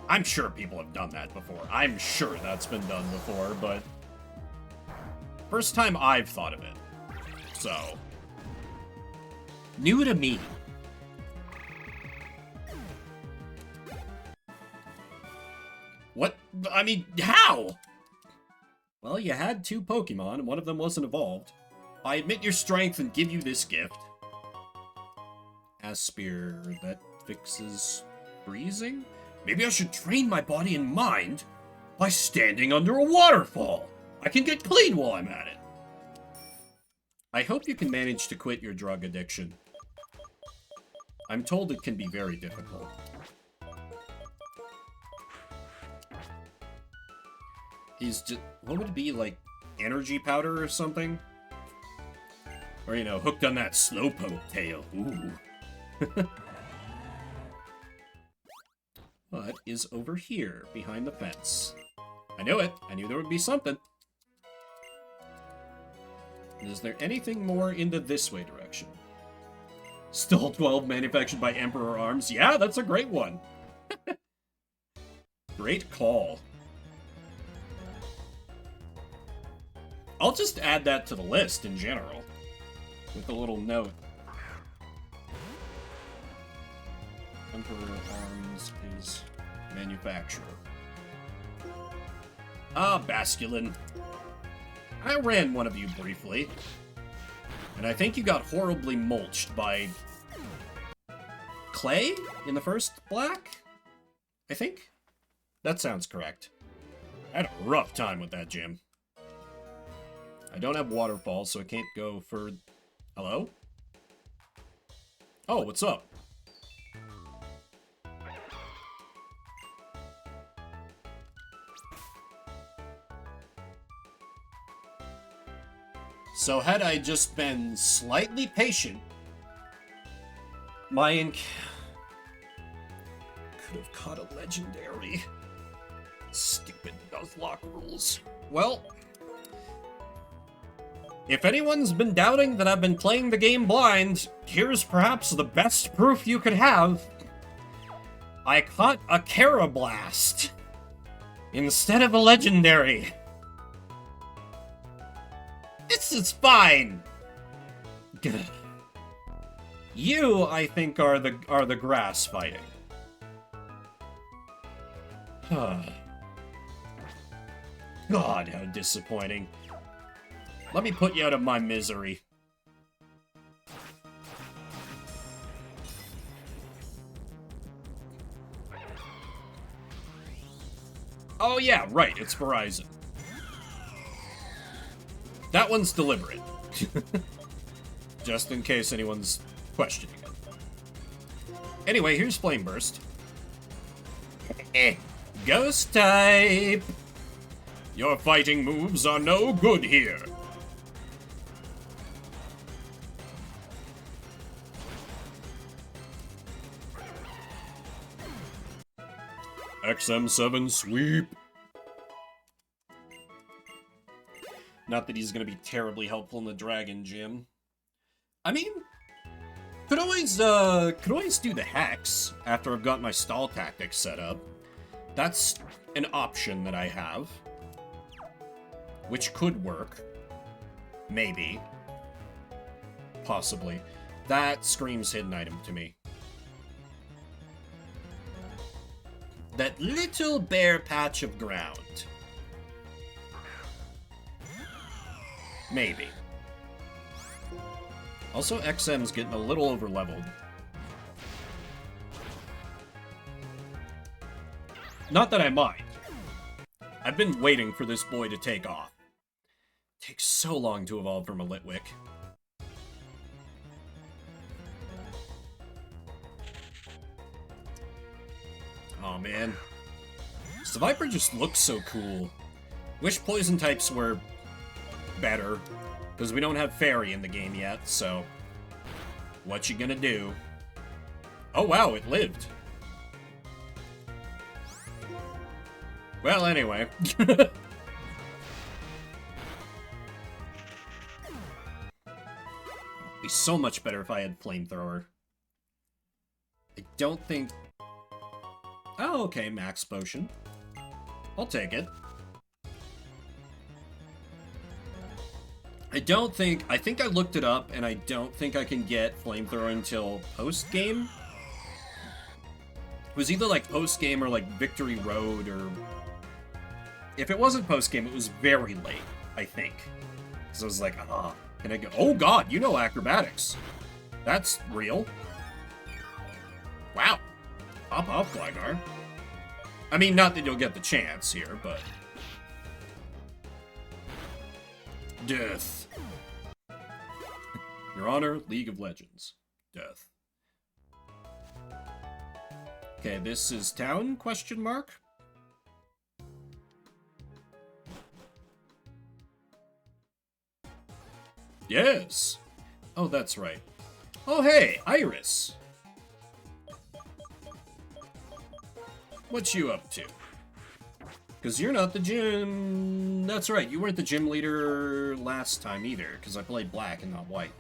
I'm sure people have done that before. I'm sure that's been done before, but first time I've thought of it. So, New to me. what? I mean, how? Well, you had two Pokemon, and one of them wasn't evolved. I admit your strength and give you this gift. Aspire, that fixes freezing? Maybe I should train my body and mind by standing under a waterfall. I can get clean while I'm at it. I hope you can manage to quit your drug addiction. I'm told it can be very difficult. He's just... What would it be, like, energy powder or something? Or, you know, hooked on that slowpoke tail. Ooh. What is over here, behind the fence? I knew it. I knew there would be something. Is there anything more into this way direction? Still 12 manufactured by Emperor Arms. Yeah, that's a great one. Great call. I'll just add that to the list in general. With a little note. Emperor Arms is manufacturer. Ah, Basculin. I ran one of you briefly. And I think you got horribly mulched by... Clay? In the first black? I think? That sounds correct. I had a rough time with that gym. I don't have waterfalls, so I can't go for... Hello? Oh, what's up? So had I just been slightly patient, my could have caught a legendary. Stupid Nuzlocke rules. Well, if anyone's been doubting that I've been playing the game blind, here's perhaps the best proof you could have. I caught a Carablast instead of a legendary. This is fine. Good. You, I think, are the grass fighting. God, how disappointing. Let me put you out of my misery. Oh yeah, right, it's Verizon. That one's deliberate. Just in case anyone's questioning it. Anyway, here's Flame Burst. Ghost type! Your fighting moves are no good here. XM7 sweep. Not that he's gonna be terribly helpful in the Dragon Gym. I mean, could always do the Hex after I've got my stall tactics set up. That's an option that I have. Which could work. Maybe. Possibly. That screams hidden item to me. That little bare patch of ground. Maybe. Also, XM's getting a little over-leveled. Not that I mind. I've been waiting for this boy to take off. It takes so long to evolve from a Litwick. Oh man. The Viper just looks so cool. Wish poison types were better, because we don't have Fairy in the game yet, so what you gonna do? Oh wow, it lived. Well, anyway. It'd be so much better if I had Flamethrower. I don't think... Oh, okay, Max Potion. I'll take it. I think I looked it up, and I don't think I can get Flamethrower until post-game. It was either, like, post-game or, like, Victory Road, or... If it wasn't post-game, it was very late, I think. So I was like, can I go... Oh god, you know acrobatics. That's real. Wow. Pop off, Gligar. I mean, not that you'll get the chance here, but... Death. Your Honor, League of Legends. Death. Okay, this is town, question mark? Yes. Oh, that's right. Oh, hey, Iris. What you up to? Because you're not the gym... That's right, you weren't the gym leader last time either, because I played black and not white.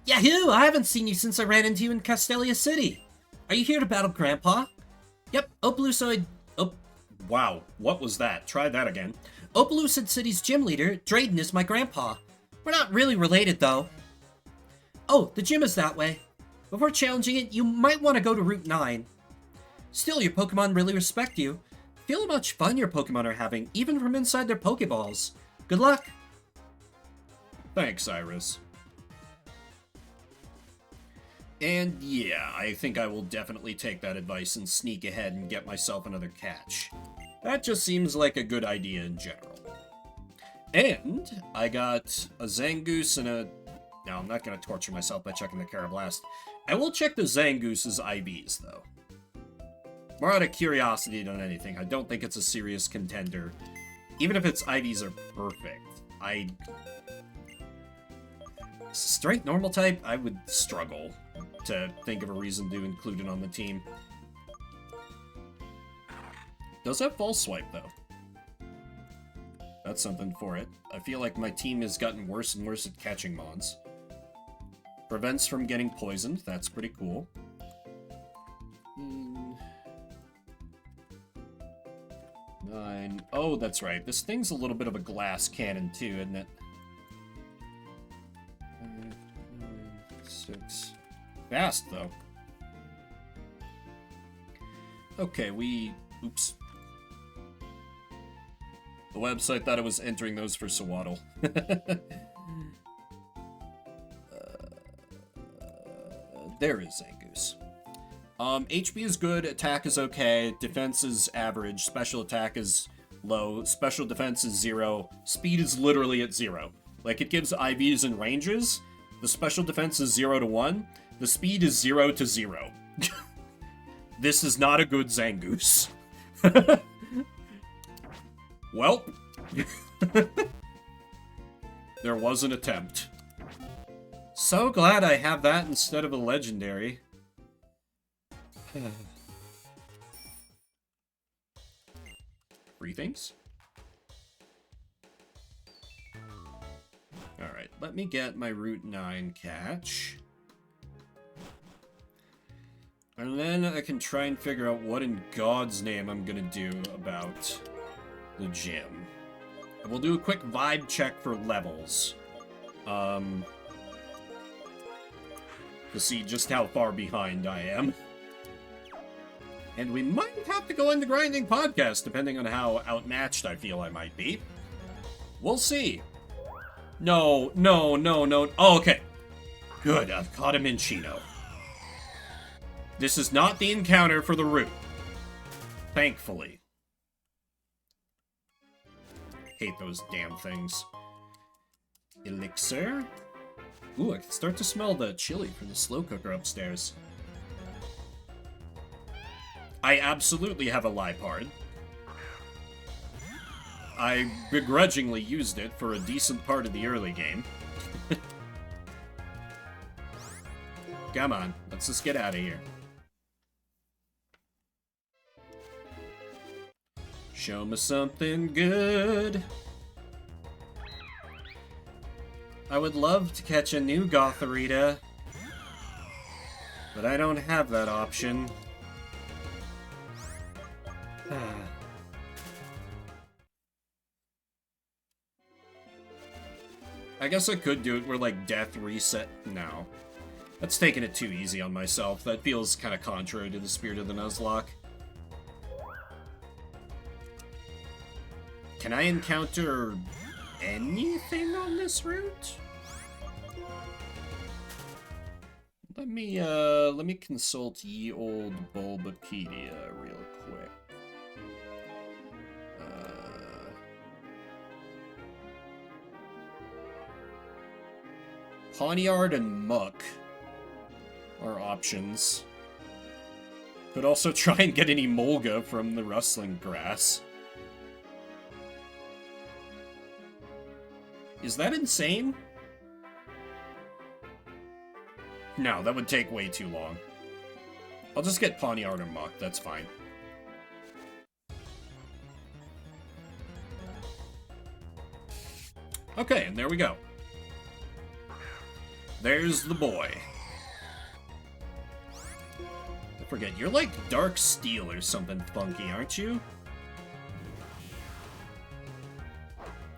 Yahoo! I haven't seen you since I ran into you in Castelia City. Are you here to battle Grandpa? Yep, Opalusoid... Oh, wow, what was that? Try that again. Opalucid City's gym leader, Drayden, is my grandpa. We're not really related, though. Oh, the gym is that way. Before challenging it, you might want to go to Route 9. Still, your Pokemon really respect you. Feel how much fun your Pokemon are having, even from inside their Pokeballs. Good luck! Thanks, Iris. And yeah, I think I will definitely take that advice and sneak ahead and get myself another catch. That just seems like a good idea in general. And I got a Zangoose and a... No, I'm not going to torture myself by checking the Carablast. I will check the Zangoose's IVs, though. More out of curiosity than anything. I don't think it's a serious contender. Even if its IVs are perfect. Straight normal type, I would struggle to think of a reason to include it on the team. Does have False Swipe, though. That's something for it. I feel like my team has gotten worse and worse at catching mons. Prevents from getting poisoned. That's pretty cool. 9. Oh, that's right. This thing's a little bit of a glass cannon, too, isn't it? 6. Fast, though. Okay, oops. The website thought I was entering those for Sawaddle. There is Zangoose. HP is good, attack is okay, defense is average, special attack is low, special defense is 0, speed is literally at 0. Like, it gives IVs and ranges, the special defense is 0 to 1, the speed is 0 to 0. This is not a good Zangoose. Well, there was an attempt. So glad I have that instead of a legendary. Free things? Alright, let me get my Route 9 catch. And then I can try and figure out what in God's name I'm gonna do about the gym. We'll do a quick vibe check for levels. To see just how far behind I am. And we might have to go into grinding podcast, depending on how outmatched I feel I might be. We'll see. No. Oh, okay. Good, I've caught him in Chino. This is not the encounter for the route. Thankfully. Hate those damn things. Elixir? Ooh, I can start to smell the chili from the slow cooker upstairs. I absolutely have a Lipard. I begrudgingly used it for a decent part of the early game. Come on, let's just get out of here. Show me something good. I would love to catch a new Gothorita, but I don't have that option. I guess I could do it where, like, death reset. No. That's taking it too easy on myself. That feels kind of contrary to the spirit of the Nuzlocke. Can I encounter anything on this route? Let me consult ye old Bulbapedia real quick. Pawniard and Muck are options. Could also try and get an Emolga from the rustling grass. Is that insane? No, that would take way too long. I'll just get Pawniard or Muck, that's fine. Okay, and there we go. There's the boy. I forget, you're like Dark Steel or something funky, aren't you?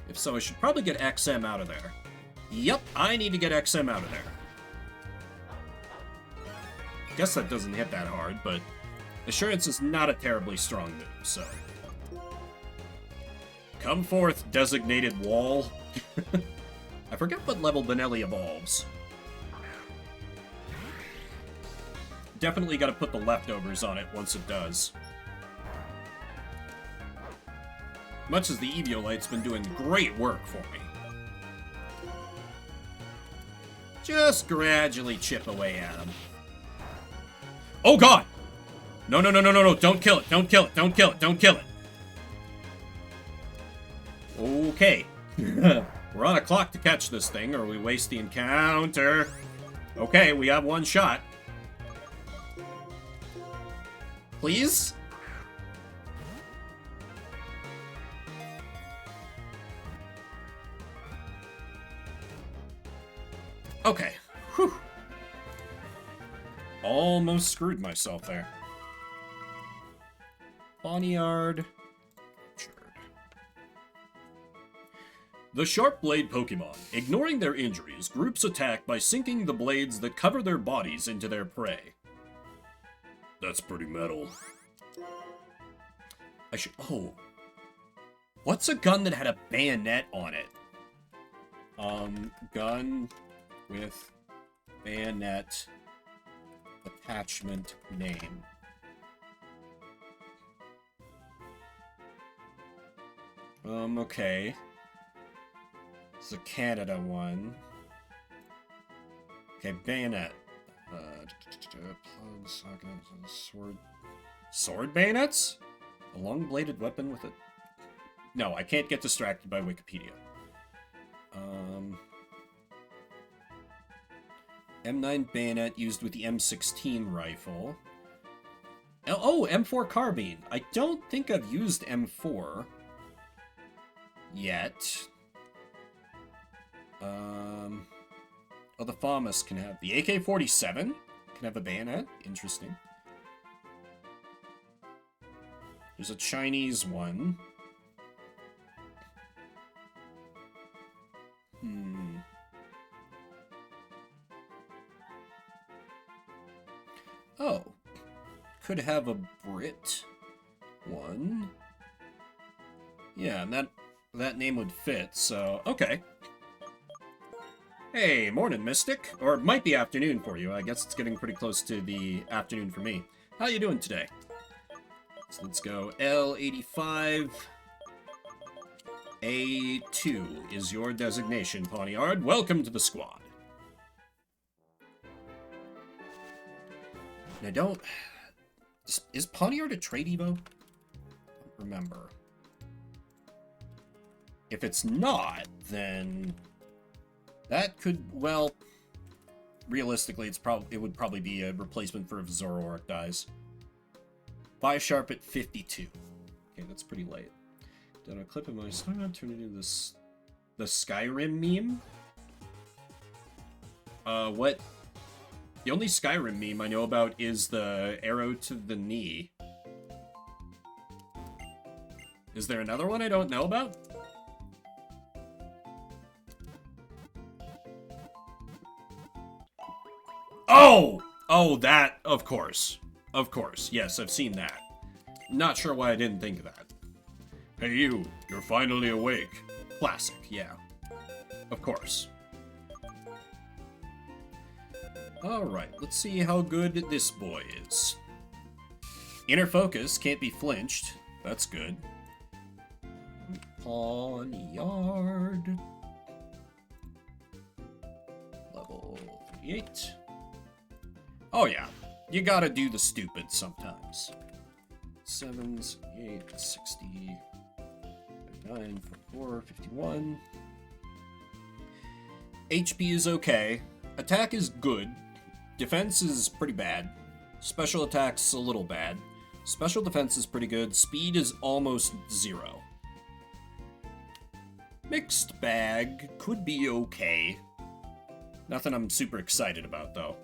If so, I should probably get XM out of there. Yep, I need to get XM out of there. Guess that doesn't hit that hard, but Assurance is not a terribly strong move, so... Come forth, designated wall. I forget what level Benelli evolves. Definitely gotta put the leftovers on it once it does. Much as the Eviolite's been doing great work for me. Just gradually chip away at him. Oh god! No, no, no, no, no, no, don't kill it, don't kill it, don't kill it, don't kill it. Okay. We're on a clock to catch this thing, or we waste the encounter. Okay, we have one shot. Please? Okay. Whew. Almost screwed myself there. Pawniard. The Sharp Blade Pokemon. Ignoring their injuries, groups attack by sinking the blades that cover their bodies into their prey. That's pretty metal. I should... Oh. What's a gun that had a bayonet on it? Gun with bayonet attachment name. Okay. It's a Canada one. Okay, bayonet. Sword. Sword bayonets? A long-bladed weapon with a... No, I can't get distracted by Wikipedia. M9 bayonet used with the M16 rifle. Oh, M4 carbine. I don't think I've used M4 yet. Oh, the FAMAS can have... The AK-47 can have a bayonet. Interesting. There's a Chinese one. Oh. Could have a Brit one. Yeah, and that name would fit, so... Okay. Hey, morning, Mystic. Or it might be afternoon for you. I guess it's getting pretty close to the afternoon for me. How you doing today? So let's go L85. A2 is your designation, Pawniard. Welcome to the squad. Now don't... Is Pawniard a trade Evo? I don't remember. If it's not, then... That could, well... Realistically, it would probably be a replacement for if Zoroark dies. Biosharp at 52. Okay, that's pretty late. Done a clip of my song, turn it into this... The Skyrim meme? What... The only Skyrim meme I know about is the arrow to the knee. Is there another one I don't know about? Oh! Oh, that, of course. Of course. Yes, I've seen that. Not sure why I didn't think of that. Hey you, you're finally awake. Classic, yeah. Of course. Alright, let's see how good this boy is. Inner focus, can't be flinched. That's good. Pawniard. Level 38. Oh yeah, you gotta do the stupid sometimes. 7s, 8, 60, 59, 44, 51. HP is okay. Attack is good. Defense is pretty bad. Special attack's a little bad. Special defense is pretty good. Speed is almost 0. Mixed bag. Could be okay. Nothing I'm super excited about, though.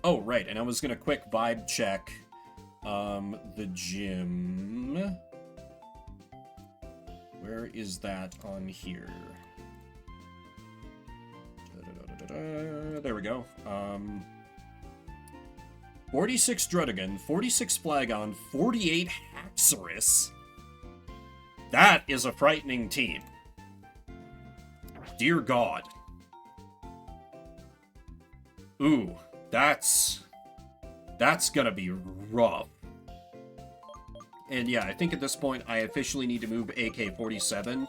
Oh, right, and I was gonna quick vibe check the gym. Where is that on here? There we go. 46 Drudigan, 46 Flagon, 48 Haxorus. That is a frightening team. Dear God. Ooh, that's gonna be rough. And yeah, I think at this point I officially need to move AK-47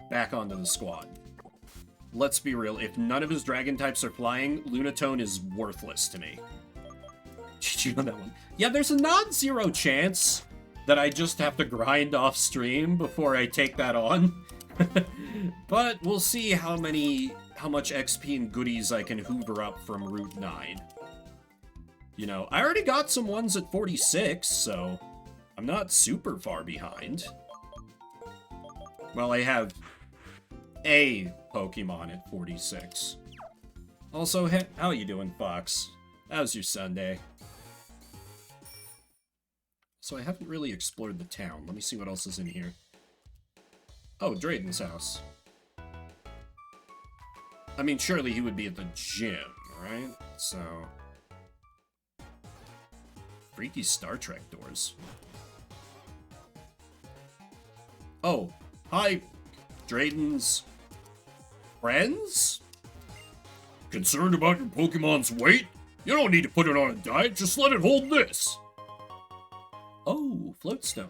back onto the squad. Let's be real, if none of his dragon types are flying, Lunatone is worthless to me. Did you know that one? Yeah, there's a non-zero chance that I just have to grind off stream before I take that on. But we'll see how much XP and goodies I can hoover up from Route 9. You know, I already got some ones at 46, so I'm not super far behind. Well, I have a Pokemon at 46. Also, how you doing, Fox? How's your Sunday? So I haven't really explored the town. Let me see what else is in here. Oh, Drayden's house. I mean, surely he would be at the gym, right? So... Freaky Star Trek doors. Oh, hi, Drayden's friends? Concerned about your Pokemon's weight? You don't need to put it on a diet, just let it hold this. Oh, Floatstone.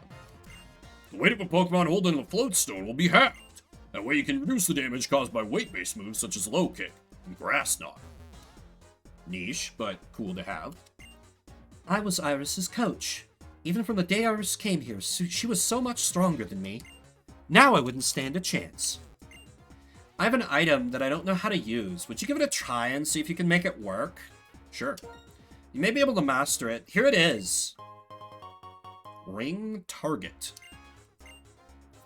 The weight of a Pokemon holding a Floatstone will be halved. That way you can reduce the damage caused by weight-based moves such as Low Kick and Grass Knot. Niche, but cool to have. I was Iris's coach. Even from the day Iris came here, she was so much stronger than me. Now I wouldn't stand a chance. I have an item that I don't know how to use. Would you give it a try and see if you can make it work? Sure. You may be able to master it. Here it is. Ring Target.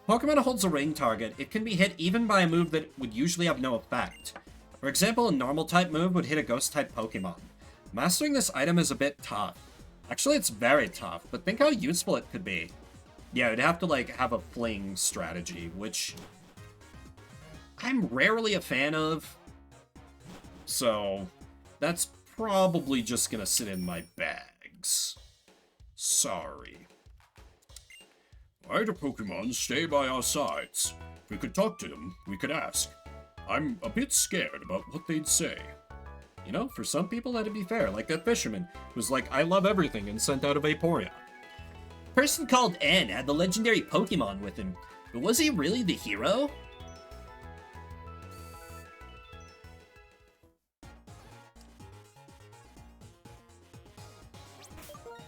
Pokemon holds a ring target. It can be hit even by a move that would usually have no effect. For example, a normal type move would hit a ghost type Pokemon. Mastering this item is a bit tough. Actually, it's very tough, but think how useful it could be. Yeah, it'd have to, like, have a fling strategy, which I'm rarely a fan of. So, that's probably just gonna sit in my bags. Sorry. Why do Pokemon stay by our sides? If we could talk to them, we could ask. I'm a bit scared about what they'd say. You know, for some people that'd be fair, like that fisherman who's like, I love everything and sent out a Vaporeon. Person called N had the legendary Pokemon with him, but was he really the hero?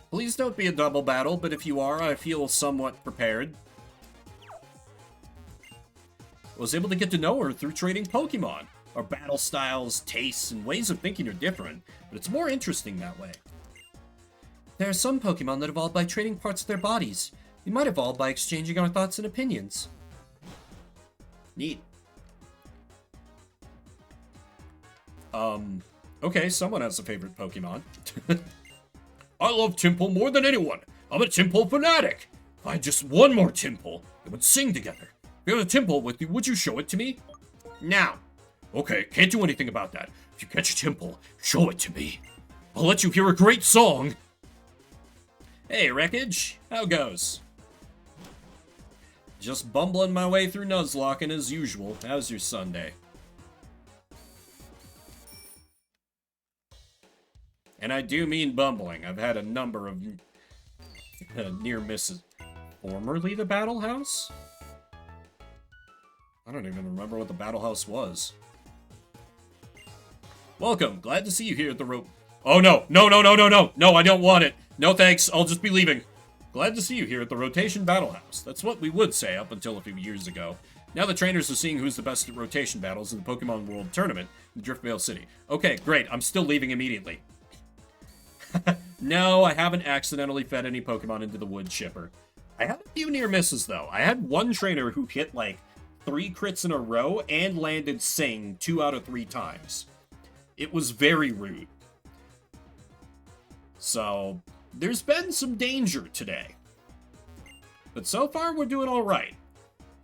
Please don't be a double battle, but if you are, I feel somewhat prepared. I was able to get to know her through trading Pokemon. Our battle styles, tastes, and ways of thinking are different, but it's more interesting that way. There are some Pokemon that evolve by trading parts of their bodies. We might evolve by exchanging our thoughts and opinions. Neat. Okay, someone has a favorite Pokemon. I love Temple more than anyone. I'm a Temple fanatic. If I had just one more Temple, they would sing together. If you have a Temple with you, would you show it to me? Now. Okay, can't do anything about that. If you catch a Temple, show it to me. I'll let you hear a great song. Hey, Wreckage. How goes? Just bumbling my way through Nuzlocke as usual. How's your Sunday? And I do mean bumbling. I've had a number of near misses. Formerly the Battle House? I don't even remember what the Battle House was. Welcome. Glad to see you here at the rope. Oh, no. No, no, no, no, no. No, I don't want it. No, thanks. I'll just be leaving. Glad to see you here at the Rotation Battle House. That's what we would say up until a few years ago. Now the trainers are seeing who's the best at rotation battles in the Pokemon World Tournament in Driftvale City. Okay, great. I'm still leaving immediately. No, I haven't accidentally fed any Pokemon into the wood chipper. I had a few near misses, though. I had one trainer who hit, like, 3 crits in a row and landed Sing 2 out of 3 times. It was very rude. So, there's been some danger today. But so far, we're doing alright.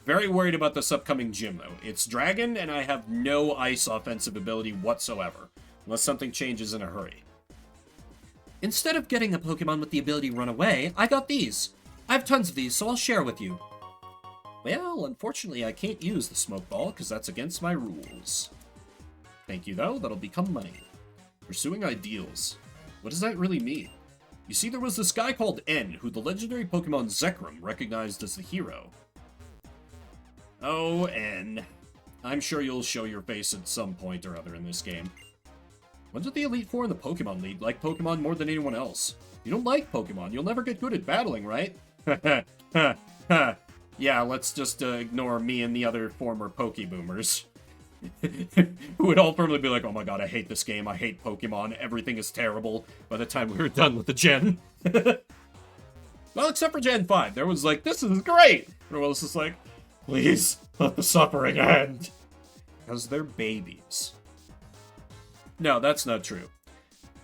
Very worried about this upcoming gym, though. It's Dragon, and I have no Ice offensive ability whatsoever. Unless something changes in a hurry. Instead of getting a Pokemon with the ability Run Away, I got these. I have tons of these, so I'll share with you. Well, unfortunately, I can't use the Smoke Ball, because that's against my rules. Thank you, though. That'll become money. Pursuing ideals. What does that really mean? You see, there was this guy called N, who the legendary Pokemon Zekrom recognized as the hero. Oh, N. I'm sure you'll show your face at some point or other in this game. When did the Elite Four in the Pokemon League like Pokemon more than anyone else? You don't like Pokemon, you'll never get good at battling, right? Yeah, let's just ignore me and the other former Pokeboomers. Who would all firmly be like, oh my god, I hate this game, I hate Pokemon, everything is terrible, by the time we were done with the gen. Well, except for Gen 5, there was like, this is great! Everyone else is like, please, let the suffering end. Because they're babies. No, that's not true.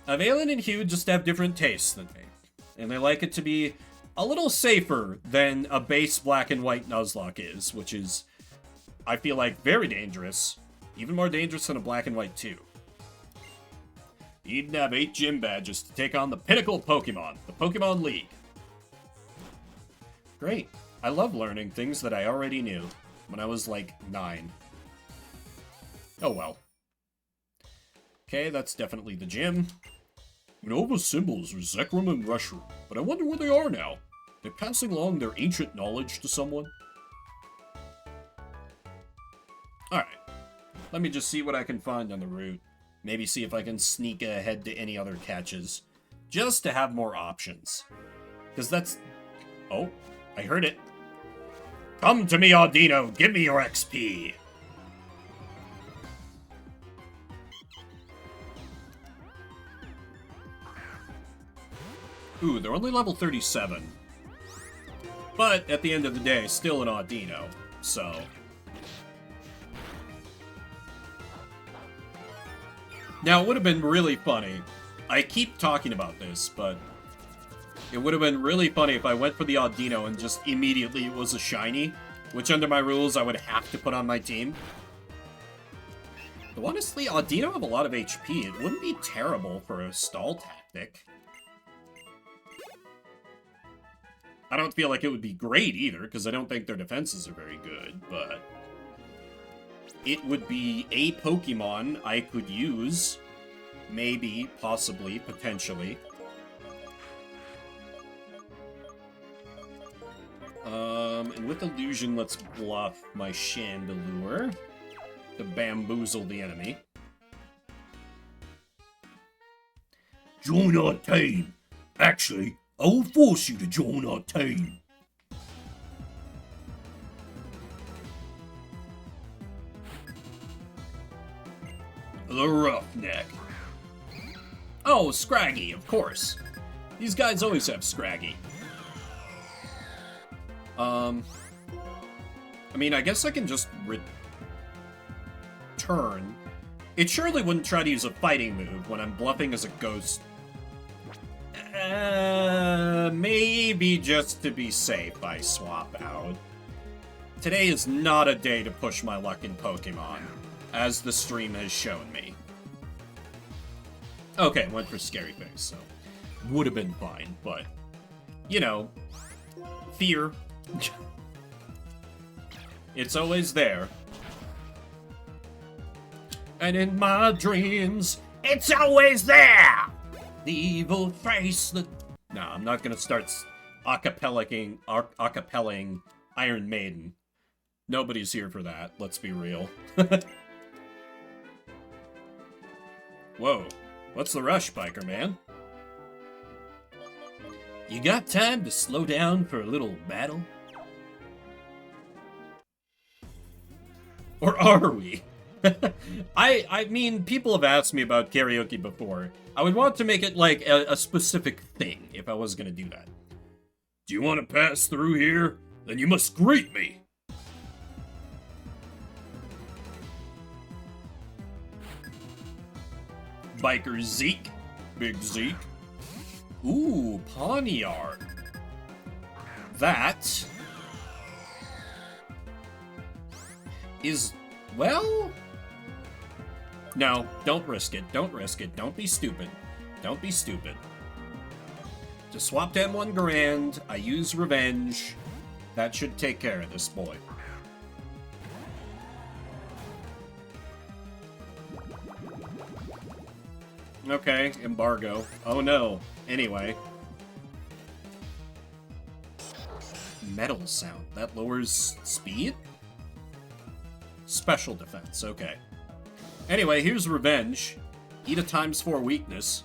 Valen and Hugh just have different tastes than me. And they like it to be a little safer than a base black and white Nuzlocke is, which is, I feel like, very dangerous. Even more dangerous than a black and white 2. You need to have 8 gym badges to take on the pinnacle Pokemon, the Pokemon League. Great. I love learning things that I already knew when I was like 9. Oh well. Okay, that's definitely the gym. Nova's symbols are Zekrom and Reshiram, but I wonder where they are now. They're passing along their ancient knowledge to someone? Alright. Let me just see what I can find on the route. Maybe see if I can sneak ahead to any other catches. Just to have more options. Because that's... Oh, I heard it. Come to me, Audino. Give me your XP. Ooh, they're only level 37. But, at the end of the day, still an Audino, so... Now, it would have been really funny. I keep talking about this, but... It would have been really funny if I went for the Audino and just immediately it was a shiny, which under my rules I would have to put on my team. Though honestly, Audino have a lot of HP. It wouldn't be terrible for a stall tactic. I don't feel like it would be great either, because I don't think their defenses are very good, but... It would be a Pokemon I could use. Maybe, possibly, potentially. And with Illusion, let's bluff my Chandelure to bamboozle the enemy. Join our team! Actually, I will force you to join our team. The Roughneck. Oh, Scraggy, of course. These guys always have Scraggy. I mean, I guess I can just return. It surely wouldn't try to use a fighting move when I'm bluffing as a ghost. Maybe just to be safe, I swap out. Today is not a day to push my luck in Pokemon, as the stream has shown me. Okay, went for Scary Face, so would have been fine, but, you know, fear. It's always there. And in my dreams, it's always there! The evil face that... No, I'm not gonna start acapelling Iron Maiden. Nobody's here for that, let's be real. Whoa, what's the rush, biker man? You got time to slow down for a little battle? Or are we? I mean, people have asked me about karaoke before. I would want to make it like a specific thing if I was gonna do that. Do you want to pass through here? Then you must greet me. Biker Zeke. Big Zeke. Ooh, Pawniard. That is, well... No, don't risk it. Don't risk it. Don't be stupid. Don't be stupid. Just swap down 1 grand. I use revenge. That should take care of this boy. Okay, embargo. Oh no. Anyway. Metal sound. That lowers speed? Special defense, okay. Anyway, here's revenge. Eat a ×4 weakness.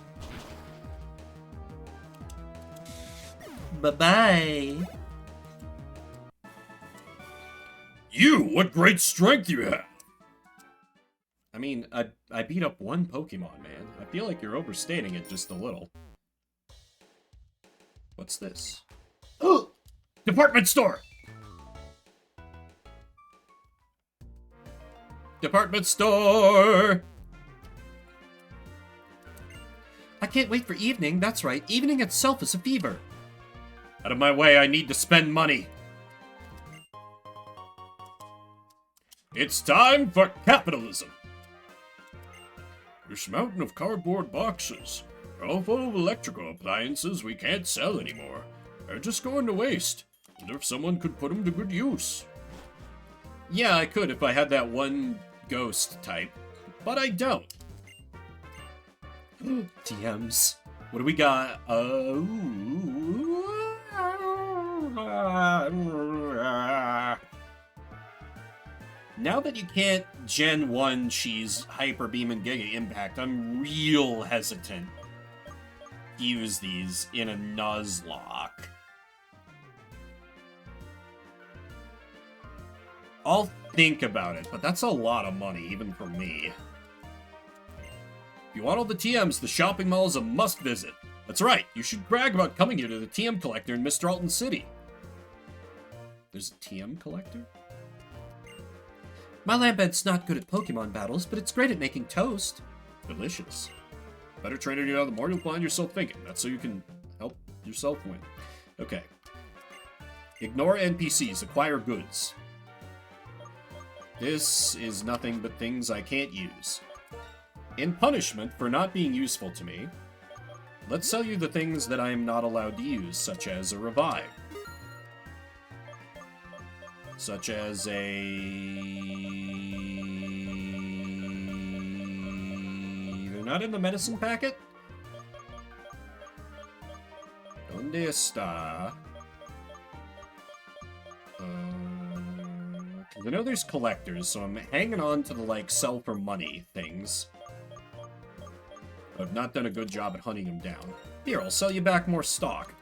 Bye-bye. You, what great strength you have! I mean, I beat up 1 Pokemon, man. I feel like you're overstating it just a little. What's this? Oh! Department store! Department store! I can't wait for evening. That's right. Evening itself is a fever. Out of my way, I need to spend money. It's time for capitalism. This mountain of cardboard boxes are all full of electrical appliances we can't sell anymore. They're just going to waste. Wonder if someone could put them to good use. Yeah, I could if I had that 1 ghost type, but I don't. TMs. What do we got? Now that you can't Gen 1 cheese Hyper Beam and Giga Impact, I'm real hesitant to use these in a Nuzlocke. I'll think about it, but that's a lot of money, even for me. If you want all the TMs, the shopping mall is a must visit. That's right, you should brag about coming here to the TM Collector in Mr. Alton City. There's a TM Collector? My Lambent's not good at Pokemon battles, but it's great at making toast. Delicious. Better trainer you know, the more you'll find yourself thinking. That's so you can help yourself win. Okay. Ignore NPCs, acquire goods. This is nothing but things I can't use. In punishment for not being useful to me, let's sell you the things that I am not allowed to use, such as a revive. Such as a... They're not in the medicine packet? ¿Dónde está? Because I know there's collectors, so I'm hanging on to the, like, sell for money things. I've not done a good job at hunting them down. Here, I'll sell you back more stock.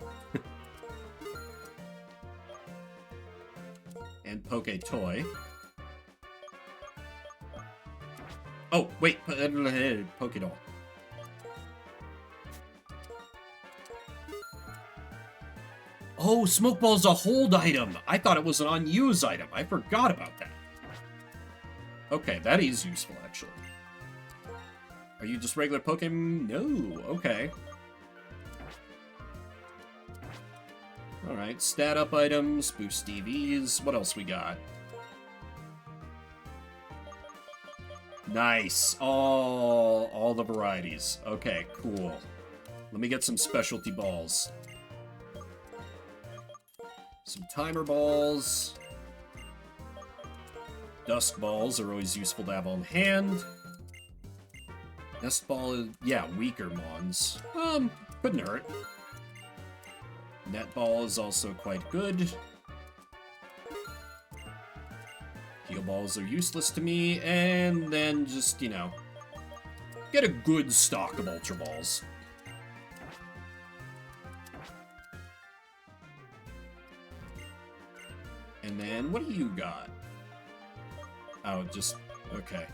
And Poke Toy. Oh, wait, Poke Doll. Oh, Smoke Ball's a hold item. I thought it was an unused item. I forgot about that. Okay, that is useful, actually. Are you just regular Pokemon? No, okay. Alright, stat up items, boost EVs. What else we got? Nice. All the varieties. Okay, cool. Let me get some specialty balls. Some timer balls. Dusk balls are always useful to have on hand. Nest ball is, yeah, weaker mons. Couldn't hurt. Net ball is also quite good. Heal balls are useless to me, and then just, you know, get a good stock of Ultra Balls. you got? Oh, just... okay.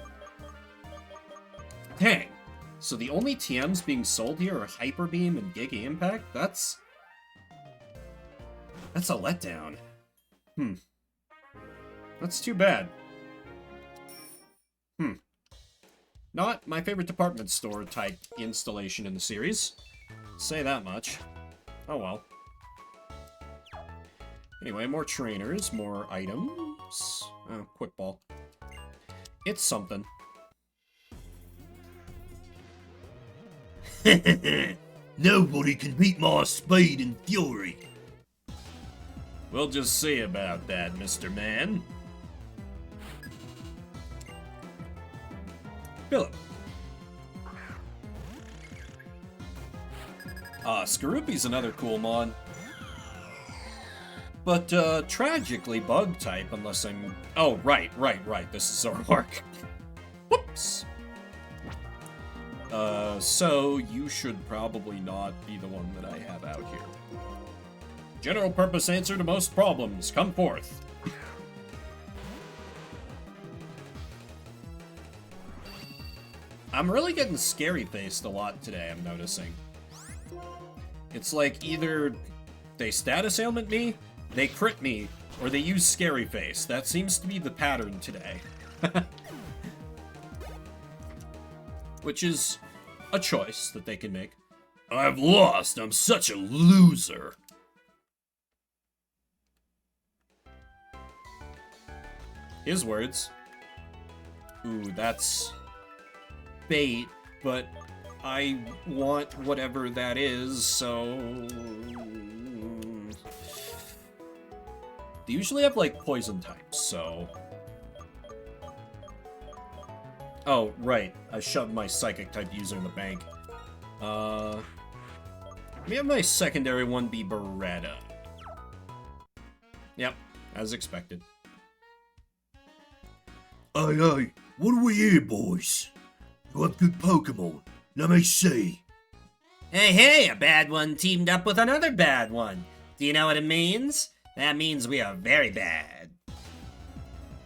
Dang. So the only TMs being sold here are Hyper Beam and Giga Impact? That's a letdown. That's too bad. Not my favorite department store type installation in the series. Say that much. Oh well. Anyway, more trainers, more items. Oh, quick ball. It's something. Nobody can beat my speed and fury. We'll just see about that, Mr. Man. Philip. Skorupi's another cool mon. But, tragically bug type, unless I'm... Oh, right, this is Zoroark. Whoops! So you should probably not be the one that I have out here. General purpose answer to most problems, come forth. I'm really getting scary-faced a lot today, I'm noticing. It's like either they status ailment me, they crit me, or they use scary face. That seems to be the pattern today. Which is a choice that they can make. I've lost, I'm such a loser. His words. Ooh, that's bait, but I want whatever that is, so... They usually have, like, poison types, so... Oh, right. I shoved my psychic type user in the bank. Let me have my secondary one be Beretta. Yep, as expected. Hey, what are we here, boys? You have good Pokemon. Let me see. Hey, a bad one teamed up with another bad one. Do you know what it means? That means we are very bad.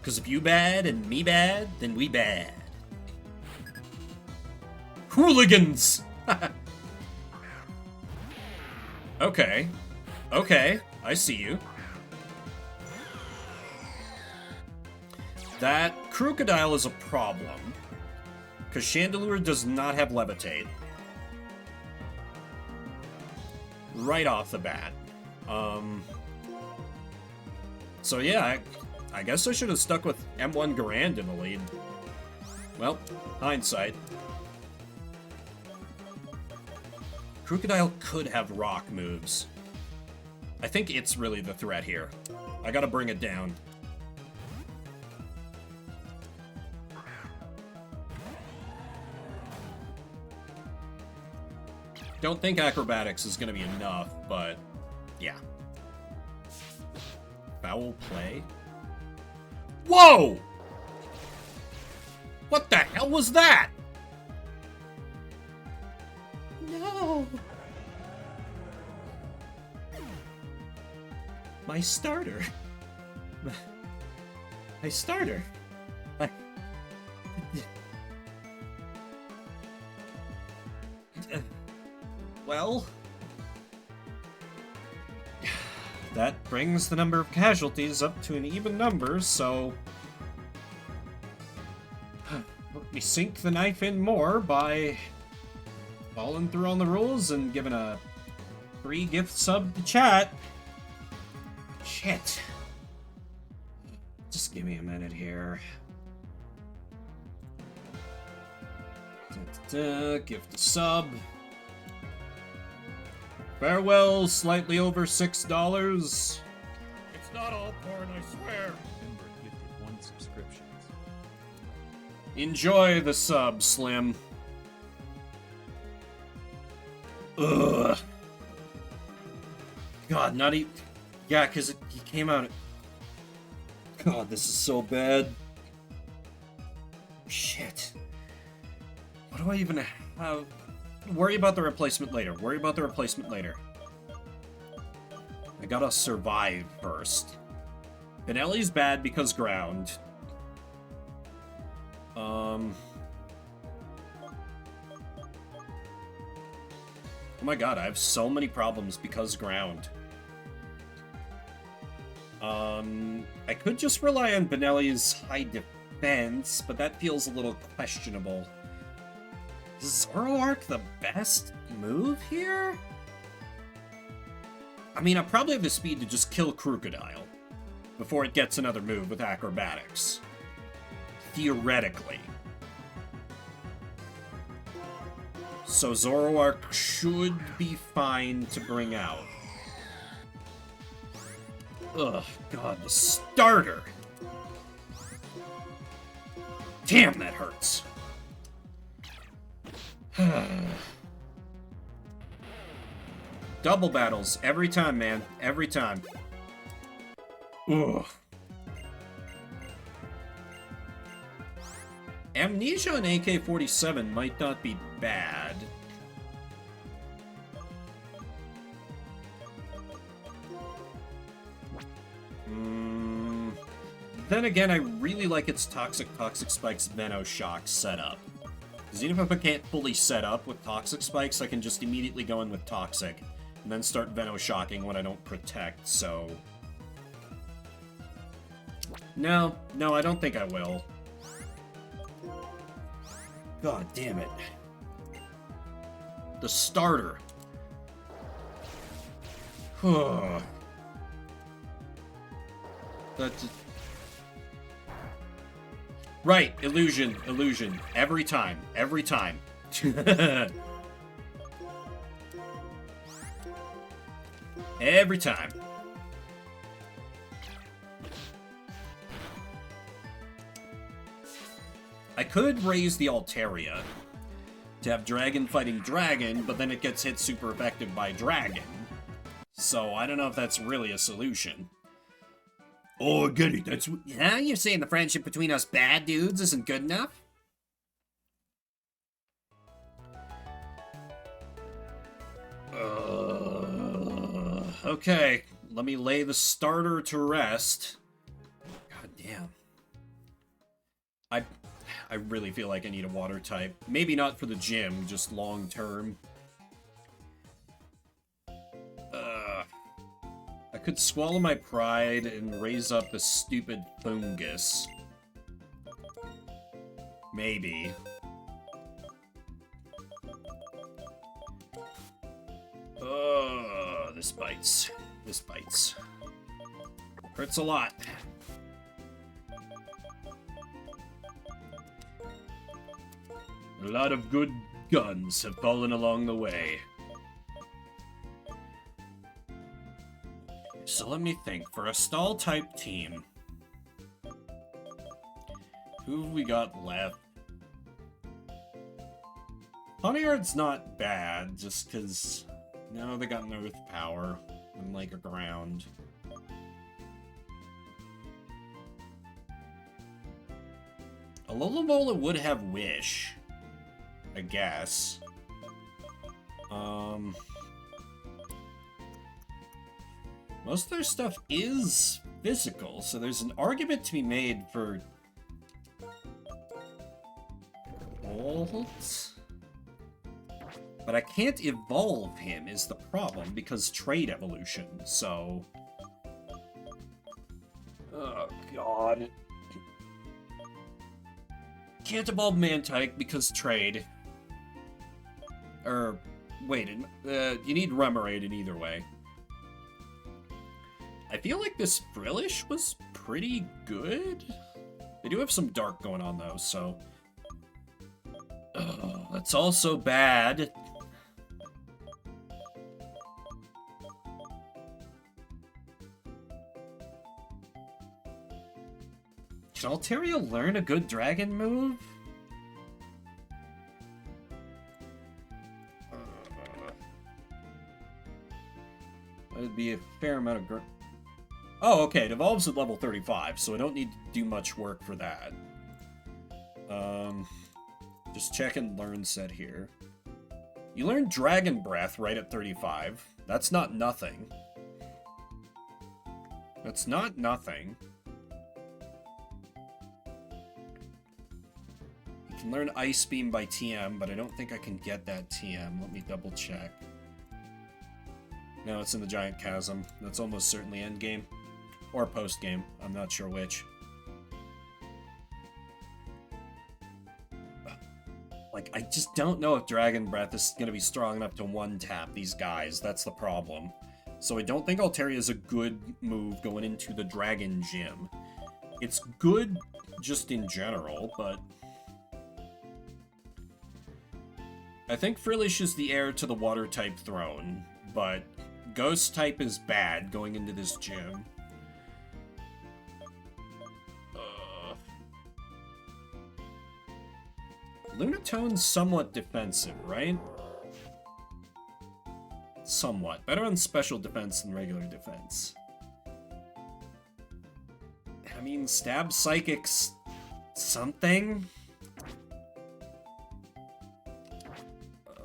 Because if you bad and me bad, then we bad. Hooligans! Okay, I see you. That Crocodile is a problem. Because Chandelure does not have Levitate. Right off the bat. So yeah, I guess I should have stuck with M1 Garand in the lead. Well, hindsight. Crocodile could have rock moves. I think it's really the threat here. I gotta bring it down. Don't think acrobatics is gonna be enough, but yeah. Foul play? Whoa! What the hell was that? No! My starter. My starter. Well, that brings the number of casualties up to an even number, so let me sink the knife in more by following through on the rules and giving a free gift sub to chat. Shit. Just give me a minute here. Gift a sub. Farewell, slightly over $6. It's not all porn, I swear. Member gifted 1 subscription. Enjoy the sub, Slim. Ugh. God, not even... Yeah, because he came out... God, this is so bad. Shit. What do I even have... Worry about the replacement later. Worry about the replacement later. I gotta survive first. Benelli's bad because ground. Oh my god, I have so many problems because ground. I could just rely on Benelli's high defense, but that feels a little questionable. Is Zoroark the best move here? I mean, I probably have the speed to just kill Crocodile before it gets another move with acrobatics. Theoretically. So Zoroark should be fine to bring out. Ugh, God, the starter! Damn, that hurts. Double battles, every time, man. Every time. Ugh. Amnesia and AK-47 might not be bad. Then again, I really like its Toxic Spikes Venoshock setup. Because even if I can't fully set up with Toxic Spikes, I can just immediately go in with Toxic, and then start Venoshocking when I don't protect, so... No, I don't think I will. God damn it. The starter. That's... Right, illusion. Every time. Every time. I could raise the Altaria to have Dragon fighting Dragon, but then it gets hit super effective by Dragon. So I don't know if that's really a solution. Oh, I get it. That's what... Yeah, you're saying the friendship between us bad dudes isn't good enough? Okay, let me lay the starter to rest. God damn. I really feel like I need a water type. Maybe not for the gym, just long term. I could swallow my pride and raise up the stupid fungus. Maybe. This bites. This bites. Hurts a lot. A lot of good guns have fallen along the way. So let me think. For a stall-type team, who have we got left? Poniard's not bad, just because... No, they got an Earth Power and, like, a Ground. Alola would have Wish, I guess. Most of their stuff is physical, so there's an argument to be made for... Bolt? But I can't evolve him is the problem, because trade evolution, so... Oh, God. Can't evolve Mantike because trade. Wait, you need Remoraid either way. I feel like this Frillish was pretty good. They do have some dark going on, though, so... That's also bad. Can Altaria learn a good dragon move? That'd be a fair amount of... Oh, okay, it evolves at level 35, so I don't need to do much work for that. Just check and learn set here. You learn Dragon Breath right at 35. That's not nothing. That's not nothing. Can learn Ice Beam by TM, but I don't think I can get that TM. Let me double check. No, it's in the Giant Chasm. That's almost certainly endgame. Or post-game. I'm not sure which. Like, I just don't know if Dragon Breath is going to be strong enough to one-tap these guys. That's the problem. So I don't think Altaria is a good move going into the Dragon Gym. It's good just in general, but... I think Frillish is the heir to the Water-type throne, but Ghost-type is bad going into this gym. Lunatone's somewhat defensive, right? Somewhat. Better on special defense than regular defense. I mean, Stab Psychic's something?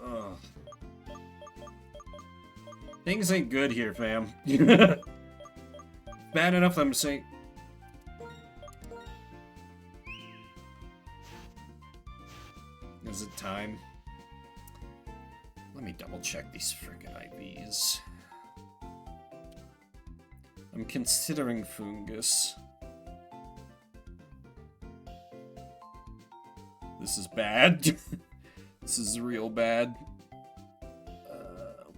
Ugh. Things ain't good here, fam. Bad enough I'm saying... Is it time? Let me double check these friggin' IVs. I'm considering Fungus. This is bad. This is real bad.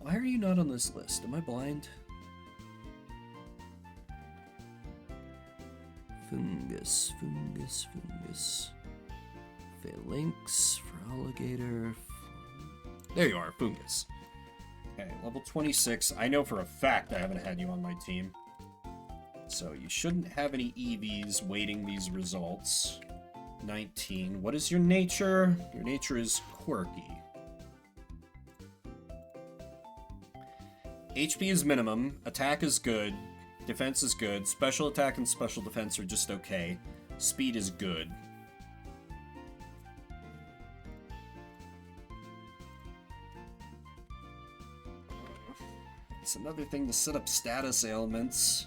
Why are you not on this list? Am I blind? Fungus, Fungus, Fungus. Phalanx, Feraligatr. There you are, Fungus. Okay, level 26. I know for a fact I haven't had you on my team. So you shouldn't have any EVs waiting these results. 19. What is your nature? Your nature is quirky. HP is minimum. Attack is good. Defense is good. Special attack and special defense are just okay. Speed is good. It's another thing to set up status ailments.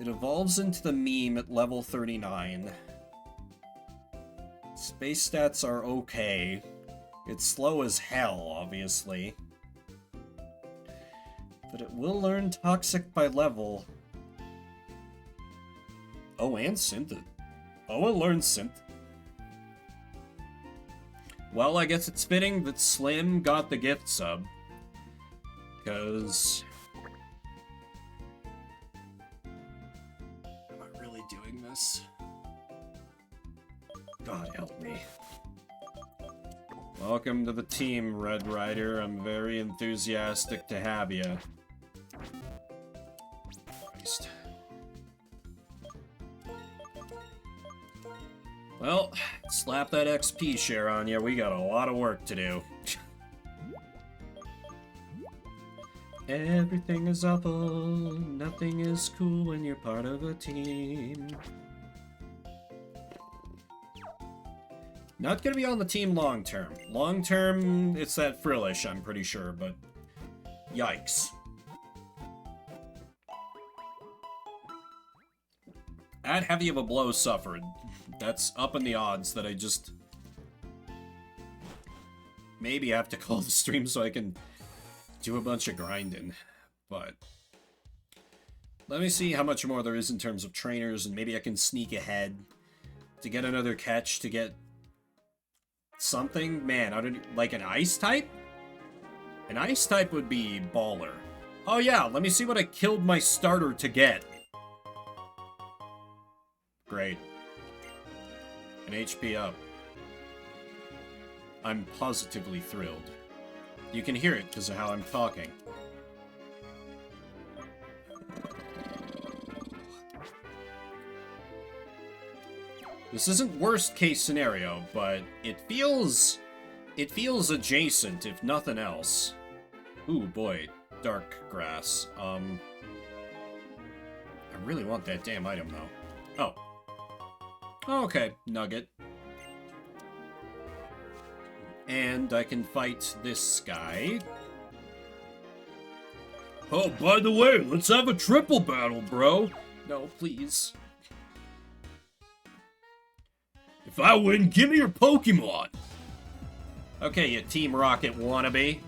It evolves into the meme at level 39. Space stats are okay. It's slow as hell, obviously. But it will learn Toxic by level. Oh, and Synth. Oh, it learns Synth. Well, I guess it's fitting that Slim got the gift sub. Because... Am I really doing this? God help me. Welcome to the team, Red Rider. I'm very enthusiastic to have you. Christ. Well, slap that XP share on you. We got a lot of work to do. Everything is awful, nothing is cool when you're part of a team. Not gonna be on the team long term. Long term, it's that Frillish, I'm pretty sure, but yikes. At heavy of a blow suffered. That's up in the odds that I just... Maybe have to call the stream so I can do a bunch of grinding, but let me see how much more there is in terms of trainers, and maybe I can sneak ahead to get another catch, to get something. Man, I don't like an ice type? An ice type would be baller. Oh yeah, let me see what I killed my starter to get. Great. An HP up. I'm positively thrilled. You can hear it because of how I'm talking. This isn't worst case scenario, but it feels adjacent, if nothing else. Ooh boy, dark grass. I really want that damn item though. Oh, okay, nugget. And I can fight this guy. Oh, by the way, let's have a triple battle, bro. No, please. If I win, give me your Pokemon. Okay, you Team Rocket wannabe.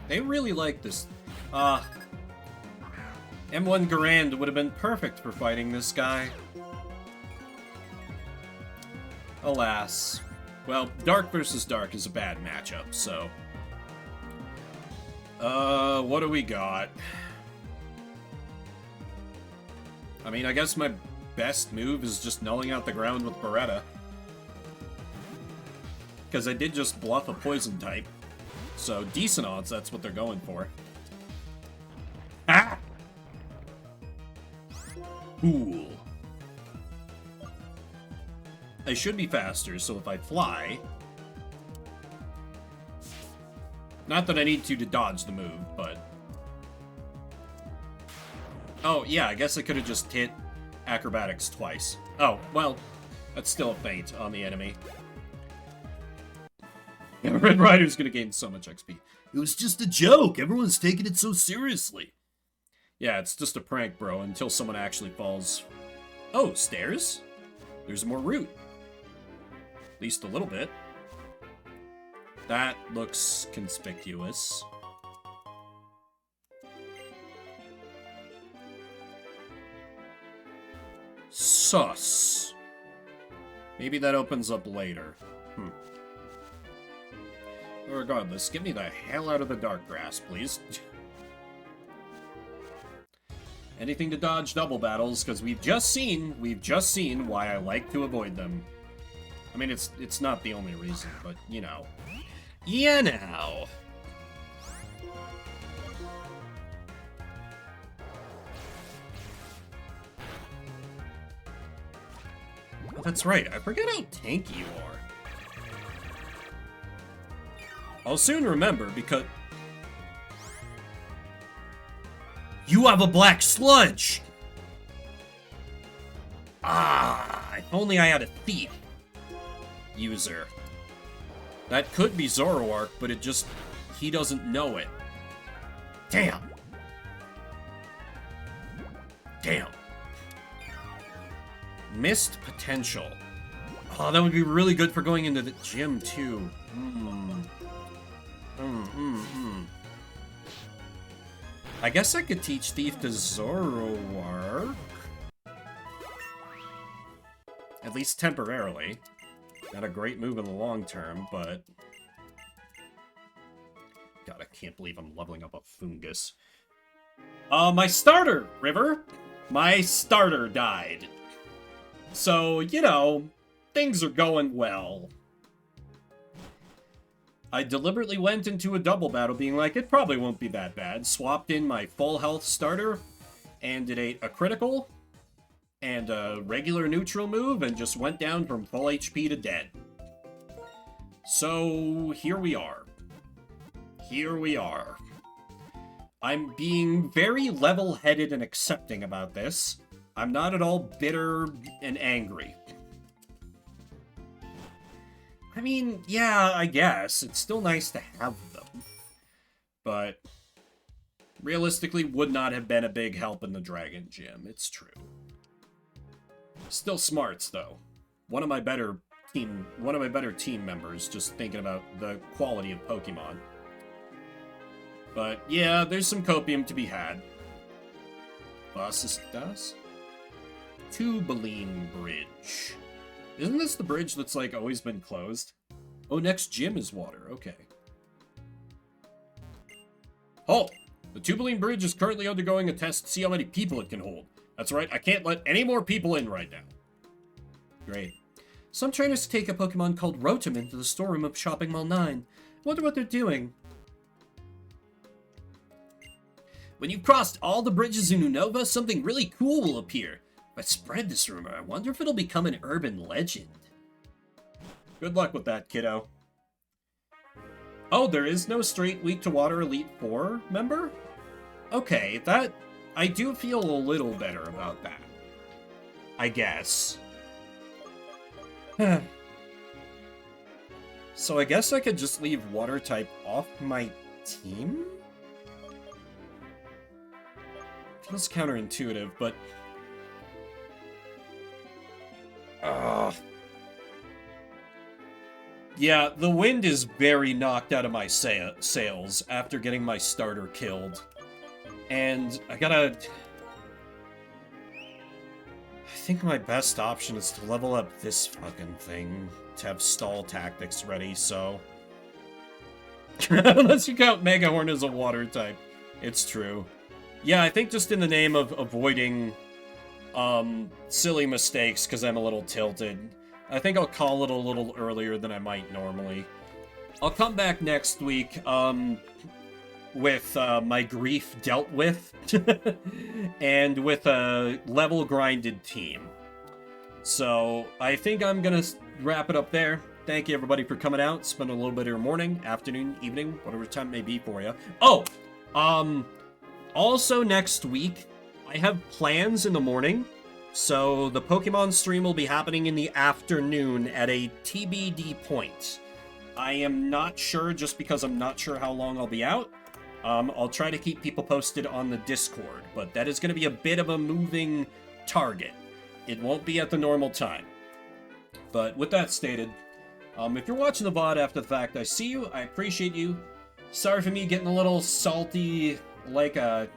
They really like this. M1 Garand would have been perfect for fighting this guy. Alas. Well, Dark versus Dark is a bad matchup, so... what do we got? I mean, I guess my best move is just nulling out the ground with Beretta. Because I did just bluff a poison type. So, decent odds that's what they're going for. Ah! Cool. I should be faster, so if I fly... Not that I need to dodge the move, but... Oh, yeah, I guess I could have just hit acrobatics twice. Oh, well, that's still a feint on the enemy. Yeah, Red Rider's gonna gain so much XP. It was just a joke. Everyone's taking it so seriously. Yeah, it's just a prank, bro, until someone actually falls. Oh, stairs? There's more route. At least a little bit. That looks conspicuous. Sus. Maybe that opens up later. Regardless, get me the hell out of the dark grass, please. Anything to dodge double battles, because we've just seen why I like to avoid them. I mean, it's not the only reason, but, you know. Yeah, now. Oh, that's right, I forget how tanky you are. I'll soon remember, because... You have a black sludge! Ah, if only I had a thief user. That could be Zoroark, but it just... he doesn't know it. Damn. Damn. Missed potential. Oh, that would be really good for going into the gym, too. I guess I could teach Thief to Zoroark. At least temporarily. Not a great move in the long term, but... God, I can't believe I'm leveling up a fungus. My starter, River! My starter died. So, you know, things are going well. I deliberately went into a double battle being like, it probably won't be that bad. Swapped in my full health starter, and it ate a critical, and a regular neutral move, and just went down from full HP to dead. So, here we are. Here we are. I'm being very level-headed and accepting about this. I'm not at all bitter and angry. I mean, yeah, I guess. It's still nice to have them. But realistically would not have been a big help in the Dragon Gym. It's true. Still smarts, though. One of my better team members, just thinking about the quality of Pokemon. But yeah, there's some copium to be had. Basistas? Tubeline Bridge. Isn't this the bridge that's, like, always been closed? Oh, next gym is water. Okay. Halt! The Tubeline Bridge is currently undergoing a test to see how many people it can hold. That's right, I can't let any more people in right now. Great. Some trainers take a Pokemon called Rotom into the storeroom of Shopping Mall 9. Wonder what they're doing. When you've crossed all the bridges in Unova, something really cool will appear. If I spread this rumor, I wonder if it'll become an urban legend. Good luck with that, kiddo. Oh, there is no straight weak to water Elite 4 member? Okay, that... I do feel a little better about that. I guess. So I guess I could just leave water type off my team? feels counterintuitive, but... Yeah, the wind is very knocked out of my sails after getting my starter killed. And I gotta... I think my best option is to level up this fucking thing to have stall tactics ready, so... Unless you count Megahorn as a water type. It's true. Yeah, I think just in the name of avoiding silly mistakes, because I'm a little tilted, I think I'll call it a little earlier than I might normally. I'll come back next week with my grief dealt with and with a level grinded team. So I think I'm going to wrap it up there. Thank you, everybody, for coming out. Spend a little bit of your morning, afternoon, evening, whatever time it may be for you. Oh! Also next week, I have plans in the morning. So the Pokemon stream will be happening in the afternoon at a TBD point. I am not sure, just because I'm not sure how long I'll be out. I'll try to keep people posted on the Discord, but that is going to be a bit of a moving target. It won't be at the normal time. But with that stated... if you're watching the VOD after the fact, I see you, I appreciate you. Sorry for me getting a little salty, like a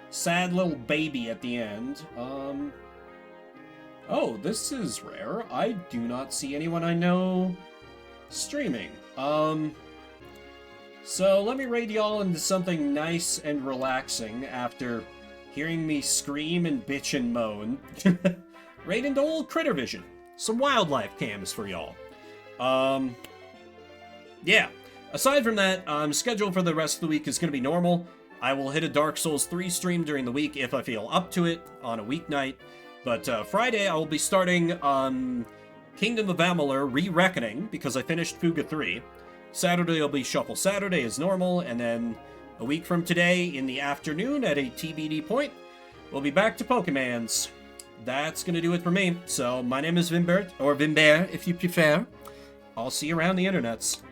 sad little baby at the end. Oh, this is rare. I do not see anyone I know streaming. So let me raid y'all into something nice and relaxing after hearing me scream and bitch and moan. Raid into old Critter Vision. Some wildlife cams for y'all. Yeah. Aside from that, schedule for the rest of the week is going to be normal. I will hit a Dark Souls 3 stream during the week if I feel up to it on a weeknight. But Friday, I will be starting Kingdom of Amalur Re-Reckoning, because I finished Fuga 3. Saturday will be Shuffle Saturday as normal, and then a week from today, in the afternoon at a TBD point, we'll be back to Pokemans. That's going to do it for me. So, my name is Vimbert, or Vimbert if you prefer. I'll see you around the internets.